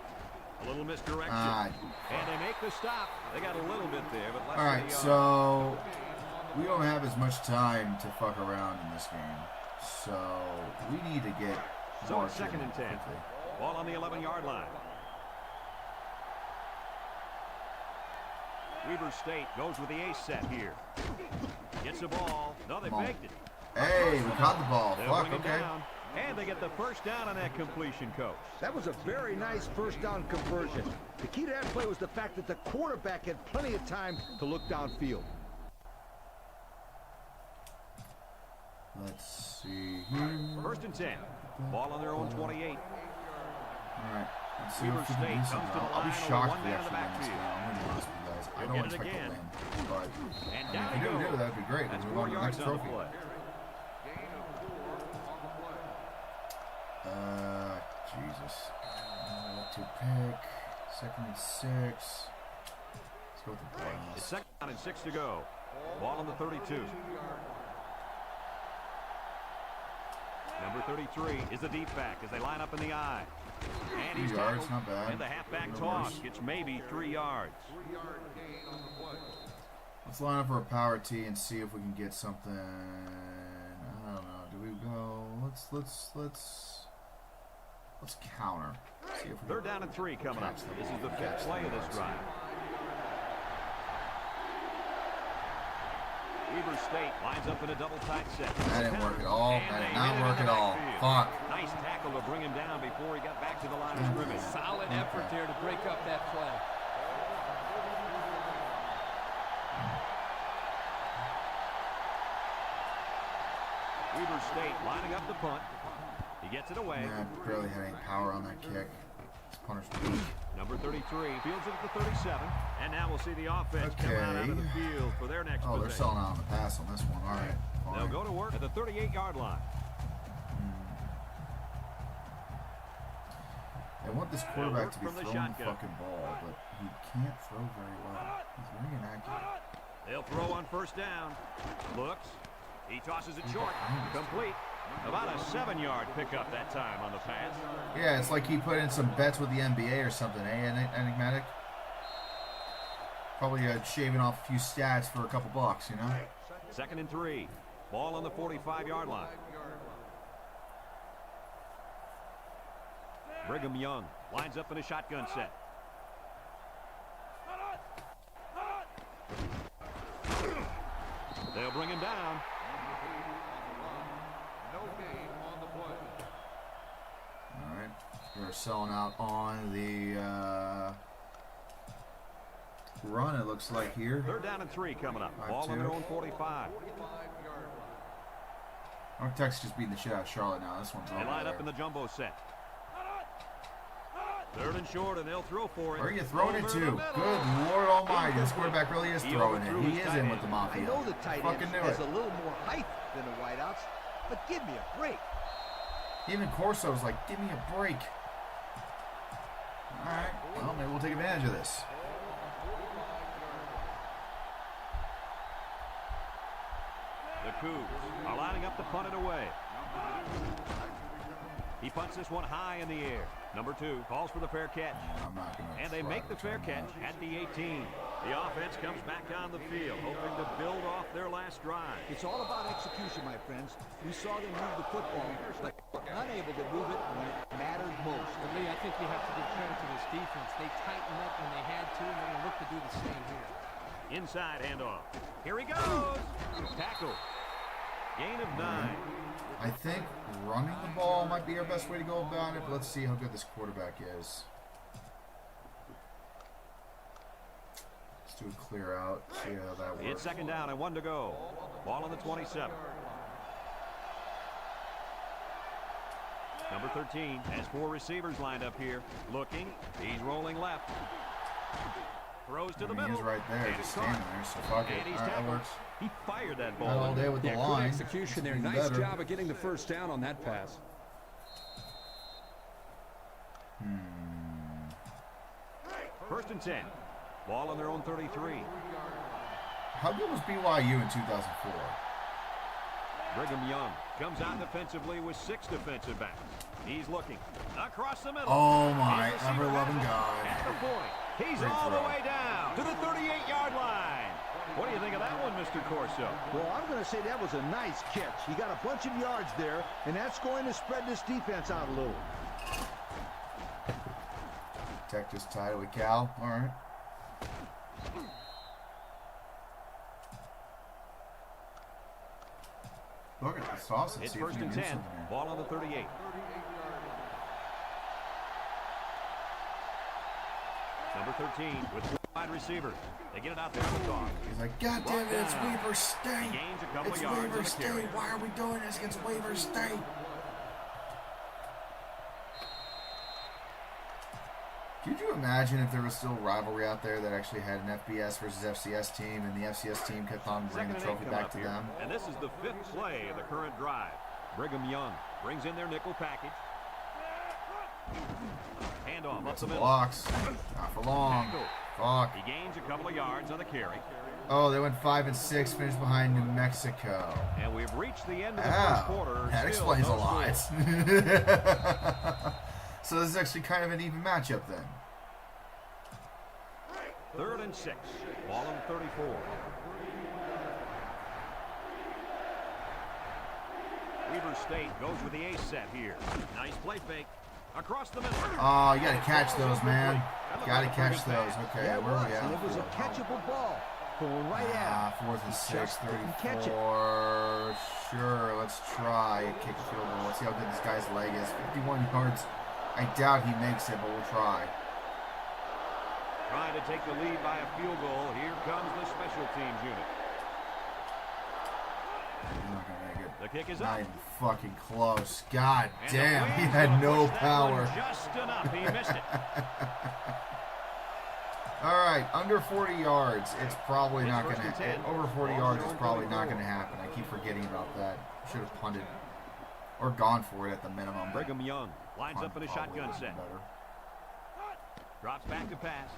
A little misdirection. Ah. And they make the stop. They got a little bit there, but less All than right, a yard. so we don't have as much time to fuck around in this game. So we need to get So more it's second and 10. quickly. Ball on the 11-yard line. Weber State goes with the ace set here. Gets the ball. No, they faked it. Hey, we caught the ball. They'll Fuck, bring it okay. down, and they get the first down on that completion, Coach. That was a very nice first down conversion. The key to that play was the fact that the quarterback had plenty of time to look downfield. Let's see here. First and 10. Ball on their own 28. All right. Let's see Weber if we can State do something. comes to the I'll be line with shocked one if we man in the actually win this backfield. game. I'm going to be honest with you guys. I They'll don't get it expect to again. win. But And I down mean, if they we go. do, that would be great. That's We 4 won the yards next on the trophy. play. Jesus. To pick. 2nd and 6. Let's go with the It's blast. 2nd and 6 to go. Ball on the 32. Number 33 is the deep back as they line up in the I. And he's 3 yards, tackled. not bad. And the halfback No toss worse. gets maybe 3 yards. Let's line up for a power T and see if we can get something. I don't know. Do we go? Let's counter. See if we 3rd can down and 3 coming up. catch the This is ball. the Catch 5th the play of this ball. drive. Weber State lines up in a double tight set. That didn't work at all. And That they did not hit it work in at the all. backfield. Fuck. Nice tackle to bring him down before he got back to the line of scrimmage. Solid effort there to break up that play. Weber State lining up the punt. He gets it away. Yeah, barely had any power on that kick. This punter's weak. Number 33 fields it at the 37. And now we'll see the offense come out onto the field for their next Oh, they're possession. selling out on the pass on this one. All right. They'll Fine. go to work at the 38-yard line. They want this quarterback to be from the throwing the shotgun. fucking ball, but he can't throw very well. He's very inaccurate. They'll throw on 1st down. Looks. He tosses it short. Complete. About a 7-yard pickup that time on the pass. Yeah, it's like he put in some bets with the NBA or something, eh, Enigmatic? Probably shaving off a few stats for a couple bucks, you know? 2nd and 3. Ball on the 45-yard line. Brigham Young lines up in a shotgun set. They'll bring him down. All right. They're selling out on the run, it looks like here. 3rd down and 3 coming up. Ball 5-2. on their own 45. North Texas just beating the shit out of Charlotte now. This one's They over line there. up in the jumbo set. 3rd and short, and they'll throw for it. Where are you throwing it Over to? the Good middle. Lord Almighty. This quarterback really is He throwing overthrew it. He his is tight in end. with the I mafia. know the tight end Fucking knew has it. a little more height than the wideouts, but give me a break. Even Corso's like, give me a break. All right. Well, maybe we'll take advantage of this. The Cougs are lining up to punt it away. He punts this one high in the air. Number 2 calls for the fair catch. I'm not gonna And they try make to the fair return catch that. at the 18. The offense comes back on the field, hoping to build off their last drive. It's all about execution, my friends. We saw them move the football, but unable to move it when it mattered most. But Lee, I think you have to give credit to this defense. They tightened up when they had to, and they're going to look to do the same here. Inside handoff. Here he goes. Tackle. Gain of 9. I think running the ball might be our best way to go about it, but let's see how good this quarterback is. Let's do a clear out, see how that works. It's 2nd down and 1 to go. Ball on the 27. Number 13 has 4 receivers lined up here. Looking. He's rolling left. Throws to the I mean, middle. he's right there, And just it's caught. standing there, so fuck it. And he's All right, that tackled. works. He fired that Not all ball. day with the Yeah, line. good execution there. It's Nice better. job of getting the 1st down on that pass. First and 10. Ball on their own 33. How good was BYU in 2004? Brigham Young comes out defensively with 6 defensive backs. He's looking across the middle. Oh my His receiver ever-loving has it God. At the point. He's Great all the throw. way down to the 38-yard line. What do you think of that one, Mr. Corso? Well, I'm going to say that was a nice catch. He got a bunch of yards there, and that's going to spread this defense out a little. Tech just tied it with Cal. All right. Look at the sausage. It's 1st and 10. Ball on the 38. Number 13 with 2 wide receivers. They get it out there on the dog. He's like, God damn it, it's Weaver State. He gains a couple It's of yards Weaver on the State. carry. Why are we doing this against Weaver State? Could you imagine if there was still rivalry out there that actually had an FBS versus FCS team, and the FCS team kept on bringing the trophy back to them? And this is the 5th play of the current drive. Brigham Young brings in their nickel package. Handoff up the middle. Blocks. Not for long. Fuck. He gains a couple of yards on the carry. Oh, they went 5 and 6, finished behind New Mexico. And we've reached the end of the first quarter. That Still explains a no lot. score. So this is actually kind of an even matchup then. 3rd and 6. Ball on 34. Weaver State goes with the ace set here. Nice play fake. Across the middle. Oh, you got to catch those, man. Got to catch those. Okay, Yeah, where are we at? and it was a catchable ball. Going right at him. 4th and 6, just didn't catch it. 34. Sure, let's try a kick field goal. Let's see how good this guy's leg is. 51 yards. I doubt he makes it, but we'll try. Trying to take the lead by a field goal. Here comes the special teams unit. He's not going to make it. The kick is Not up. even fucking close. God And damn, the he Wings had will no push that power. one just enough. He missed it. All right, under 40 yards, it's probably It's not going 1st and to 10. happen. Over 40 yards, it's probably not going to happen. I keep forgetting about that. Should have punted or gone for it at the minimum. Brigham Young lines up in a Punt shotgun probably set. better. Drops back to pass.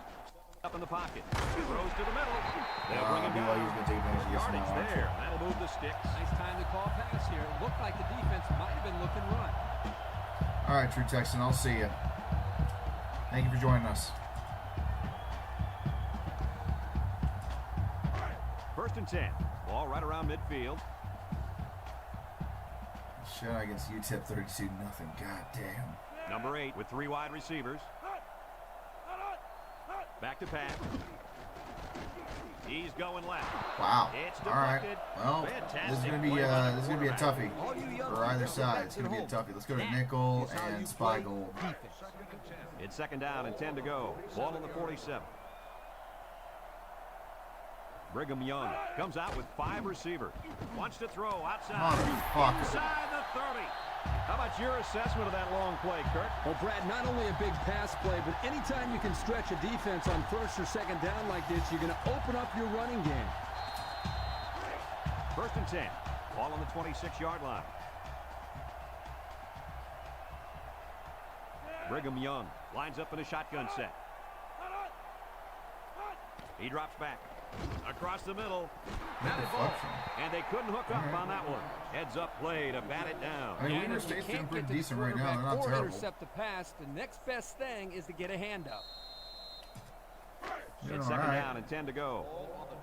Up in the pocket. Throws to the middle. They'll bring him BYU's down. going to take advantage of this Yardage now. there. That'll move the sticks. Nice time to call pass here. It looked like the defense might have been looking run. All right, True Texan, I'll see you. Thank you for joining us. 1st and 10. Ball right around midfield. Shut against UTEP 32-0. God damn. Number 8 with 3 wide receivers. Back to pass. He's going left. Wow. It's All right. deflected. Well, this is Fantastic going to be play by the this is going to be a toughie All you young for either people side. back It's going to be a at toughie. Let's go to home. nickel That is how and you spy play gold. defense. It's 2nd down and 10 to go. Ball on the 47. Brigham Young comes out with 5 receivers. Wants to throw outside. Motherfucker. Inside the 30. How about your assessment of that long play, Kurt? Well, Brad, not only a big pass play, but anytime you can stretch a defense on 1st or 2nd down like this, you're going to open up your running game. 1st and 10. Ball on the 26-yard line. Brigham Young lines up in a shotgun set. He drops back. Across the middle. Batted ball. And they couldn't hook up on that one. Heads up play to bat it down. I mean, And Weaver if you State's doing can't pretty get to the decent right now. They're quarterback not or terrible. intercept the pass, the next best thing is to get a hand up. Doing It's all 2nd right. down and 10 to go.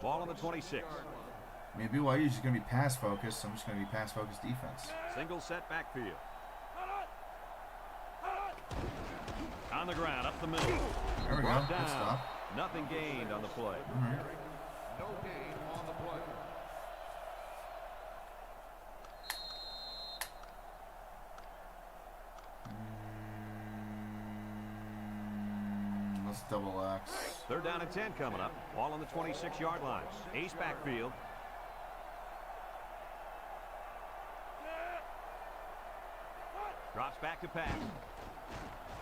Ball on the 26. I mean, BYU is just going to be pass focused. So I'm just going to be pass focused defense. Single set backfield. On the ground, up the middle. There we go. Brought Good down. stop. Nothing gained on the play. All right. No gain on the play. Let's double X. 3rd down and 10 coming up. Ball on the 26-yard line. Ace backfield. Drops back to pass.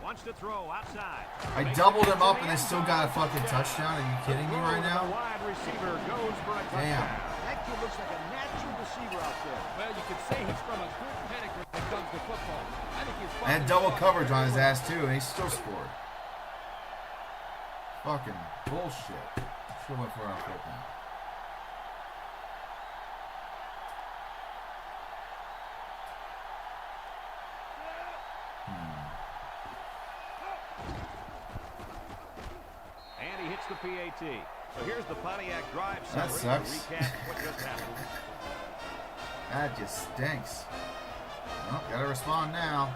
Wants to throw outside. I doubled him up and they still got a fucking touchdown. Are you kidding me right The now? wide receiver goes for a touchdown. Damn. That kid looks like a natural receiver out there. Well, you could say he's from a good pedigree when it comes to football. I think he's I had double coverage on his ass too, and he still scored. Fucking bullshit. Should have went for it on 4th down. And he hits the PAT. So here's the Pontiac drive That summary. sucks. Recap what just happened. That just stinks. Well, gotta respond now.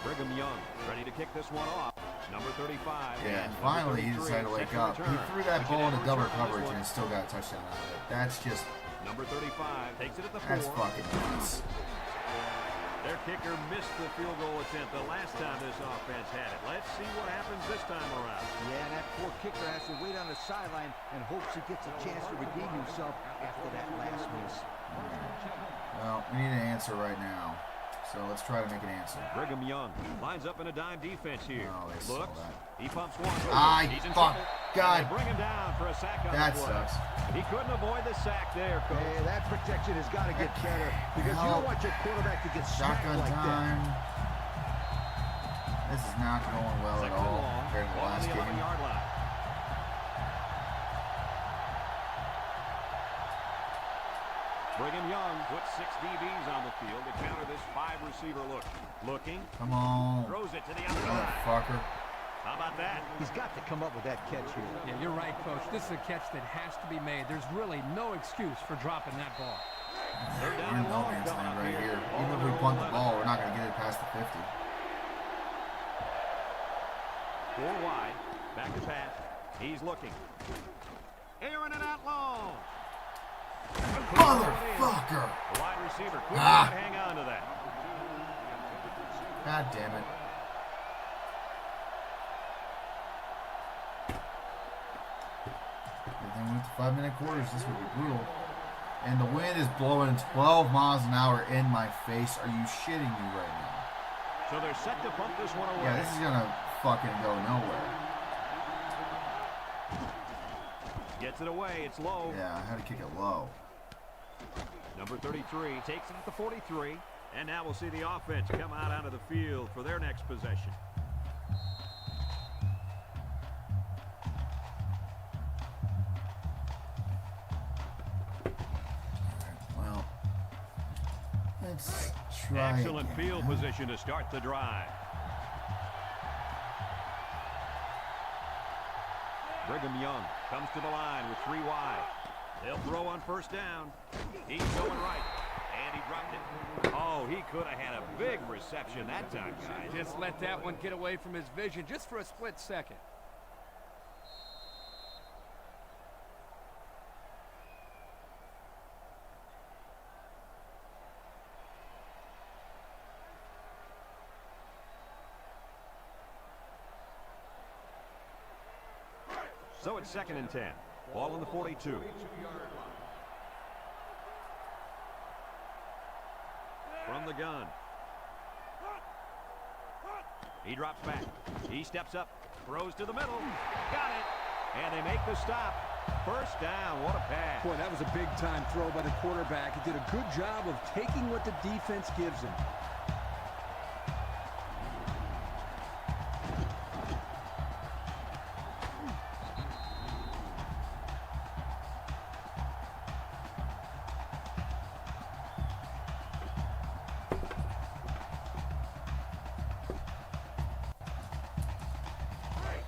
Brigham Young ready to kick this one off. Number 35. Yeah, and number finally he 33, decided to wake second up. He return. threw that ball into Second double return on this coverage one. and still got a touchdown out of it. That's just Number 35 takes it at the 4. That's fucking nuts. Their kicker missed the field goal attempt the last time this offense had it. Let's see what happens this time around. Yeah, and that poor kicker has to wait on the sideline and hopes he gets a chance to redeem himself after that last miss. Well, we need an answer right now. So let's try to make an answer. Brigham Young lines up in a dime defense here. Oh, they saw Looks. that. He pumps one. He's in fuck. trouble. God. They bring him down for a sack on That the play. sucks. He couldn't avoid the sack there, Coach. Hey, that protection has got to get better because you don't want your quarterback to get smacked Shotgun like time. This is not going well at Second all and long. compared to the Ball on last the game. 11-yard line. Brigham Young puts 6 DBs on the field to counter this 5-receiver look. Looking. Come on. Throws it to the outside. Motherfucker. How about that? He's got to come up with that catch here. Yeah, you're right, Coach. This is a catch that has to be made. There's really no excuse for dropping that ball. Third down We're in and no long man's coming land up right here. here. Ball Even on if we their punt own the 11. ball, we're not going to get it past the 50. 4 wide. Back to pass. He's looking. Airing it out long. Motherfucker! The wide receiver couldn't Ah. quite hang on to that. God damn it. If they went to 5-minute quarters, this would be brutal. And the wind is blowing 12 miles an hour in my face. Are you shitting me right now? So they're set to pump this one away. Yeah, this is gonna fucking go nowhere. Gets it away. It's low. Yeah, I had to kick it low. Number 33 takes it at the 43. And now we'll see the offense come out onto the field for their next possession. Well, let's try. Excellent again, field huh? position to start the drive. Brigham Young comes to the line with 3 wide. They'll throw on first down. He's going right. And he dropped it. Oh, he could have had a big reception that time, guys. Just let that one get away from his vision just for a split second. So it's 2nd and 10. Ball on the 42. From the gun. He drops back. He steps up. Throws to the middle. Got it. And they make the stop. First down. What a pass. Boy, that was a big-time throw by the quarterback. He did a good job of taking what the defense gives him.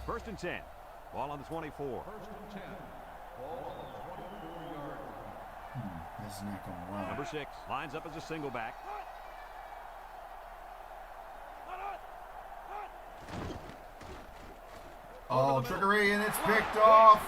First and 10. Ball on the 24. This is not going well. Number 6 lines up as a single back. Oh, trickery, and it's picked off.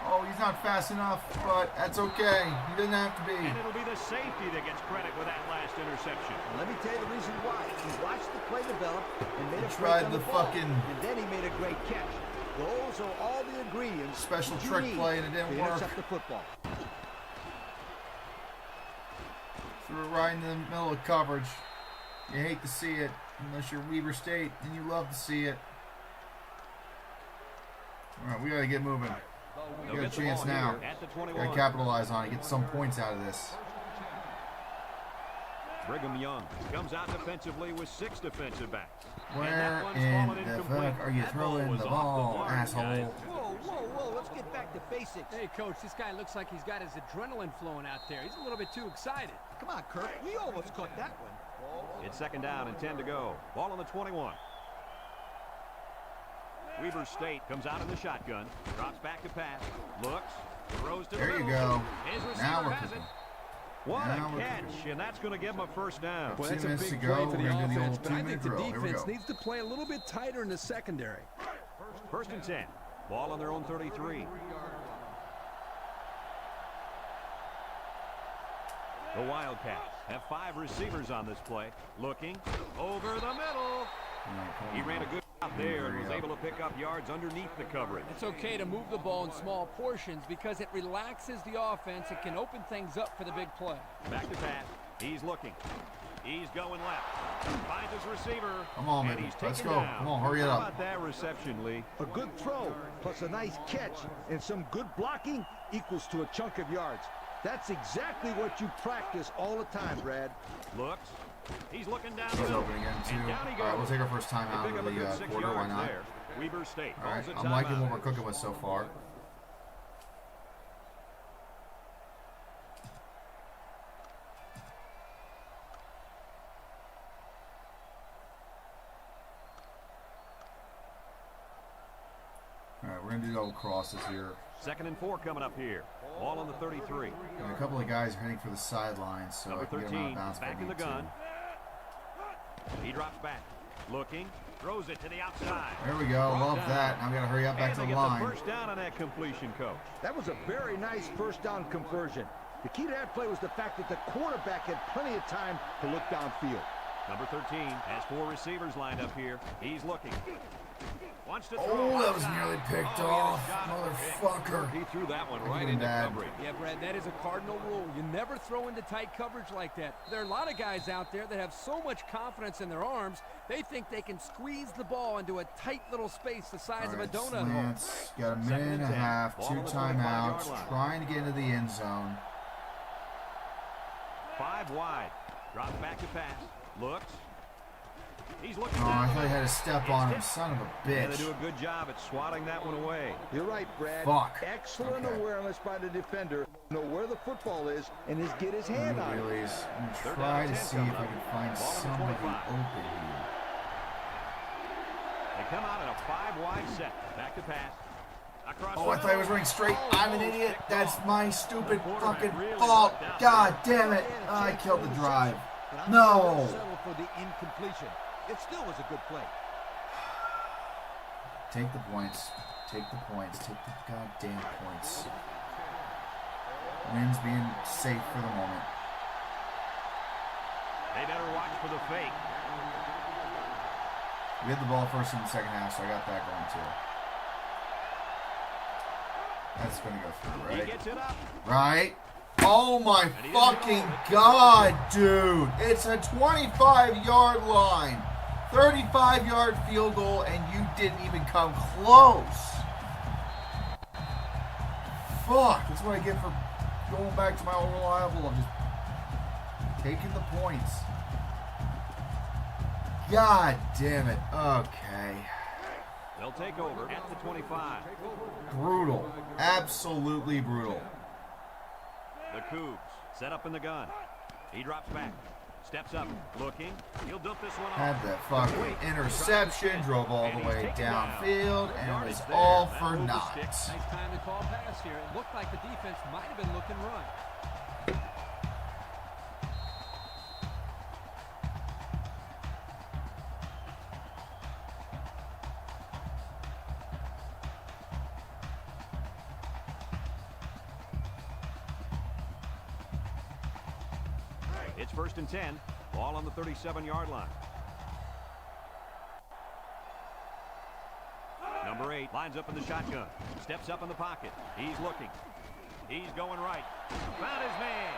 Oh, he's not fast enough, but that's okay. He doesn't have to be. And it'll be the safety that gets credit with that last interception. And let me tell you the reason why. He watched the play develop and made a Tried break on the the ball, fucking- and then he made a great catch. Those are all the ingredients Special that you trick need play, and it didn't to work. intercept the football. Threw it right in the middle of coverage. You hate to see it, unless you're Weber State, and you love to see it. All right, we got to get moving. They'll We got a get the chance ball now. here at the Got 21. to capitalize on it, get some points out of this. Brigham Young comes out defensively with 6 defensive backs. And Where that one's in fallen the incomplete. fuck are you That throwing was the off ball, mark, asshole? guys. Whoa, let's get back to basics. Hey, Coach, this guy looks like he's got his adrenaline flowing out there. He's a little bit too excited. Come on, Kirk. We almost caught that one. It's 2nd down and 10 to go. Ball on the 21. Weber State comes out in the shotgun. Drops back to pass. Looks. Throws to There the you middle. go. His receiver Now we're has it. cooking. What Now a we're catch, cooking. and that's going to give him a first down. Boy, 2 that's a minutes big to go. play for the We're gonna do the offense, old but I think 2-minute the drill. Here we defense go. needs to play a little bit tighter in the secondary. First and 10. Ball on their own 33. The Wildcats have 5 receivers on this play. Looking over the middle. He ran a good job there and was able to pick up yards underneath the coverage. It's okay to move the ball in small portions because it relaxes the offense. It can open things up for the big play. Back to pass. He's looking. He's going left. Finds his receiver. Come on, and man. he's Let's taken go. down. Come on, hurry it How up. about that reception, Lee? A good throw plus a nice catch and some good blocking equals to a chunk of yards. That's exactly what you practice all the time, Brad. Looks. He's looking down the He's middle. open again, too. And down he All right, we'll goes. take our first time They out pick of up a good the 6 quarter. Why yards not? there. Weber State All right, calls a I'm liking what timeout. we're cooking with so far. All right, we're going to do double crosses here. 2nd and 4 coming up here. Ball on the 33. And a couple of guys are heading for the sidelines, so Number I can get them out 13 of bounds if I back in the need to. gun. He drops back. Looking. Throws it to the outside. There we go. Brought Love down. that. Now we got to hurry up back And to they the get line. the first down on that completion, Coach. That was a very nice first down conversion. The key to that play was the fact that the quarterback had plenty of time to look downfield. Number 13 has 4 receivers lined up here. He's looking. Wants to throw. Oh, that was nearly picked he had a off. shot. Motherfucker. He threw that one Look right at him, into Dad. coverage. Yeah, Brad, that is a cardinal rule. You never throw into tight coverage like that. There are a lot of guys out there that have so much confidence in their arms, they think they can squeeze the ball into a tight little space the size of a donut hole. Slants. Got a minute and a half, Ball 2 on the timeouts, 25-yard line. trying to get into the end zone. 5 wide. Drops back to pass. Looks. He's looking Oh, down I the thought he had middle. a step It's on him. hit. Son of a And they bitch. do a good job at swatting that one away. You're right, Brad. Fuck. Excellent Okay. awareness by the defender. Know where the football is and just get his hand on it. Release. I'm Third gonna try down to and 10 see coming if I up. can find Ball on the somebody 25. open here. They come out in a 5-wide set. Back to pass. Across Oh, I the thought he was middle. running straight. Oh, I'm an oh, idiot. picked That's off. my stupid The quarterback fucking really fault. lucked out. God damn it. I killed the drive. No. Settle for the incompletion. It still was a good play. Take the points. Take the points. Take the goddamn points. Wynn's being safe for the moment. They better watch for the fake. We had the ball first in the second half, so I got that going too. That's going to go through, He right? gets it up. Right? Oh my fucking god, dude. It's a 25-yard line. 35-yard field goal, and you didn't even come close. Fuck. That's what I get for going back to my old reliable. I'm just taking the points. God damn it. Okay. They'll take over at the 25. Brutal. Absolutely brutal. The Cougs set up in the gun. He drops back. Steps up. Looking. He'll dump this one off. Had that fucking interception, drove all the And he's way taken down. downfield, and it Yardage was there. all That for move the naught. sticks. Nice time to call pass here. It looked like the defense might have been looking right. It's 1st and 10. Ball on the 37-yard line. Number 8 lines up in the shotgun. Steps up in the pocket. He's looking. He's going right. Found his man.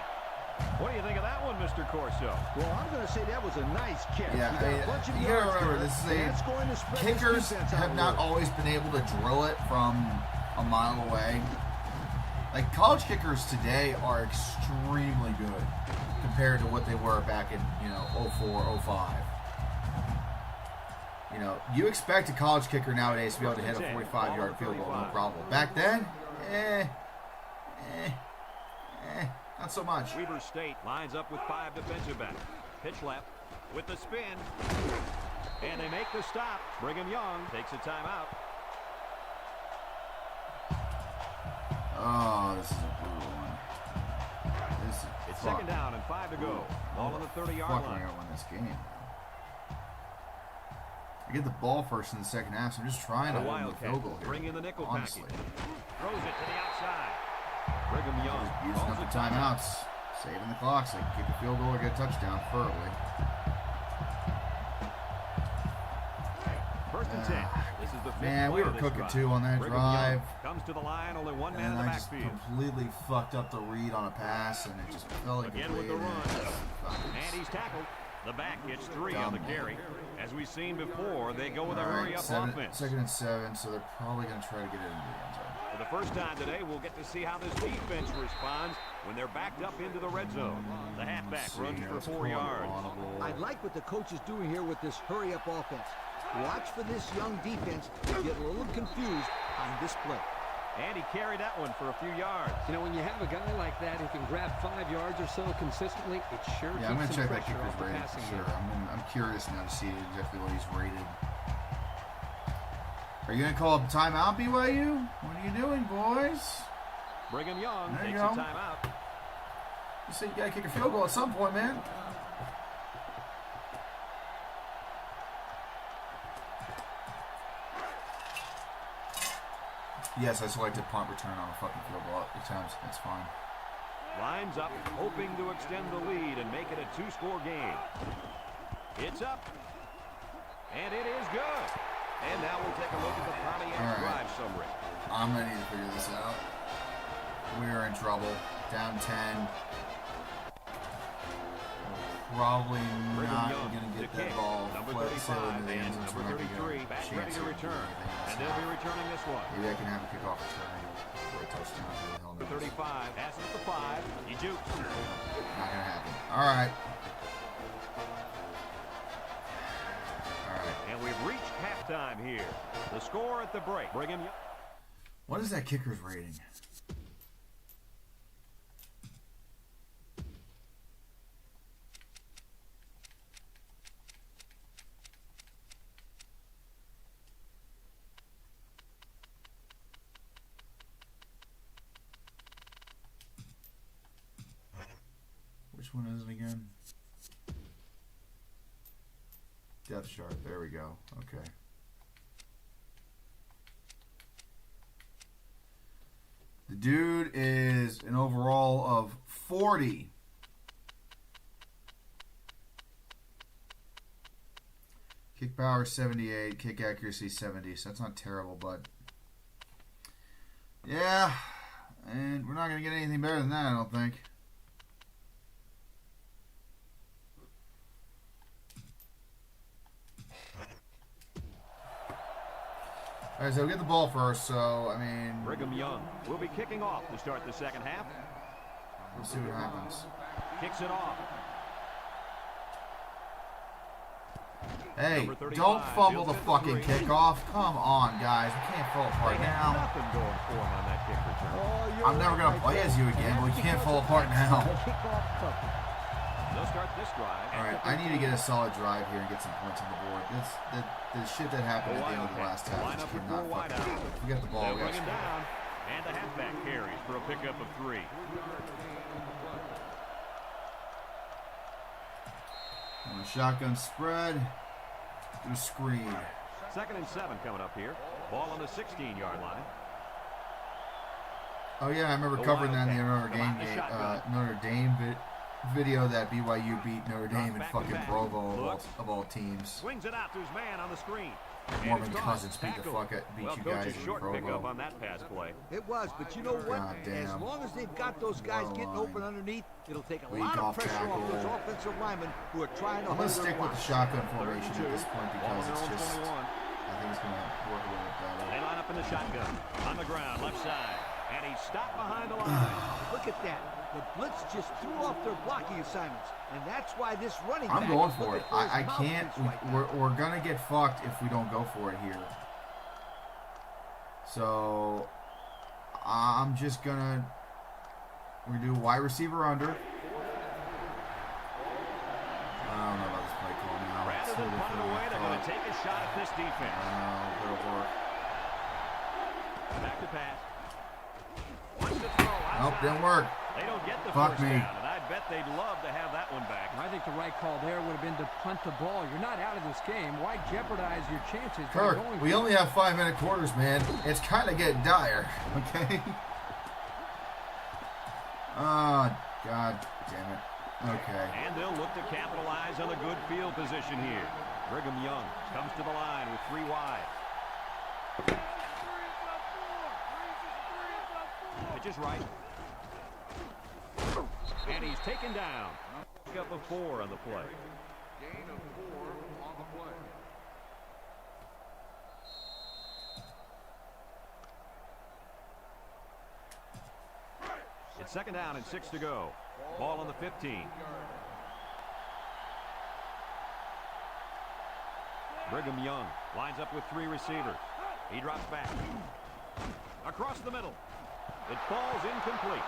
What do you think of that one, Mr. Corso? Well, I'm going to say that was a nice catch. Yeah, He got a bunch of you yards gotta remember, there, this is and that's going to spread this kickers defense out have a not little. always been able to drill it from a mile away. Like, college kickers today are extremely good compared to what they were back in, 04, 05. You expect a college kicker nowadays to be able to hit a 45-yard field goal, no problem. Back then, not so much. Weber State lines up with 5 defensive backs. Pitch left with the spin. And they make the stop. Brigham Young takes a timeout. Oh, this is a brutal one. It's 2nd down and 5 to go. Ball on the 30-yard Fuck, line. I gotta win this game. I get the ball first in the second half, so I'm just trying to The win the field goal Wildcats here. bring in the nickel honestly. package. Throws it to the outside. Brigham Young Using calls up it the timeouts. Saving the clock so they can kick a field goal or get a touchdown, preferably. First and 10. This is the fifth Man, we play were of this cooking drive. too on that Brigham drive. Young comes to the line, only one man in And the I just backfield. completely fucked up the read on a pass, and it just fell Again with incomplete. the run. And And he's tackled. The back gets 3 Dumb on the man. carry. As we've seen before, they go with a all right, hurry-up second offense. and 7, so they're probably going to try to get it into the end zone. For the first time today, we'll get to see how this defense responds when they're backed up into the red zone. The halfback runs for 4 yards. I like what the coach is doing here with this hurry-up offense. Watch for this young defense to get a little confused on this play. And he carried that one for a few yards. You know, when you have a guy like that who can grab 5 yards or so consistently, it sure Yeah, I'm going keeps to some check that pressure kicker's off the rating passing for sure. game. I'm curious now to see exactly what he's rated. Are you going to call a timeout, BYU? What are you doing, boys? Brigham Young There you takes go. a timeout. You said you got to kick a field goal at some point, man. Yes, I selected punt return on a fucking field goal attempts. That's fine. Lines up, hoping to extend the lead and make it a 2-score game. It's up. And it is good. And now we'll take a look at the Pontiac All right. drive summary. I'm going to need to figure this out. We are in trouble. Down 10. Probably Brigham not Young, going to the get that kick. ball Number flat 35 sailed into the and end zone. So number we're not gonna 33 get a back ready chance to here do return. anything else And now. they'll be returning this one. Maybe I can have a kickoff return for a touchdown. Who the hell knows? 35, passes at the 5. He jukes. Not gonna happen. All right. All right. And we've reached halftime here. The score at the break. Brigham Young. What is that kicker's rating? Which one is it again? Depth chart. There we go. Okay. The dude is an overall of 40. Kick power 78, kick accuracy 70. So that's not terrible, but yeah, and we're not going to get anything better than that, I don't think. All right, so we get the ball first, so, I mean, Brigham Young will be kicking off to start the second half. we'll see what happens. Kicks it off. Hey, Number 35, don't fumble the fields at fucking 3. kickoff. Come on, guys. We can't fall apart They had now. nothing going for him on that kick return. I'm never going to play as you again, but we can't fall apart now. They'll start this drive. All right, I need to get a solid drive here and get some points on the board. The shit that happened at the end of the last half Line just up with cannot 4 wide fucking. out. If we get the ball, They'll we bring got him to down. And the halfback carries for a pickup of 3. on a shotgun spread. Do a screen. 2nd and 7 coming up here. Ball on the 16-yard line. Oh yeah, I remember The covering that in the Wildcat. Notre Come Dame out the game, shotgun. Notre Dame video that BYU beat Notre Dame in back to fucking back. Provo Looks. of all teams. Swings it out to his man on the screen. Mormon And it's Cousins caught. beat the Tackled. fuck out, beat Well, you coach's guys in short pickup Provo. on that pass play. It was, but you know what? God As damn. long as they've got those guys Low getting line. open underneath, it'll take a Weak lot of off pressure off tackle. those offensive linemen who are trying to I'm hold gonna their stick with the blocks. shotgun 3rd formation and 2. at this point Ball because on it's their own just. 21. I think it's gonna work a little They better. line up in the shotgun. On the ground, left side. And he stopped behind the line. Look at that. The blitz just threw off their blocking assignments, and that's why this running I'm back going is for it. looking for his I can't. mouthpiece right now. We're gonna get fucked if we don't go for it here. So I'm just gonna. We're gonna do wide receiver under. I don't know about this play call now. Rather It's than totally punt it different away, than they're I going to thought. take a shot at this defense. It'll work. Back to pass. Wants to throw outside. Nope, didn't work. They don't get the Fuck first me. down, and I bet they'd love to have that one back. I think the right call there would have been to punt the ball. You're not out of this game. Why jeopardize your chances by Kirk, going we for it? only have 5-minute quarters, man. It's kind of getting dire. Okay. God damn it. Okay. And they'll look to capitalize on a good field position here. Brigham Young comes to the line with 3 wide. Pitch is right. And he's taken down. Pick up a 4 on the play. Gain of 4 on the play. It's 2nd down and 6 to go. Ball on the 15. Brigham Young lines up with 3 receivers. He drops back. Across the middle. It falls incomplete.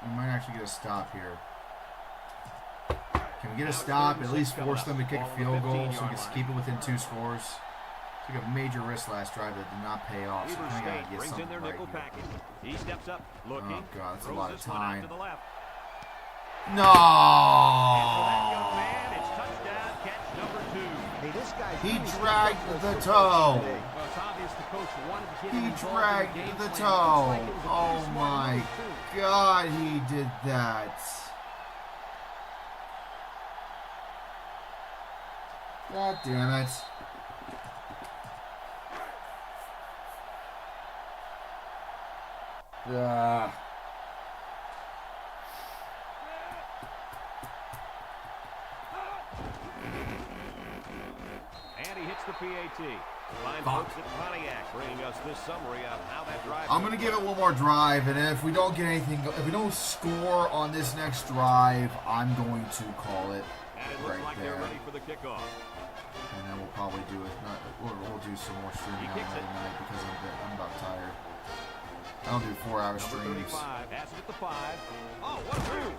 We might actually get a stop here. Can we get a stop? At least force them to kick a field goal so we can keep it within 2 scores. Took a major risk last drive that did not pay off. So I think I gotta get something right here. He steps up, looking. Oh god, that's a lot of time. To the left. No! And for that young man, it's touchdown catch number 2. Hey, this guy. He dragged the toe. Well, it's obvious the coach wanted to get He him involved in dragged game the plan. toe. Looks like it was a Oh pretty smart my move, too. god, he did that. God damn it. And he hits the PAT. Fine folks at Pontiac bringing us this summary of how that drive. I'm gonna give it one more drive, and if we don't get anything, if we don't score on this next drive, I'm going to call it And it looks right like there. they're ready for the kickoff. And then we'll probably do it. We'll do some more streaming He on kicks it. tonight because I'm about tired. I don't do 4-hour streams. 35, pass it at the 5. Oh, what a move!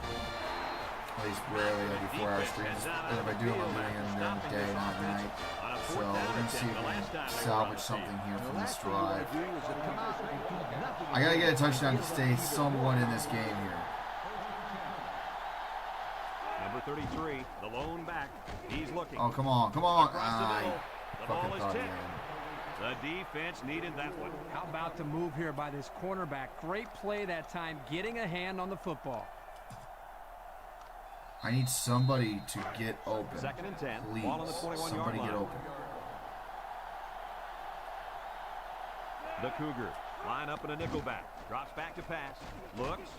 At least rarely I do 4-hour streams. And if I do them, I'm doing them during the day, not at night. So we're gonna see if we can salvage something here from this drive. I gotta get a touchdown to stay somewhat in this game here. Number 33, the lone back. He's looking. Oh, come on, come on. Across the I middle. The ball fucking is thought tipped. again. The defense needed that one. How about the move here by this cornerback? Great play that time, getting a hand on the football. I need somebody to get open. 2nd and 10. Please, Ball on the 21-yard somebody line. get open. The Cougars line up in a nickel back. Drops back to pass. Looks.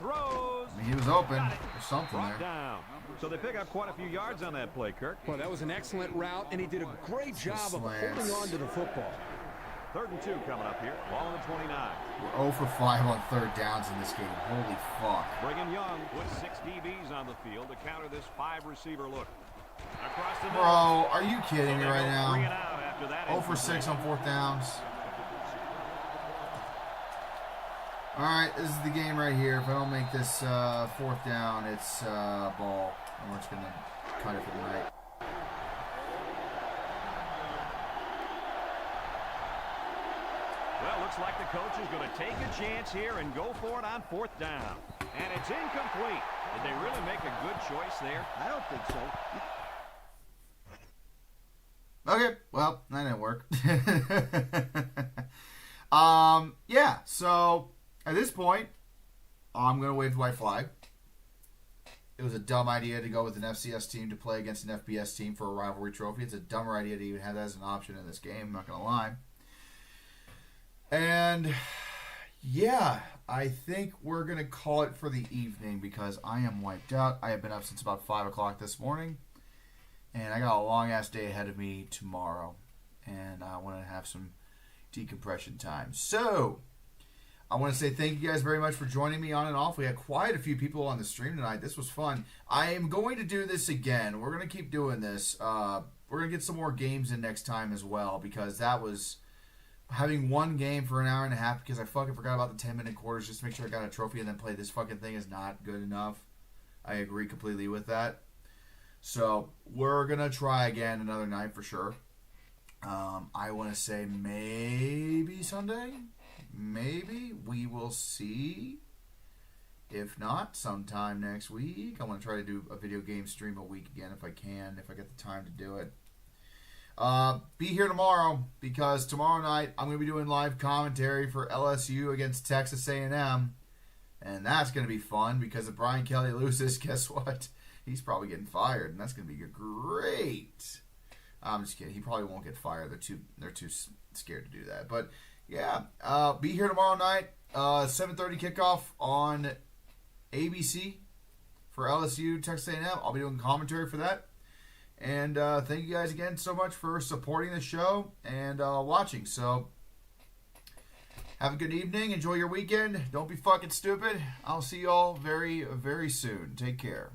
Throws. I mean, he was open. There's something Brought there. down. So they pick up quite a few yards on that play, Kirk. Well, that was an excellent route, and he did a great job of holding on to the football. 3rd and 2 coming up here. Ball on the 29. We're 0 for 5 on 3rd downs in this game. Holy fuck. Brigham Young with 6 DBs on the field to counter this 5-receiver look. Across the middle. Bro, are you kidding me So they right go 3 and now? out after that 0 for 6 on 4th downs. Alright, this is the game right here. If I don't make this 4th down, it's ball. And we're just going to cut it for the night. Well, looks like the coach is going to take a chance here and go for it on 4th down. And it's incomplete. Did they really make a good choice there? I don't think so. Okay, well, that didn't work. Yeah, so at this point, I'm going to wave the white flag. It was a dumb idea to go with an FCS team to play against an FBS team for a rivalry trophy. It's a dumber idea to even have that as an option in this game, I'm not going to lie. And yeah, I think we're going to call it for the evening because I am wiped out. I have been up since about 5 o'clock this morning. And I got a long-ass day ahead of me tomorrow. And I want to have some decompression time. So, I want to say thank you guys very much for joining me on and off. We had quite a few people on the stream tonight. This was fun. I am going to do this again. We're going to keep doing this. We're going to get some more games in next time as well. Because that was... having one game for an hour and a half because I fucking forgot about the 10-minute quarters just to make sure I got a trophy and then play this fucking thing is not good enough. I agree completely with that. So, we're going to try again another night for sure. I want to say maybe Sunday? maybe. We will see. If not, sometime next week. I want to try to do a video game stream a week again if I can, if I get the time to do it. Be here tomorrow, because tomorrow night I'm going to be doing live commentary for LSU against Texas A&M. And that's going to be fun, because if Brian Kelly loses, guess what? He's probably getting fired, and that's going to be great. I'm just kidding. He probably won't get fired. They're too scared to do that. But yeah, be here tomorrow night. 7:30 kickoff on ABC for LSU Texas A&M. I'll be doing commentary for that. And thank you guys again so much for supporting the show and watching. So have a good evening. Enjoy your weekend. Don't be fucking stupid. I'll see you all very, very soon. Take care.